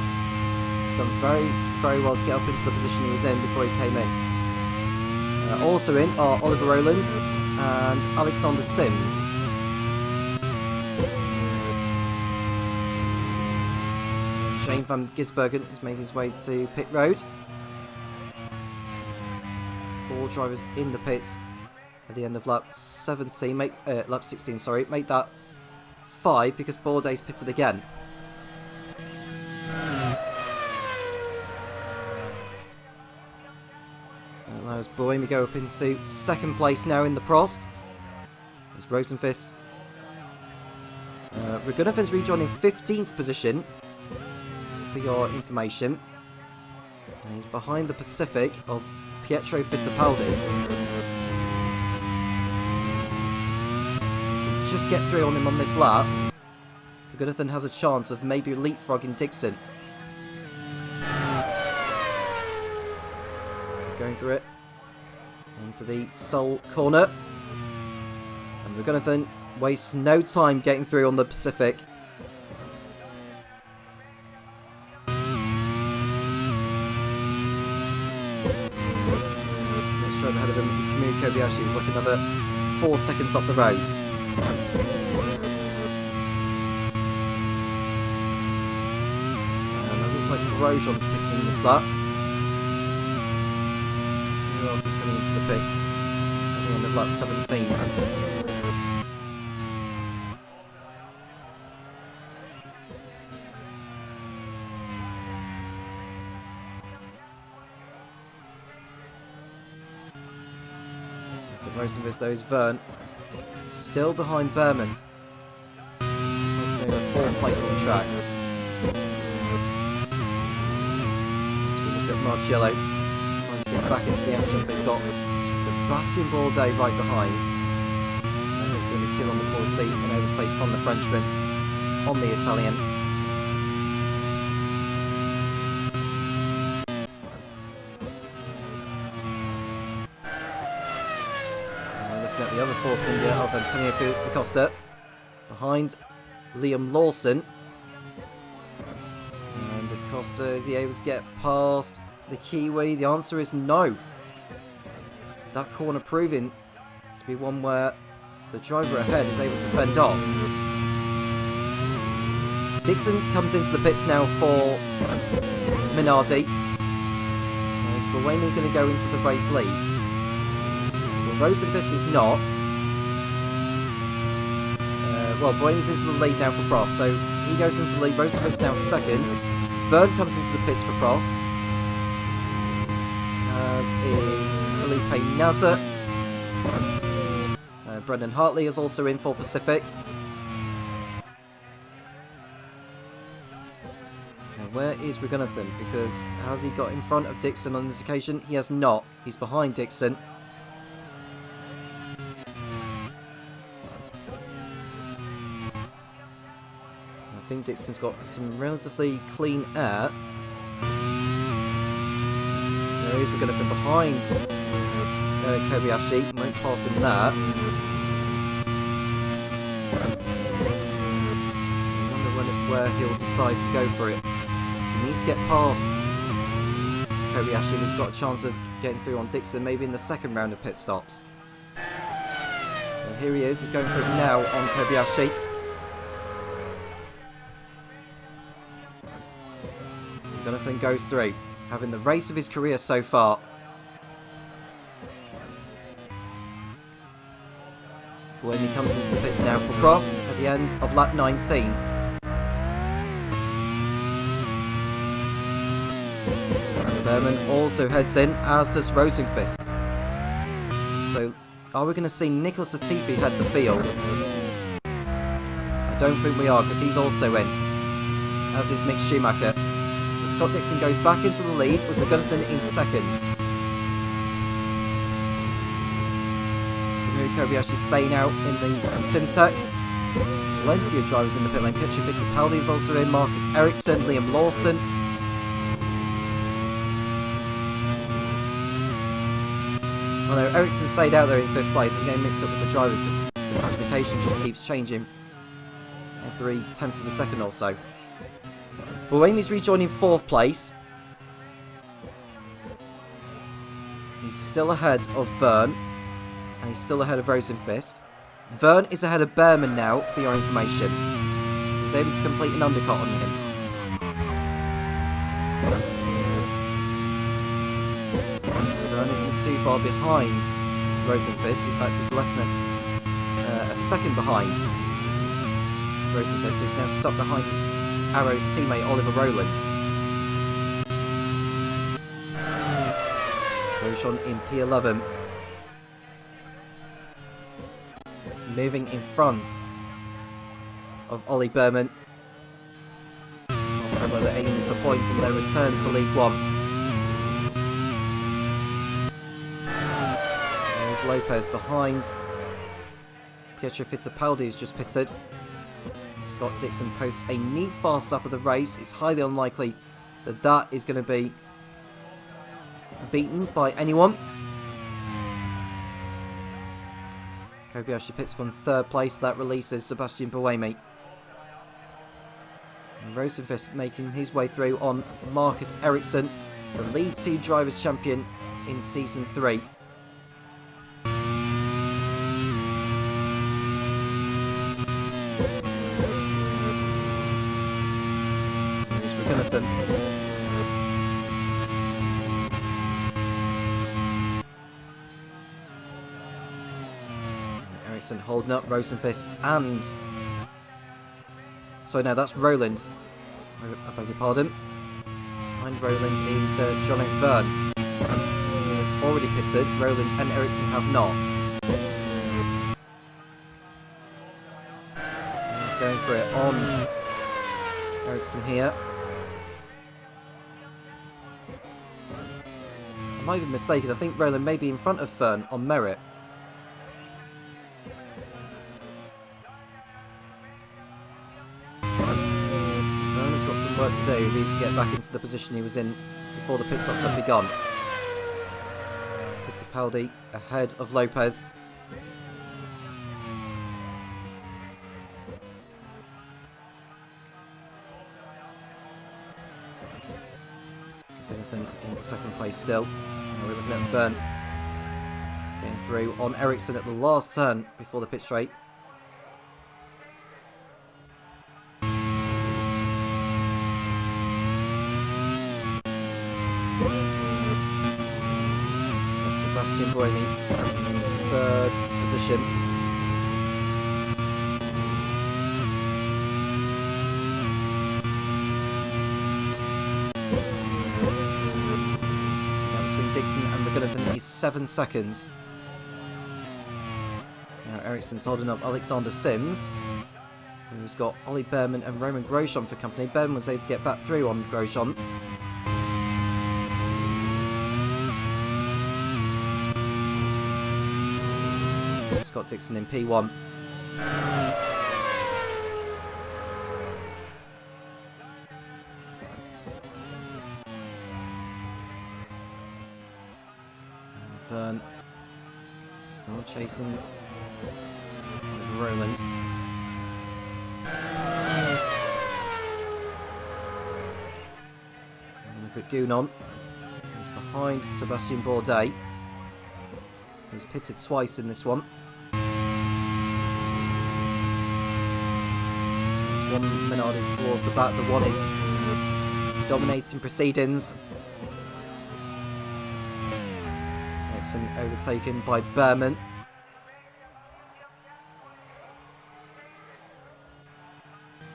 he's done very, very well to get up into the position he was in before he came in. Also in are Oliver Rowland and Alexander Sims. Shane van Gisbergen has made his way to pit road. 4 drivers in the pits at the end of lap 16. Make that 5 because Bourdais pitted again. That allows Buemi go up into 2nd place now in the Prost. There's Rosenfist. Ragunathan's rejoining 15th position for your information. And he's behind the Pacific of Pietro Fittipaldi. Just get through on him on this lap. Ragunathan has a chance of maybe leapfrogging Dixon. He's going through it into the Seoul corner. And Ragunathan wastes no time getting through on the Pacific. Next driver ahead of him is Kamui Kobayashi, who's like another 4 seconds up the road. And it looks like Grosjean's pissing this lap. Who else is coming into the pits at the end of lap 17? Rosenfist though is Verne. Still behind Berman. That's near a 4th place on track. So we look at Marciello trying to get back into the action, but he's got Sebastian Bourdais right behind. And it's going to be 2 on the 4th seat and overtake from the Frenchman on the Italian. At the other Force India of Antonio Felix da Costa behind Liam Lawson. And da Costa, is he able to get past the Kiwi? The answer is no. That corner proving to be one where the driver ahead is able to fend off. Dixon comes into the pits now for Minardi. He's Buemi going to go into the race lead? Well, Rosenqvist is not. Well, Buemi's into the lead now for Prost, so he goes into the lead. Rosenqvist now second. Verne comes into the pits for Prost, as is Felipe Nasr. Brendan Hartley is also in for Pacific. Now, where is Raghunathan? Because has he got in front of Dixon on this occasion? He has not. He's behind Dixon. I think Dixon's got some relatively clean air. There he is, Raghunathan behind Kobayashi. Won't pass him there. I wonder where he'll decide to go for it. So he needs to get past Kobayashi, and he's got a chance of getting through on Dixon, maybe in the second round of pit stops. Well, here he is, he's going for it now on Kobayashi. Raghunathan goes through, having the race of his career so far. Buemi comes into the pits now for Prost at the end of lap 19. Berman also heads in, as does Rosenqvist. So, are we going to see Nicholas Latifi head the field? I don't think we are, because he's also in, as is Mick Schumacher. So Scott Dixon goes back into the lead with Raghunathan in second. Kobayashi staying out in the Simtek. Plenty of drivers in the pit lane. Pietro Fittipaldi is also in. Marcus Ericsson, Liam Lawson. Oh no, Ericsson stayed out there in 5th place. I'm getting mixed up with the drivers because the classification just keeps changing every 10th of a second or so. Buemi's rejoining 4th place. He's still ahead of Verne. And he's still ahead of Rosenqvist. Verne is ahead of Behrman now, for your information. He was able to complete an undercut on him. Verne isn't too far behind Rosenqvist. In fact, he's less than a second behind Rosenqvist, who's now stuck behind his Arrow's teammate Oliver Rowland. Grosjean in P11. Moving in front of Ollie Behrman. Also whether they're aiming for points on their return to League One. There's Lopez behind. Pietro Fittipaldi has just pitted. Scott Dixon posts a neat fast lap of the race. It's highly unlikely that that is going to be beaten by anyone. Kobayashi pits from 3rd place. That releases Sebastian Buemi. And Rosenqvist making his way through on Marcus Ericsson, the League 2 Drivers' Champion in Season 3. Here's Raghunathan. Holding up Rosenqvist and... Sorry, no, that's Rowland. I beg your pardon. Behind Rowland is Jean-Luc Verne. He has already pitted. Rowland and Ericsson have not. He's going for it on Ericsson here. I might be mistaken. I think Rowland may be in front of Verne on merit. Work to do if he's to get back into the position he was in before the pit stops had begun. Fittipaldi ahead of Lopez. Raghunathan in 2nd place still. Now we're looking at Verne getting through on Ericsson at the last turn before the pit straight. Sebastian Buemi in third position. Now between Dixon and McGunnathan is 7 seconds. Now Ericsson's holding up Alexander Sims, who's got Ollie Behrman and Roman Grosjean for company. Behrman was able to get back through on Grosjean. Scott Dixon in P1. Vern still chasing with Roland. Look at Gounon. He's behind Sebastian Bourdais, who's pitted twice in this one. One Menard is towards the back, the one is dominating proceedings. Ericsson overtaken by Behrman.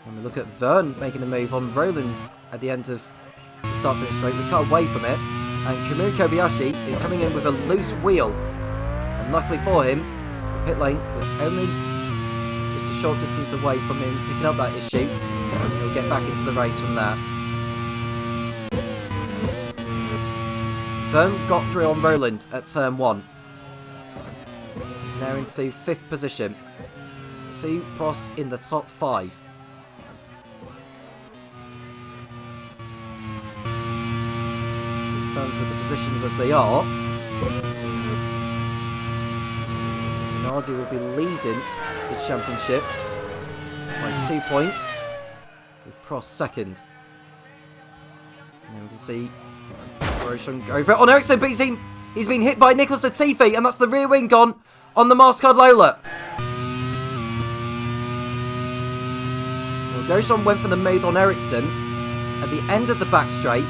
And we look at Vern making a move on Roland at the end of the start finish straight. We cut away from it, and Kamui Kobayashi is coming in with a loose wheel. And luckily for him, the pit lane was only short distance away from him picking up that issue, and he'll get back into the race from there. Vern got through on Roland at turn 1. He's now into 5th position. 2 Prosts in the top 5. As it stands with the positions as they are, Minardi will be leading the championship by 2 points, with Prost second. And we can see Grosjean go for it on Ericsson, but he's been hit by Nicholas Latifi, and that's the rear wing gone on the Mastercard Lola. Well, Grosjean went for the move on Ericsson at the end of the back straight.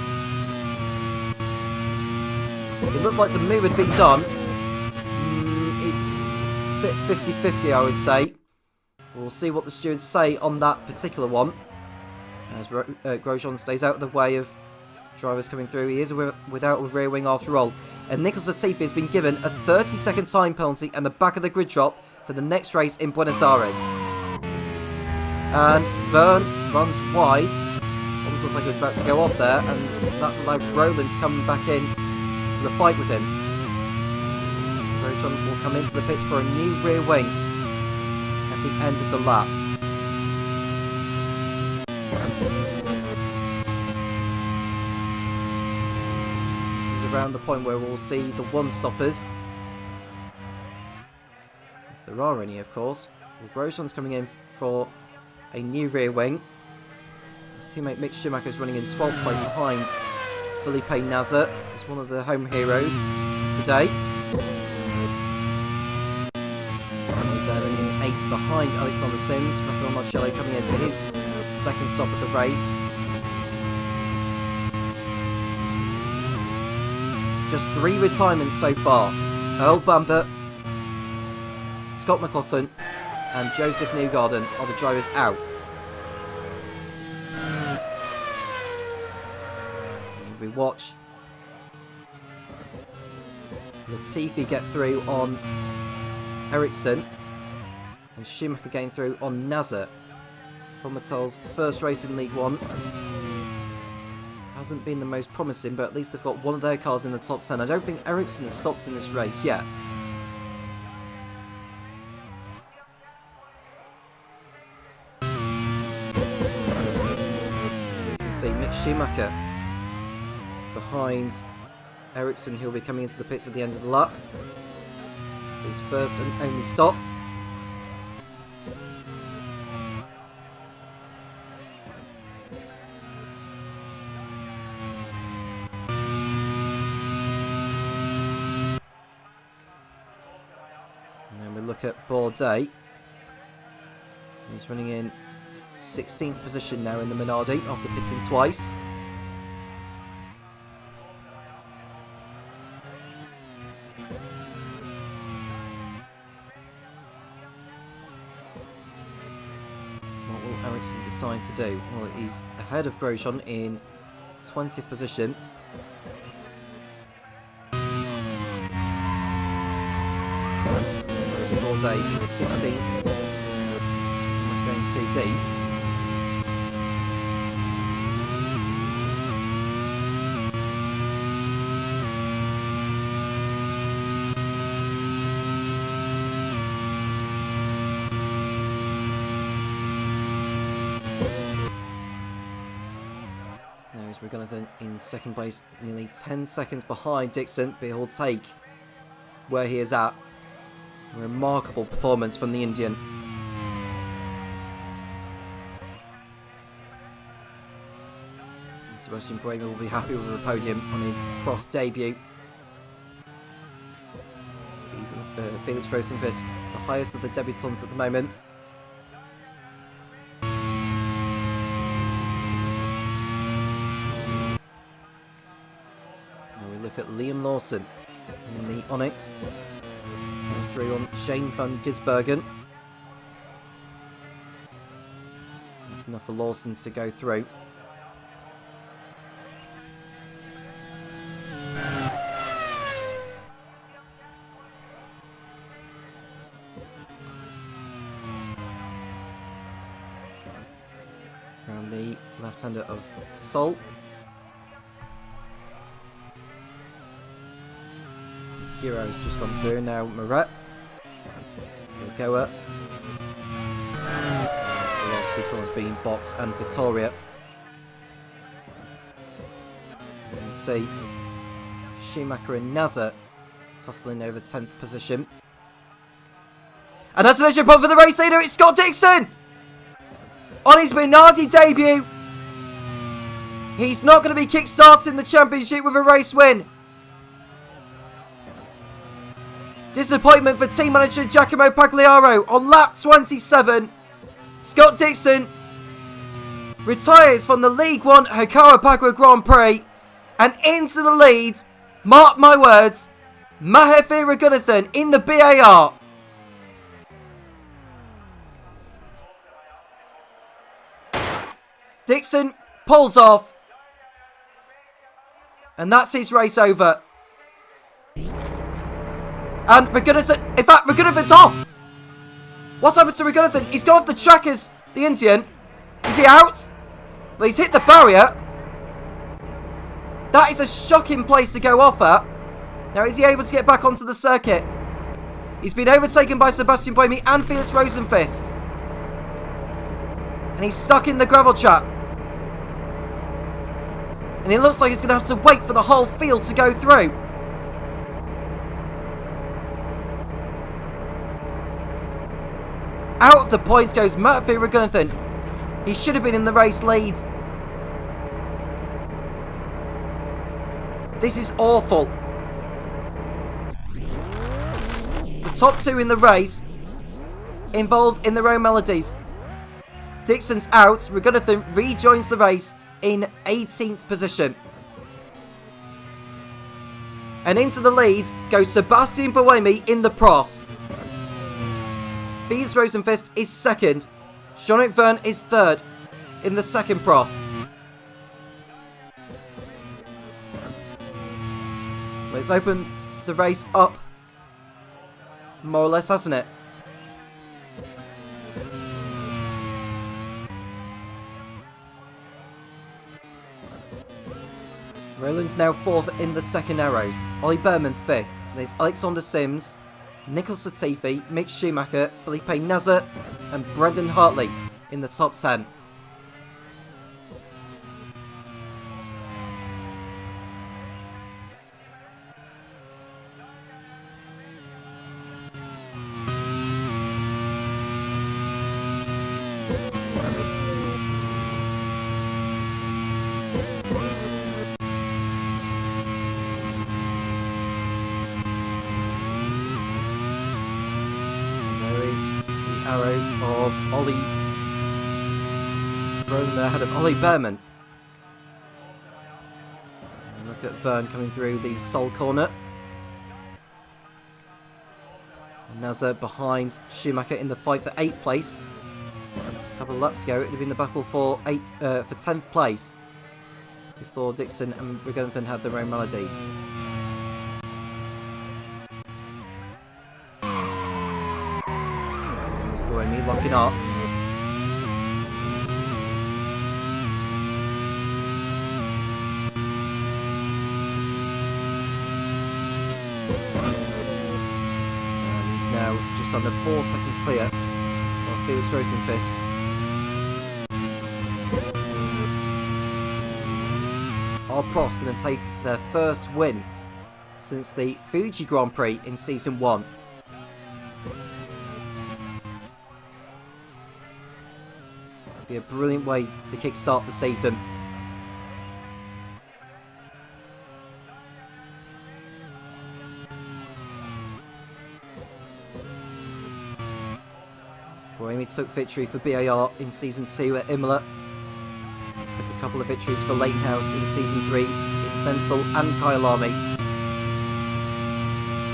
It looked like the move had been done. Bit 50-50, I would say. We'll see what the stewards say on that particular one, as Grosjean stays out of the way of drivers coming through. He is without a rear wing after all, and Nicholas Latifi has been given a 30-second time penalty and the back of the grid drop for the next race in Buenos Aires. And Vern runs wide. Almost looks like he was about to go off there, and that's allowed Roland to come back in to the fight with him. Grosjean will come into the pits for a new rear wing at the end of the lap. This is around the point where we'll see the one-stoppers. If there are any, of course. Well, Grosjean's coming in for a new rear wing. His teammate Mick Schumacher is running in 12th place behind Felipe Nasr. He's one of the home heroes today. In 8th behind Alexander Sims. Rafael Marcello coming in for his second stop of the race. Just 3 retirements so far. Earl Bamber, Scott McLaughlin and Joseph Newgarden are the drivers out. And we watch Latifi get through on Ericsson, and Schumacher getting through on Nasr. From Mattel's first race in League One. Hasn't been the most promising, but at least they've got one of their cars in the top 10. I don't think Ericsson has stopped in this race yet. You can see Mick Schumacher behind Ericsson, who will be coming into the pits at the end of the lap for his first and only stop. Look at Bourdais. He's running in 16th position now in the Minardi after pitting twice. Dixon decide to do? Well, he's ahead of Grosjean in 20th position. Sebastian Bourdais in 16th. Almost going too deep. Regunathan in second place, nearly 10 seconds behind Dixon, but he'll take where he is at. A remarkable performance from the Indian. And Sebastian Buemi will be happy with the podium on his cross debut. Felix Rosenqvist, the highest of the debutants at the moment. Look at Liam Lawson in the Onyx. Going through on Shane van Gisbergen. That's enough for Lawson to go through. Around the left-hander of Sol. Giro has just gone through, now Moret. Goa. The last two corners being Box and Vittoria. You can see Schumacher and Nasser tussling over 10th position. And that's an extra point for the race leader, it's Scott Dixon! On his Minardi debut! He's not going to be kick-starting the championship with a race win. Disappointment for team manager Giacomo Pagliaro on lap 27. Scott Dixon retires from the League One Jacarepagua Grand Prix and into the lead, mark my words, Mahefir Raghunathan in the BAR. Dixon pulls off, and that's his race over. And Raghunathan, in fact, Raghunathan's off. What's happened to Raghunathan? He's gone off the track as the Indian. Is he out? Well, he's hit the barrier. That is a shocking place to go off at. Now, is he able to get back onto the circuit? He's been overtaken by Sebastian Buemi and Felix Rosenqvist. And he's stuck in the gravel trap. And it looks like he's going to have to wait for the whole field to go through. Out of the points goes Mahefir Raghunathan. He should have been in the race lead. This is awful. The top two in the race involved in their own melodies. Dixon's out. Raghunathan rejoins the race in 18th position. And into the lead goes Sebastian Buemi in the Prost. Felix Rosenqvist is second. Jean-Luc Verne is third in the second Prost. Well, it's opened the race up more or less, hasn't it? Roland's now fourth in the second Arrows. Ollie Berman fifth. There's Alexander Sims, Nicholas Latifi, Mick Schumacher, Felipe Nasser, and Brendan Hartley in the top 10. Arrows of Ollie Roland ahead of Ollie Berman. And look at Verne coming through the Sol corner. And Nasser behind Schumacher in the fight for 8th place. A couple of laps ago, it would have been the battle for 10th place before Dixon and Regunathan had their own melodies. There's Buemi locking up. And he's now just under 4 seconds clear of Felix Rosenqvist. Are Prost going to take their first win since the Fuji Grand Prix in Season 1? That'd be a brilliant way to kickstart the season. Buemi took victory for BAR in Season 2 at Imola. Took a couple of victories for Leightonhouse in Season 3 in Sentil and Kyalami.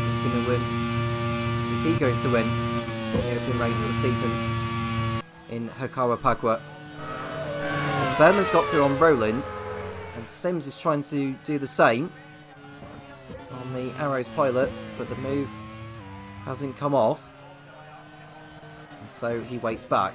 He's going to win. Is he going to win the opening race of the season in Jacarepagua? Berman's got through on Rowland, and Sims is trying to do the same on the Arrows pilot, but the move hasn't come off, and so he waits back.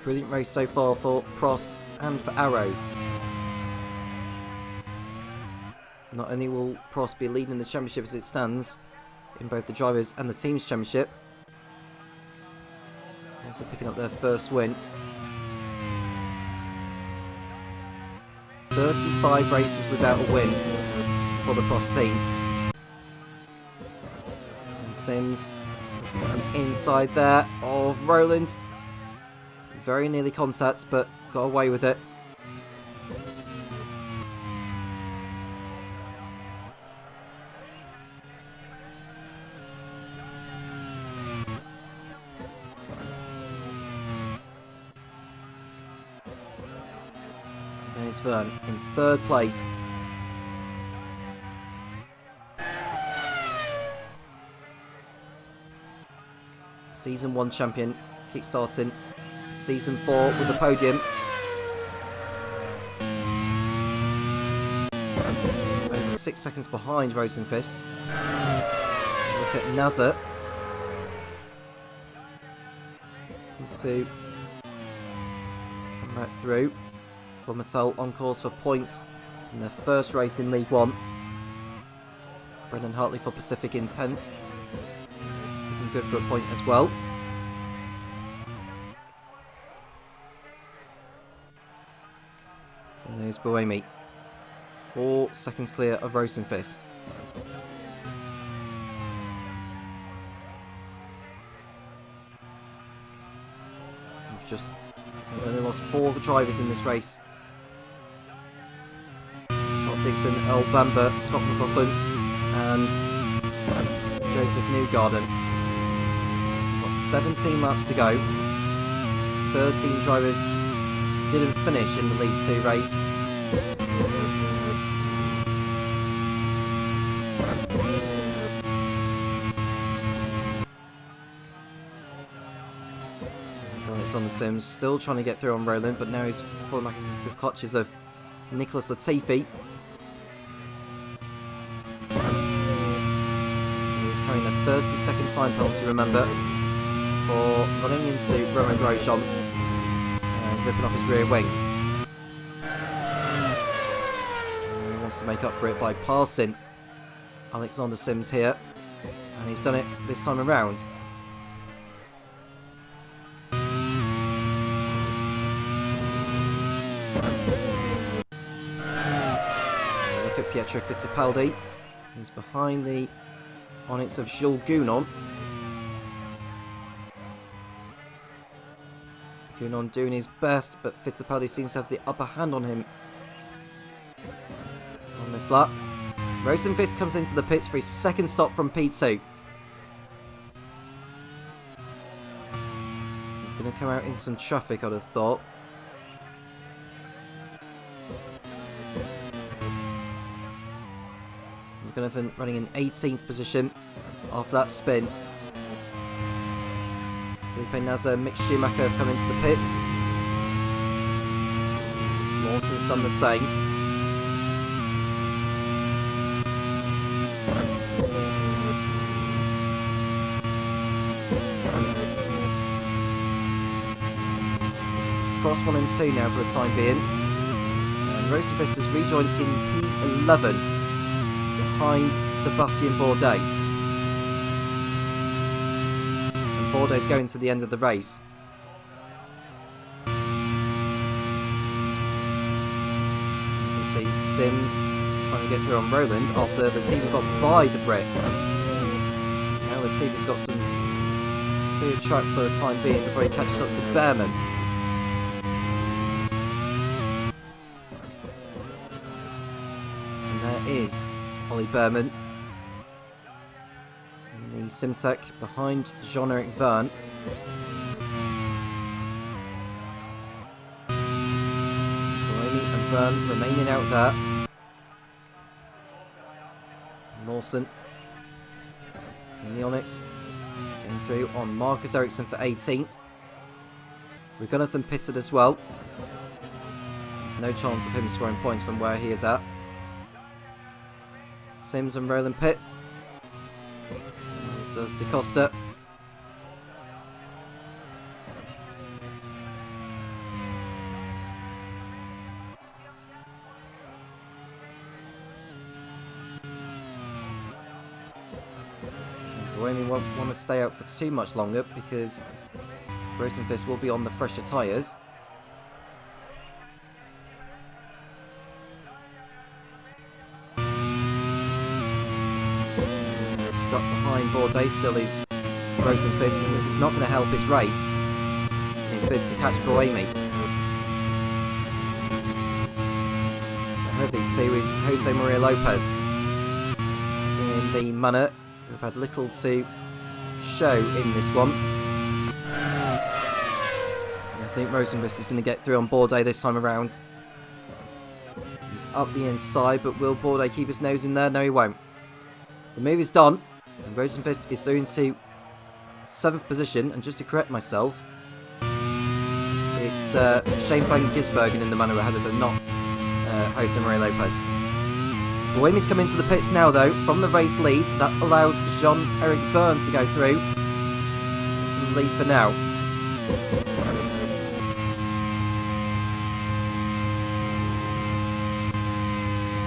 Brilliant race so far for Prost and for Arrows. Not only will Prost be leading the championship as it stands in both the drivers and the teams championship, also picking up their first win. 35 races without a win for the Prost team. And Sims to the inside there of Rowland. Very nearly contact, but got away with it. There's Vern in third place. Season 1 champion, kickstarting Season 4 with the podium. Over 6 seconds behind Rosenqvist. Look at Nazar. To come back through. For Mattel on course for points in their first race in League 1. Brendan Hartley for Pacific in 10th. Looking good for a point as well. And there's Buemi. 4 seconds clear of Rosenqvist. We've only lost 4 drivers in this race. Scott Dixon, Earl Bamber, Scott McLaughlin and Joseph Newgarden. We've got 17 laps to go. 13 drivers didn't finish in the League 2 race. Alexander Sims still trying to get through on Rowland, but now he's falling back into the clutches of Nicholas Latifi. He's carrying a 30-second time penalty, remember, for running into Roman Grosjean and ripping off his rear wing. And he wants to make up for it by passing Alexander Sims here, and he's done it this time around. Pietro Fittipaldi. He's behind the Onyx of Jules Gounon. Gounon doing his best, but Fittipaldi seems to have the upper hand on him on this lap. Rosenqvist comes into the pits for his second stop from P2. He's going to come out in some traffic, I'd have thought. Jonathan running in 18th position after that spin. Felipe Nasr, Mick Schumacher have come into the pits. Lawson's done the same. Cross 1 and 2 now for the time being. And Rosenqvist has rejoined in P11 behind Sebastian Bourdais. And Bourdais going to the end of the race. You can see Sims trying to get through on Roland after Latifi got by the Brit. Now Latifi's got some clear track for the time being before he catches up to Behrman. Is Ollie Behrman in the Simtech behind Jean-Eric Verne. Buemi and Verne remaining out there. Lawson in the Onyx getting through on Marcus Ericsson for 18th. Regunathan pitted as well. There's no chance of him scoring points from where he is at. Sims and Roland pit. As does DaCosta. Buemi won't want to stay out for too much longer because Rosenqvist will be on the fresher tyres. Stuck behind Bourdais still is Rosenqvist, and this is not going to help his race in his bid to catch Buemi. Ahead of these two is Jose Maria Lopez in the Munner, who've had little to show in this one. And I think Rosenqvist is going to get through on Bourdais this time around. He's up the inside, but will Bourdais keep his nose in there? No, he won't. The move is done, and Rosenqvist is through into 7th position, and just to correct myself, it's Shane van Gisbergen in the manner ahead of him, not Jose Maria Lopez. Buemi's come into the pits now though, from the race lead. That allows Jean-Eric Verne to go through to the lead for now.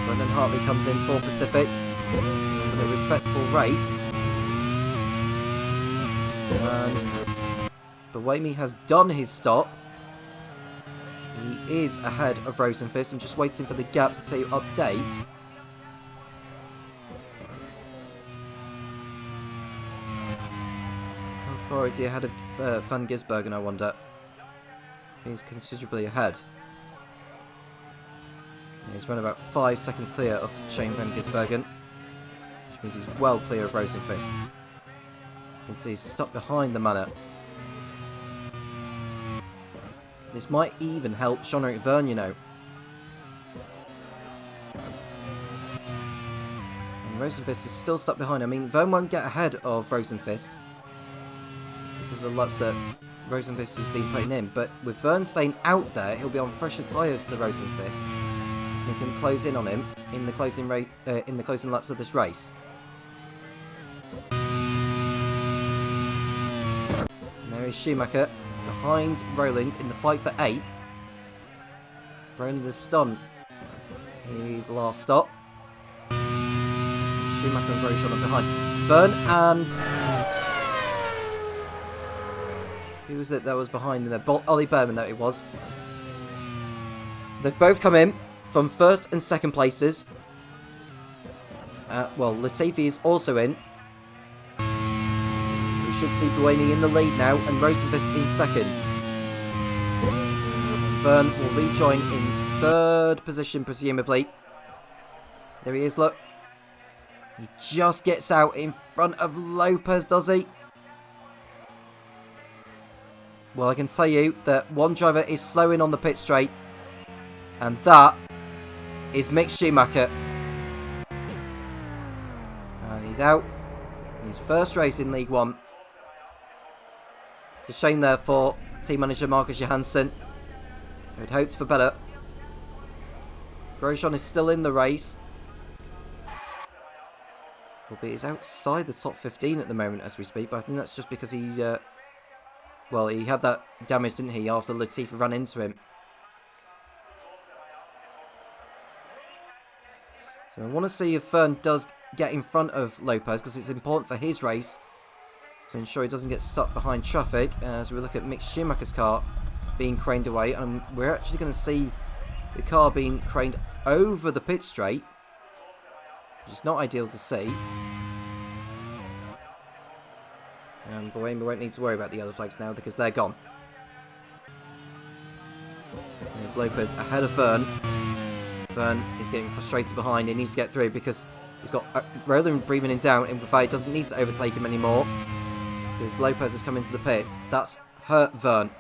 Brendan Hartley comes in for Pacific. A respectable race, and Buemi has done his stop. He is ahead of Rosenqvist. I'm just waiting for the gap to say update. How far is he ahead of Van Gisbergen, I wonder? He's considerably ahead. He's run about 5 seconds clear of Shane van Gisbergen, which means he's well clear of Rosenqvist. You can see he's stuck behind the Munner. This might even help Jean-Eric Verne, you know. And Rosenqvist is still stuck behind. I mean, Verne won't get ahead of Rosenqvist because of the laps that Rosenqvist has been putting in. But with Verne staying out there, he'll be on fresher tyres to Rosenqvist. He can close in on him in the closing laps of this race. And there is Schumacher behind Roland in the fight for 8th. Roland has done his last stop. Schumacher and Grosjean are behind. Verne and... who was it that was behind in there? Ollie Behrman, that it was. They've both come in from 1st and 2nd places. Well, Latifi is also in. So we should see Buemi in the lead now and Rosenqvist in 2nd. Verne will rejoin in 3rd position, presumably. There he is, look. He just gets out in front of Lopez, does he? Well, I can tell you that one driver is slowing on the pit straight. And that is Mick Schumacher. he's out in his first race in League One. It's a shame there for team manager Marcus Johansson. I had hoped for better. Grosjean is still in the race. Albeit he's outside the top 15 at the moment as we speak, but I think that's just because he's... well, he had that damage, didn't he, after Latifi ran into him. So I want to see if Fern does get in front of Lopez, because it's important for his race to ensure he doesn't get stuck behind traffic, as we look at Mick Schumacher's car being craned away, and we're actually going to see the car being craned over the pit straight, which is not ideal to see. And we won't need to worry about the other flags now because they're gone. There's Lopez ahead of Fern. Fern is getting frustrated behind. He needs to get through because he's got Roland breathing him down. In fact, he doesn't need to overtake him anymore because Lopez has come into the pits. That's hurt Vern.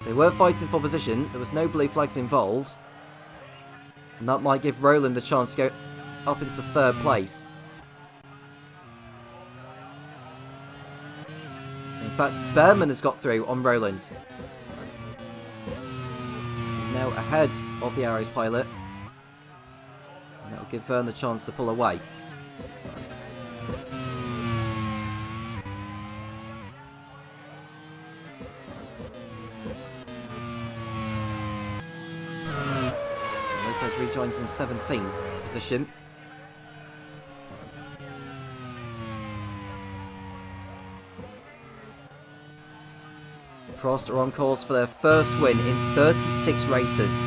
They were fighting for position. There was no blue flags involved. And that might give Roland the chance to go up into third place. In fact, Behrman has got through on Roland. He's now ahead of the Arrows pilot. And that will give Vern the chance to pull away. Lopez rejoins in 17th position. Prost are on course for their first win in 36 races.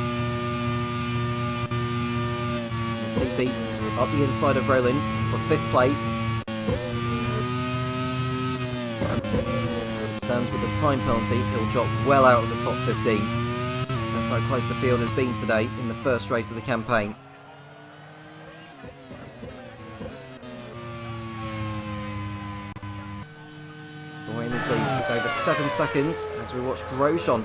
Latifi up the inside of Roland for 5th place. As it stands with the time penalty, he'll drop well out of the top 15. That's how close the field has been today in the first race of the campaign. Is over 7 seconds as we watch Grosjean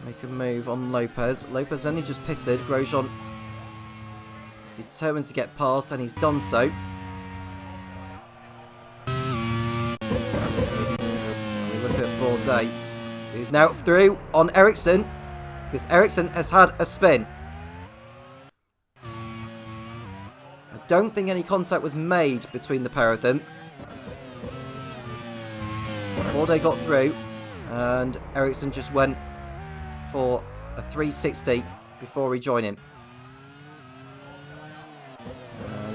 make a move on Lopez. Lopez only just pitted. Grosjean is determined to get past, and he's done so. We look at Bourdais, who's now through on Ericsson, because Ericsson has had a spin. I don't think any contact was made between the pair of them. Bourdais got through, and Ericsson just went for a 360 before rejoining.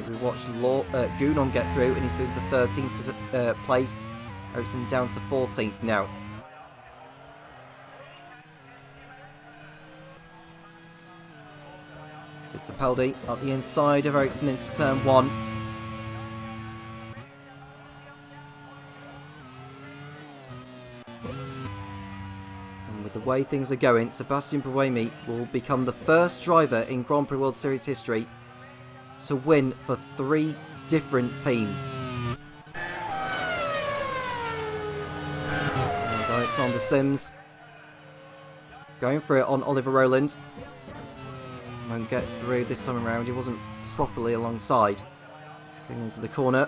We watched Gounon get through, and he's doing to 13th place. Ericsson down to 14th now. Fittipaldi up the inside of Ericsson into turn 1. The way things are going, Sebastian Buemi will become the first driver in Grand Prix World Series history to win for 3 different teams. There's Alexander Sims going for it on Oliver Roland. Won't get through this time around. He wasn't properly alongside. Going into the corner.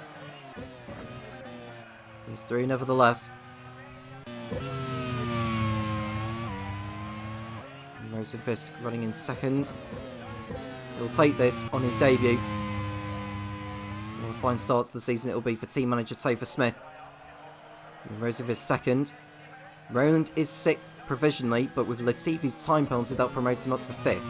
He's through nevertheless. Rosenqvist running in second. He'll take this on his debut. What a fine start to the season it will be for team manager Topher Smith. Rosenqvist second. Roland is 6th provisionally, but with Latifi's time penalty that'll promote him up to 5th.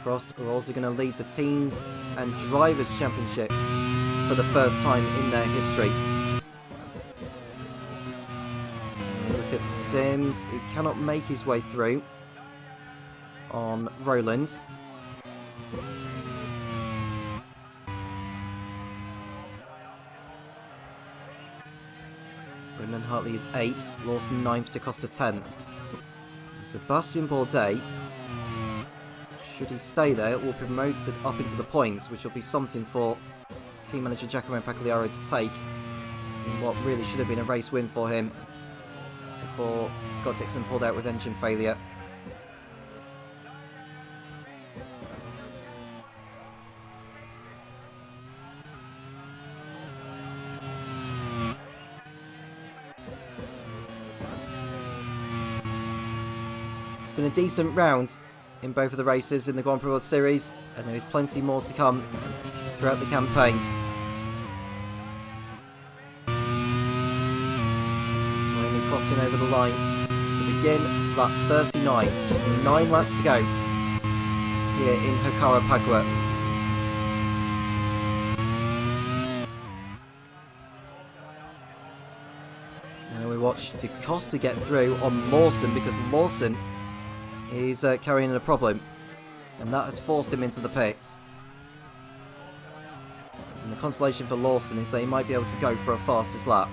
Prost are also going to lead the teams and drivers championships for the first time in their history. At Sims, who cannot make his way through on Roland. Brendan Hartley is 8th, Lawson 9th, DaCosta 10th. And Sebastian Bourdais, should he stay there, will be promoted up into the points, which will be something for team manager Jacarepagua to take in what really should have been a race win for him. Before Scott Dixon pulled out with engine failure. It's been a decent round in both of the races in the Grand Prix World Series, and there is plenty more to come throughout the campaign. Only crossing over the line to begin lap 39. Just 9 laps to go here in Jacarepagua. Now we watch Da Costa get through on Lawson, because Lawson is carrying a problem, and that has forced him into the pits. And the consolation for Lawson is that he might be able to go for a fastest lap.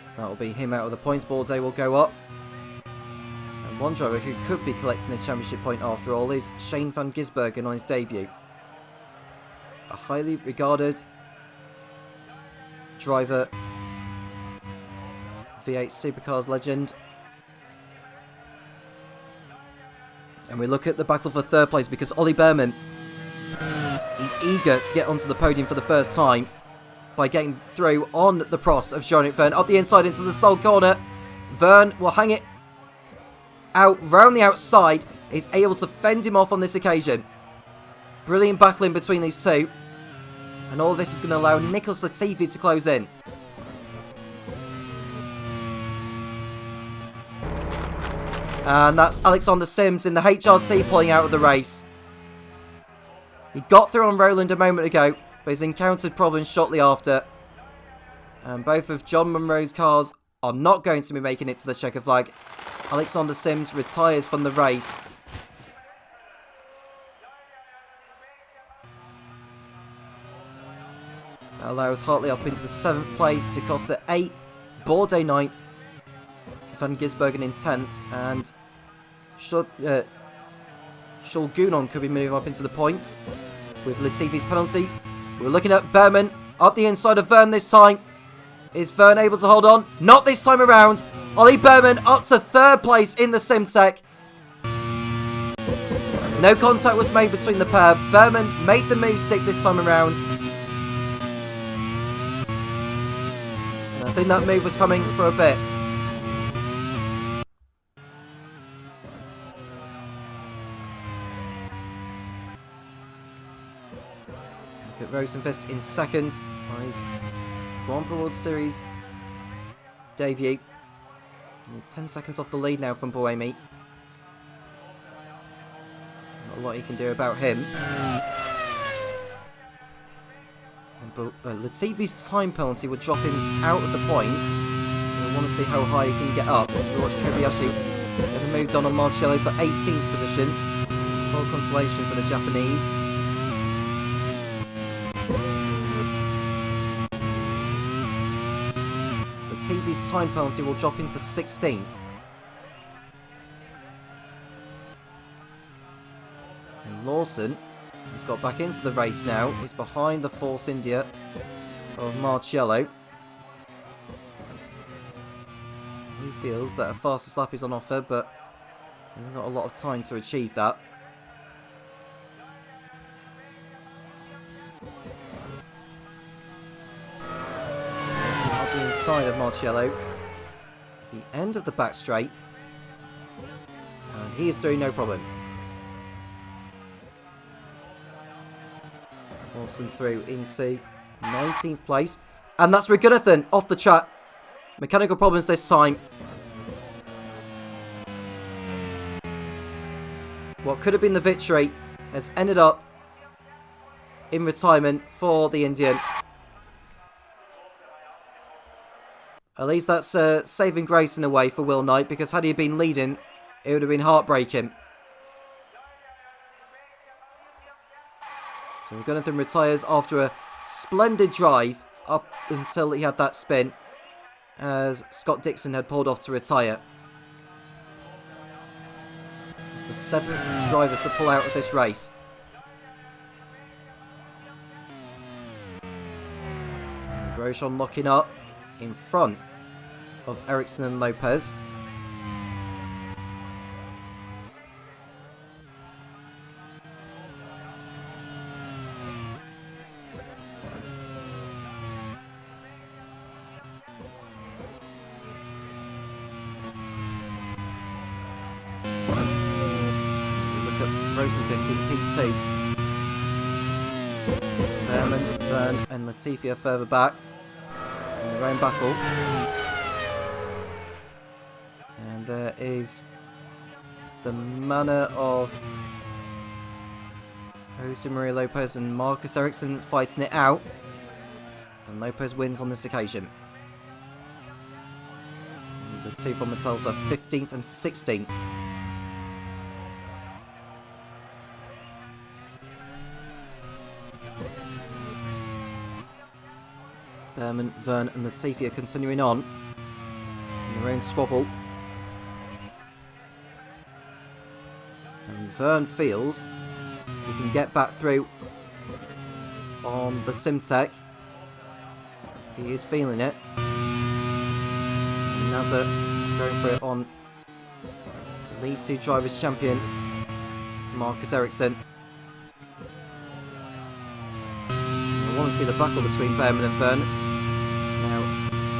So that'll be him out of the points board. Day will go up. And one driver who could be collecting a championship point after all is Shane van Gisbergen on his debut. A highly regarded driver, V8 Supercars legend. And we look at the battle for third place, because Ollie Berman, he's eager to get onto the podium for the first time by getting through on the Prost of Jean-Luc Vergne up the inside into the sole corner. Vergne will hang it out round the outside. He's able to fend him off on this occasion. Brilliant battling between these two. And all this is going to allow Nicholas Latifi to close in. And that's Alexander Sims in the HRT pulling out of the race. He got through on Roland a moment ago, but he's encountered problems shortly after. And both of John Munro's cars are not going to be making it to the checker flag. Alexander Sims retires from the race. That allows Hartley up into 7th place, Da Costa 8th, Bourdais 9th, Van Gisbergen in 10th, and Shulgunon could be moving up into the points with Latifi's penalty. We're looking at Berman up the inside of Vergne this time. Is Vergne able to hold on? Not this time around. Ollie Berman up to 3rd place in the Simtech. No contact was made between the pair. Berman made the move stick this time around. And I think that move was coming for a bit. Look at Rosenfest in 2nd on his Grand Prix World Series debut. And 10 seconds off the lead now from Buemi. Not a lot you can do about him. Latifi's time penalty would drop him out of the points. I want to see how high he can get up. As we watch Kobayashi never moved on Marcello for 18th position. Sole consolation for the Japanese. Latifi's time penalty will drop into 16th. And Lawson, who's got back into the race now, is behind the Force India of Marcello. He feels that a fastest lap is on offer, but he hasn't got a lot of time to achieve that. Lawson up the inside of Marcello, the end of the back straight, and he is through no problem. Lawson through into 19th place. And that's Raghunathan off the track. Mechanical problems this time. What could have been the victory has ended up in retirement for the Indian. At least that's saving grace in a way for Will Knight, because had he been leading, it would have been heartbreaking. So Raghunathan retires after a splendid drive up until he had that spin, as Scott Dixon had pulled off to retire. It's the 7th driver to pull out of this race. And Grosjean locking up in front of Ericsson and Lopez. Rosenqvist in P2. Behrman, Verne and Latifi are further back in their own battle. And there is the manner of Jose Maria Lopez and Marcus Ericsson fighting it out. And Lopez wins on this occasion. And the two from Mattels are 15th and 16th. Behrman, Verne and Latifi are continuing on in their own squabble. And Verne feels he can get back through on the Simtek. If he is feeling it. And Nazar going for it on League 2 Drivers' Champion Marcus Ericsson. I want to see the battle between Behrman and Verne. Now,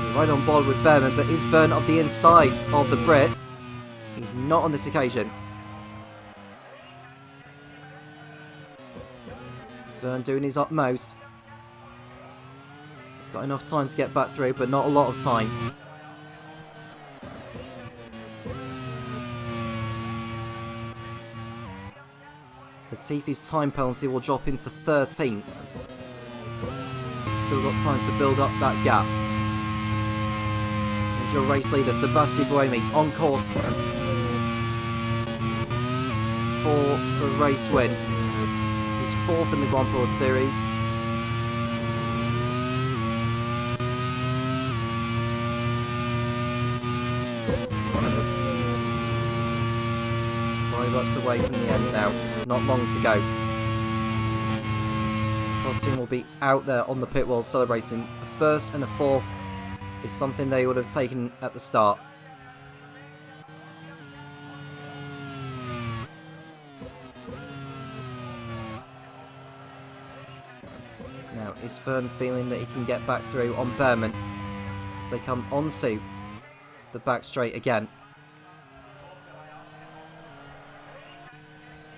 we're right on board with Behrman, but is Verne on the inside of the Brit? He's not on this occasion. Verne doing his utmost. He's got enough time to get back through, but not a lot of time. Latifi's time penalty will drop into 13th. Still got time to build up that gap. Here's your race leader, Sebastian Buemi, on course for the race win. He's 4th in the Grand Prix World Series. Five laps away from the end now. Not long to go. Team will be out there on the pit wall celebrating. A first and a fourth is something they would have taken at the start. Now, is Verne feeling that he can get back through on Behrman as they come onto the back straight again?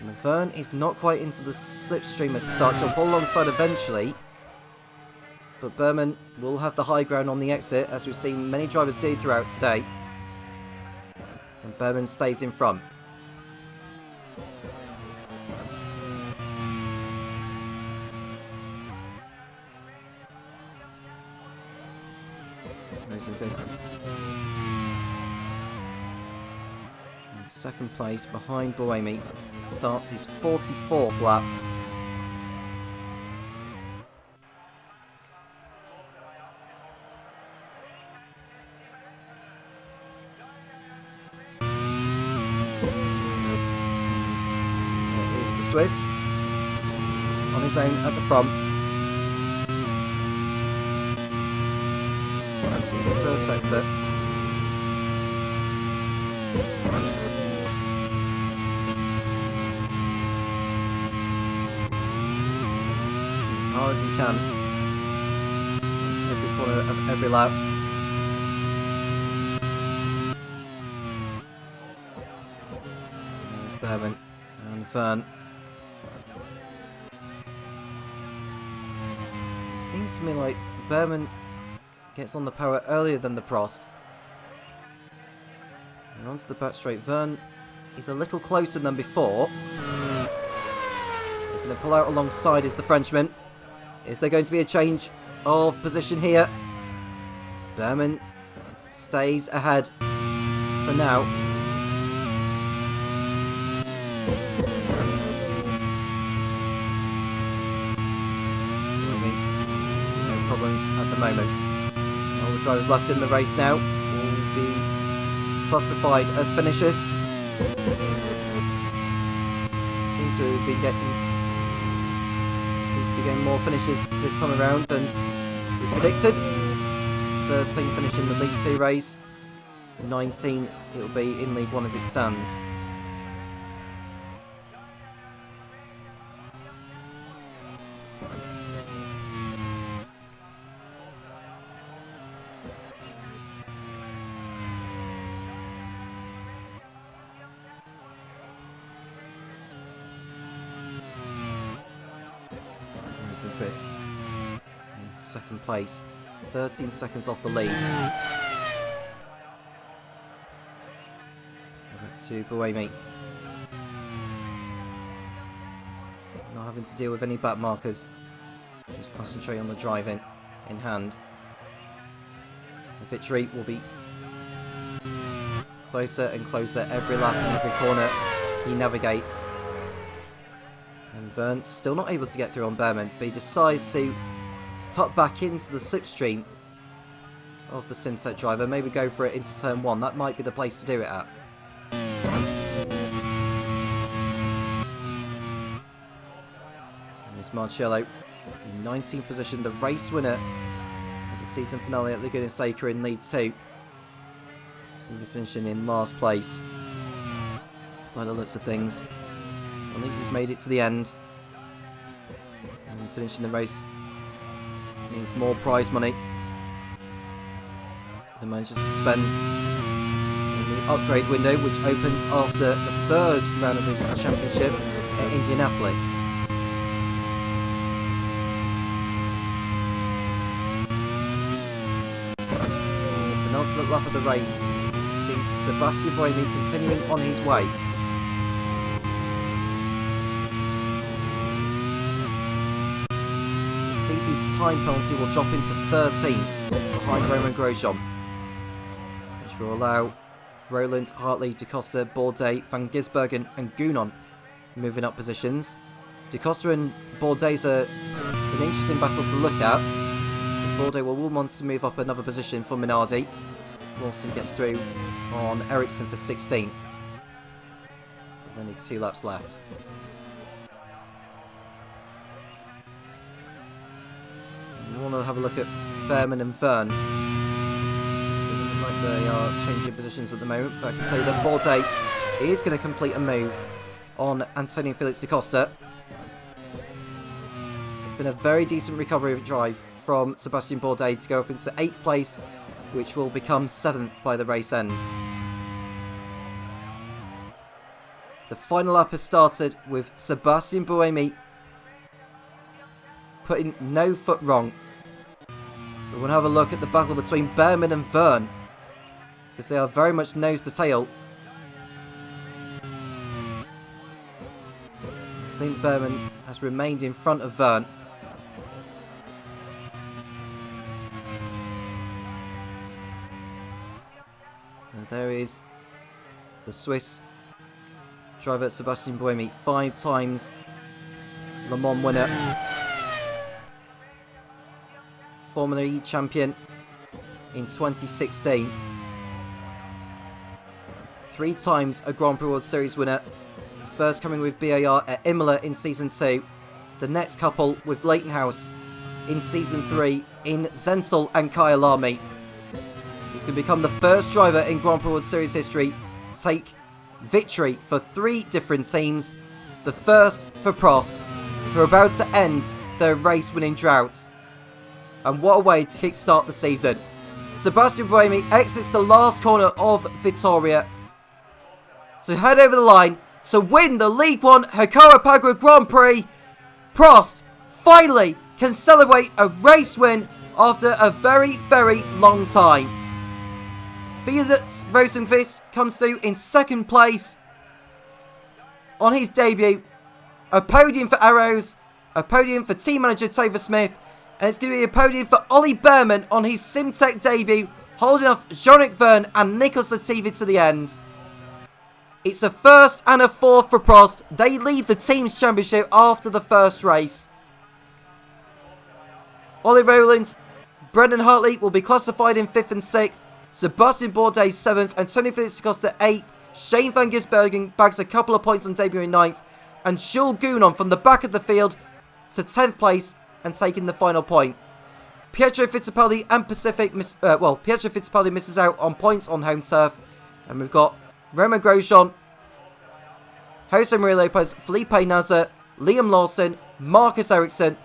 And Verne is not quite into the slipstream as such. He'll pull alongside eventually. But Behrman will have the high ground on the exit, as we've seen many drivers do throughout today. And Behrman stays in front. Rosenqvist in second place behind Buemi. Starts his 44th lap. Here's the Swiss on his own at the front. The first sector. As he can every corner of every lap. There's Behrman and Verne. It seems to me like Behrman gets on the power earlier than the Prost. And onto the back straight. Verne is a little closer than before. He's going to pull out alongside is the Frenchman. Is there going to be a change of position here? Behrman stays ahead for now. No problems at the moment. All the drivers left in the race now will be classified as finishers. Seems to be getting more finishes this time around than we predicted. 13 finishing the League 2 race. 19 it'll be in League 1 as it stands. Rosenqvist in second place, 13 seconds off the lead. Over to Buemi. Not having to deal with any back markers, just concentrate on the driving in hand. The victory will be closer and closer every lap and every corner he navigates. And Verne still not able to get through on Behrman, but he decides to tuck back into the slipstream of the Simtek driver, maybe go for it into turn 1. That might be the place to do it at. There's Marcello in 19th position, the race winner at the season finale at Laguna Seca in lead 2. He's going to be finishing in last place by the looks of things. At least he's made it to the end. And finishing the race means more prize money. The manager to spend in the upgrade window, which opens after the 3rd round of the championship at Indianapolis. The penultimate lap of the race sees Sebastian Buemi continuing on his way. Latifi's time penalty will drop into 13th behind Romain Grosjean, which will allow Roland, Hartley, Da Costa, Bourdais, Van Gisbergen and Gounon moving up positions. Da Costa and Bourdais are an interesting battle to look at, because Bourdais will want to move up another position for Minardi. Lawson gets through on Ericsson for 16th, with only 2 laps left. We want to have a look at Behrman and Verne. So it doesn't look like they are changing positions at the moment, but I can say that Bourdais is going to complete a move on Antonio Felix da Costa. It's been a very decent recovery drive from Sebastian Bourdais to go up into 8th place, which will become 7th by the race end. The final lap has started with Sebastian Buemi putting no foot wrong. We want to have a look at the battle between Behrman and Verne, because they are very much nose to tail. I think Behrman has remained in front of Verne. And there is the Swiss driver Sebastian Buemi, 5 times Le Mans winner, Formula E champion in 2016, 3 times a Grand Prix World Series winner, the first coming with BAR at Imola in Season 2, the next couple with Leighton House in Season 3 in Zentel and Kyalami. He's going to become the first driver in Grand Prix World Series history to take victory for 3 different teams, the first for Prost, who are about to end their race-winning drought. And what a way to kickstart the season. Sebastian Buemi exits the last corner of Vitoria to head over the line to win the League 1 Jacarepagua Grand Prix. Prost finally can celebrate a race win after a very, very long time. Felix Rosenqvist comes through in 2nd place on his debut. A podium for Arrows, a podium for team manager Topher Smith, and it's going to be a podium for Ollie Behrman on his Simtek debut, holding off Jean-Luc Verne and Nicholas Latifi to the end. It's a 1st and a 4th for Prost. They lead the team's championship after the first race. Ollie Rowland, Brendan Hartley will be classified in 5th and 6th. Sebastian Bourdais 7th, Antonio Felix da Costa 8th. Shane Van Gisbergen bags a couple of points on debuting 9th. And Jules Gounon from the back of the field to 10th place and taking the final point. Pietro Fittipaldi and Pietro Fittipaldi misses out on points on home turf. And we've got Romain Grosjean, Jose Maria Lopez, Felipe Nasr, Liam Lawson, Marcus Ericsson,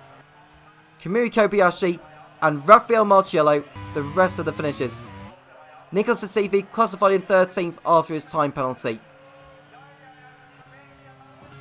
Kamui Kobayashi, and Rafael Marciello, the rest of the finishers. Nicholas Latifi classified in 13th after his time penalty.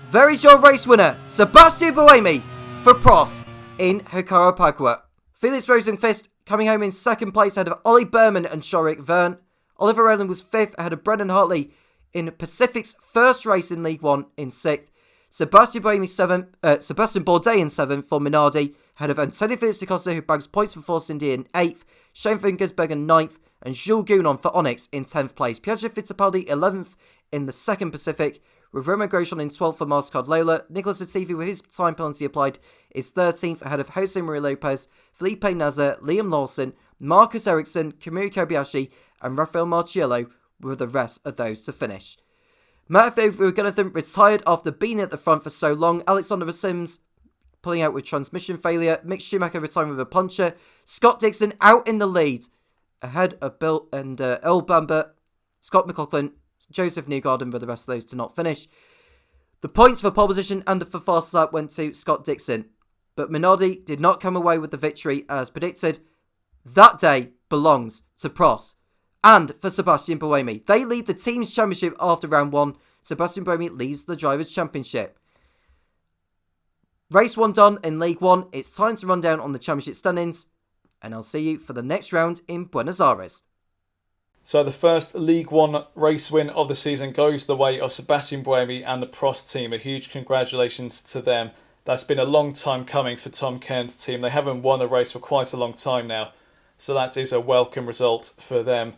Very sure race winner, Sebastian Buemi for Prost. in Jacarepagua. Felix Rosenqvist coming home in second place ahead of Ollie Berman and Shorik Verne. Oliver Rowland was fifth ahead of Brendan Hartley in Pacific's first race in League One in sixth. Sebastian Bourdais in seventh for Minardi ahead of Antonio Felix da Costa, who bags points for Force India in eighth. Shane Fingersberg in ninth and Jules Gounon for Onyx in 10th place. Piaggio Fittipaldi 11th in the second Pacific, with Romain Grosjean in 12th for MasterCard Lola. Nicolas Latifi, with his time penalty applied, is 13th ahead of Jose Maria Lopez, Felipe Nasr, Liam Lawson, Marcus Ericsson, Kamui Kobayashi and Rafael Marciello were the rest of those to finish. Matthew Gunnathan retired after being at the front for so long. Alexander Sims pulling out with transmission failure. Mick Schumacher retiring with a puncture. Scott Dixon out in the lead ahead of Bill and Earl Bamber, Scott McLaughlin, Joseph Newgarden were the rest of those to not finish. The points for pole position and for fastest lap went to Scott Dixon, but Minardi did not come away with the victory as predicted. That day belongs to Prost and for Sebastian Buemi. They lead the team's championship after round one. Sebastian Buemi leads the Drivers' Championship. Race 1 done in League 1. It's time to run down on the championship standings, and I'll see you for the next round in Buenos Aires. So the first League One race win of the season goes the way of Sebastian Buemi and the Prost team. A huge congratulations to them. That's been a long time coming for Tom Cairns' team. They haven't won a race for quite a long time now, so that is a welcome result for them.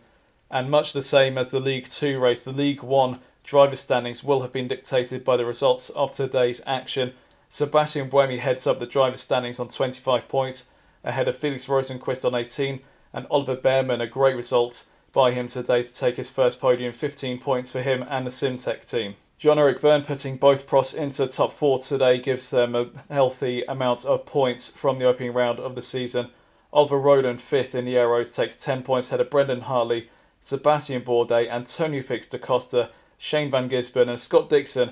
And much the same as the League 2 race, the League 1 driver standings will have been dictated by the results of today's action. Sebastian Buemi heads up the driver standings on 25 points, ahead of Felix Rosenqvist on 18, and Oliver Behrman, a great result by him today to take his first podium, 15 points for him and the Simtech team. Jean-Eric Verne putting both Prosts into the top 4 today gives them a healthy amount of points from the opening round of the season. Oliver Rowland, 5th in the Aeros, takes 10 points ahead of Brendan Hartley, Sebastian Bourdais, Antonio Felix da Costa, Shane Van Gisbergen and Scott Dixon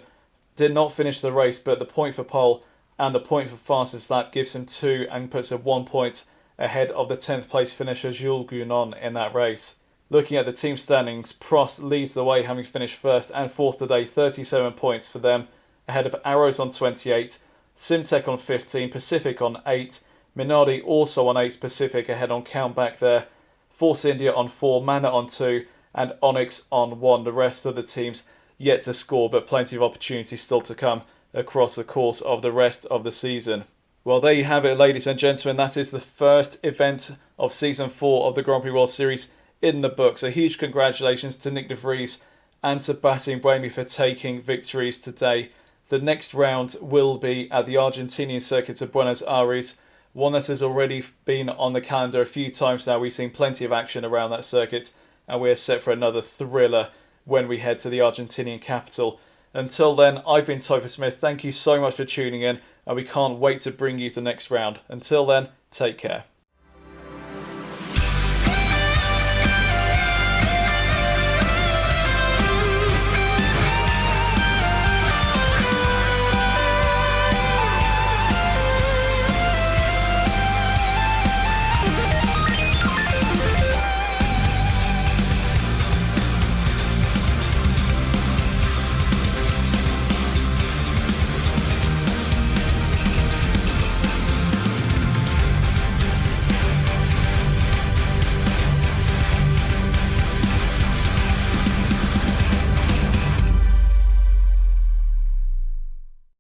did not finish the race, but the point for pole and the point for fastest lap gives him 2 and puts him 1 point ahead of the 10th place finisher Jules Gounon in that race. Looking at the team standings, Prost leads the way, having finished 1st and 4th today, 37 points for them, ahead of Arrows on 28, Simtech on 15, Pacific on 8, Minardi also on 8, Pacific ahead on count back there, Force India on 4, Manor on 2, and Onyx on 1. The rest of the teams yet to score, but plenty of opportunities still to come across the course of the rest of the season. Well, there you have it, ladies and gentlemen. That is the first event of Season 4 of the Grand Prix World Series in the books. A huge congratulations to Nick de Vries and Sebastian Buemi for taking victories today. The next round will be at the Argentinian circuit of Buenos Aires, one that has already been on the calendar a few times now. We've seen plenty of action around that circuit, and we're set for another thriller when we head to the Argentinian capital. Until then, I've been Topher Smith. Thank you so much for tuning in, and we can't wait to bring you the next round. Until then, take care.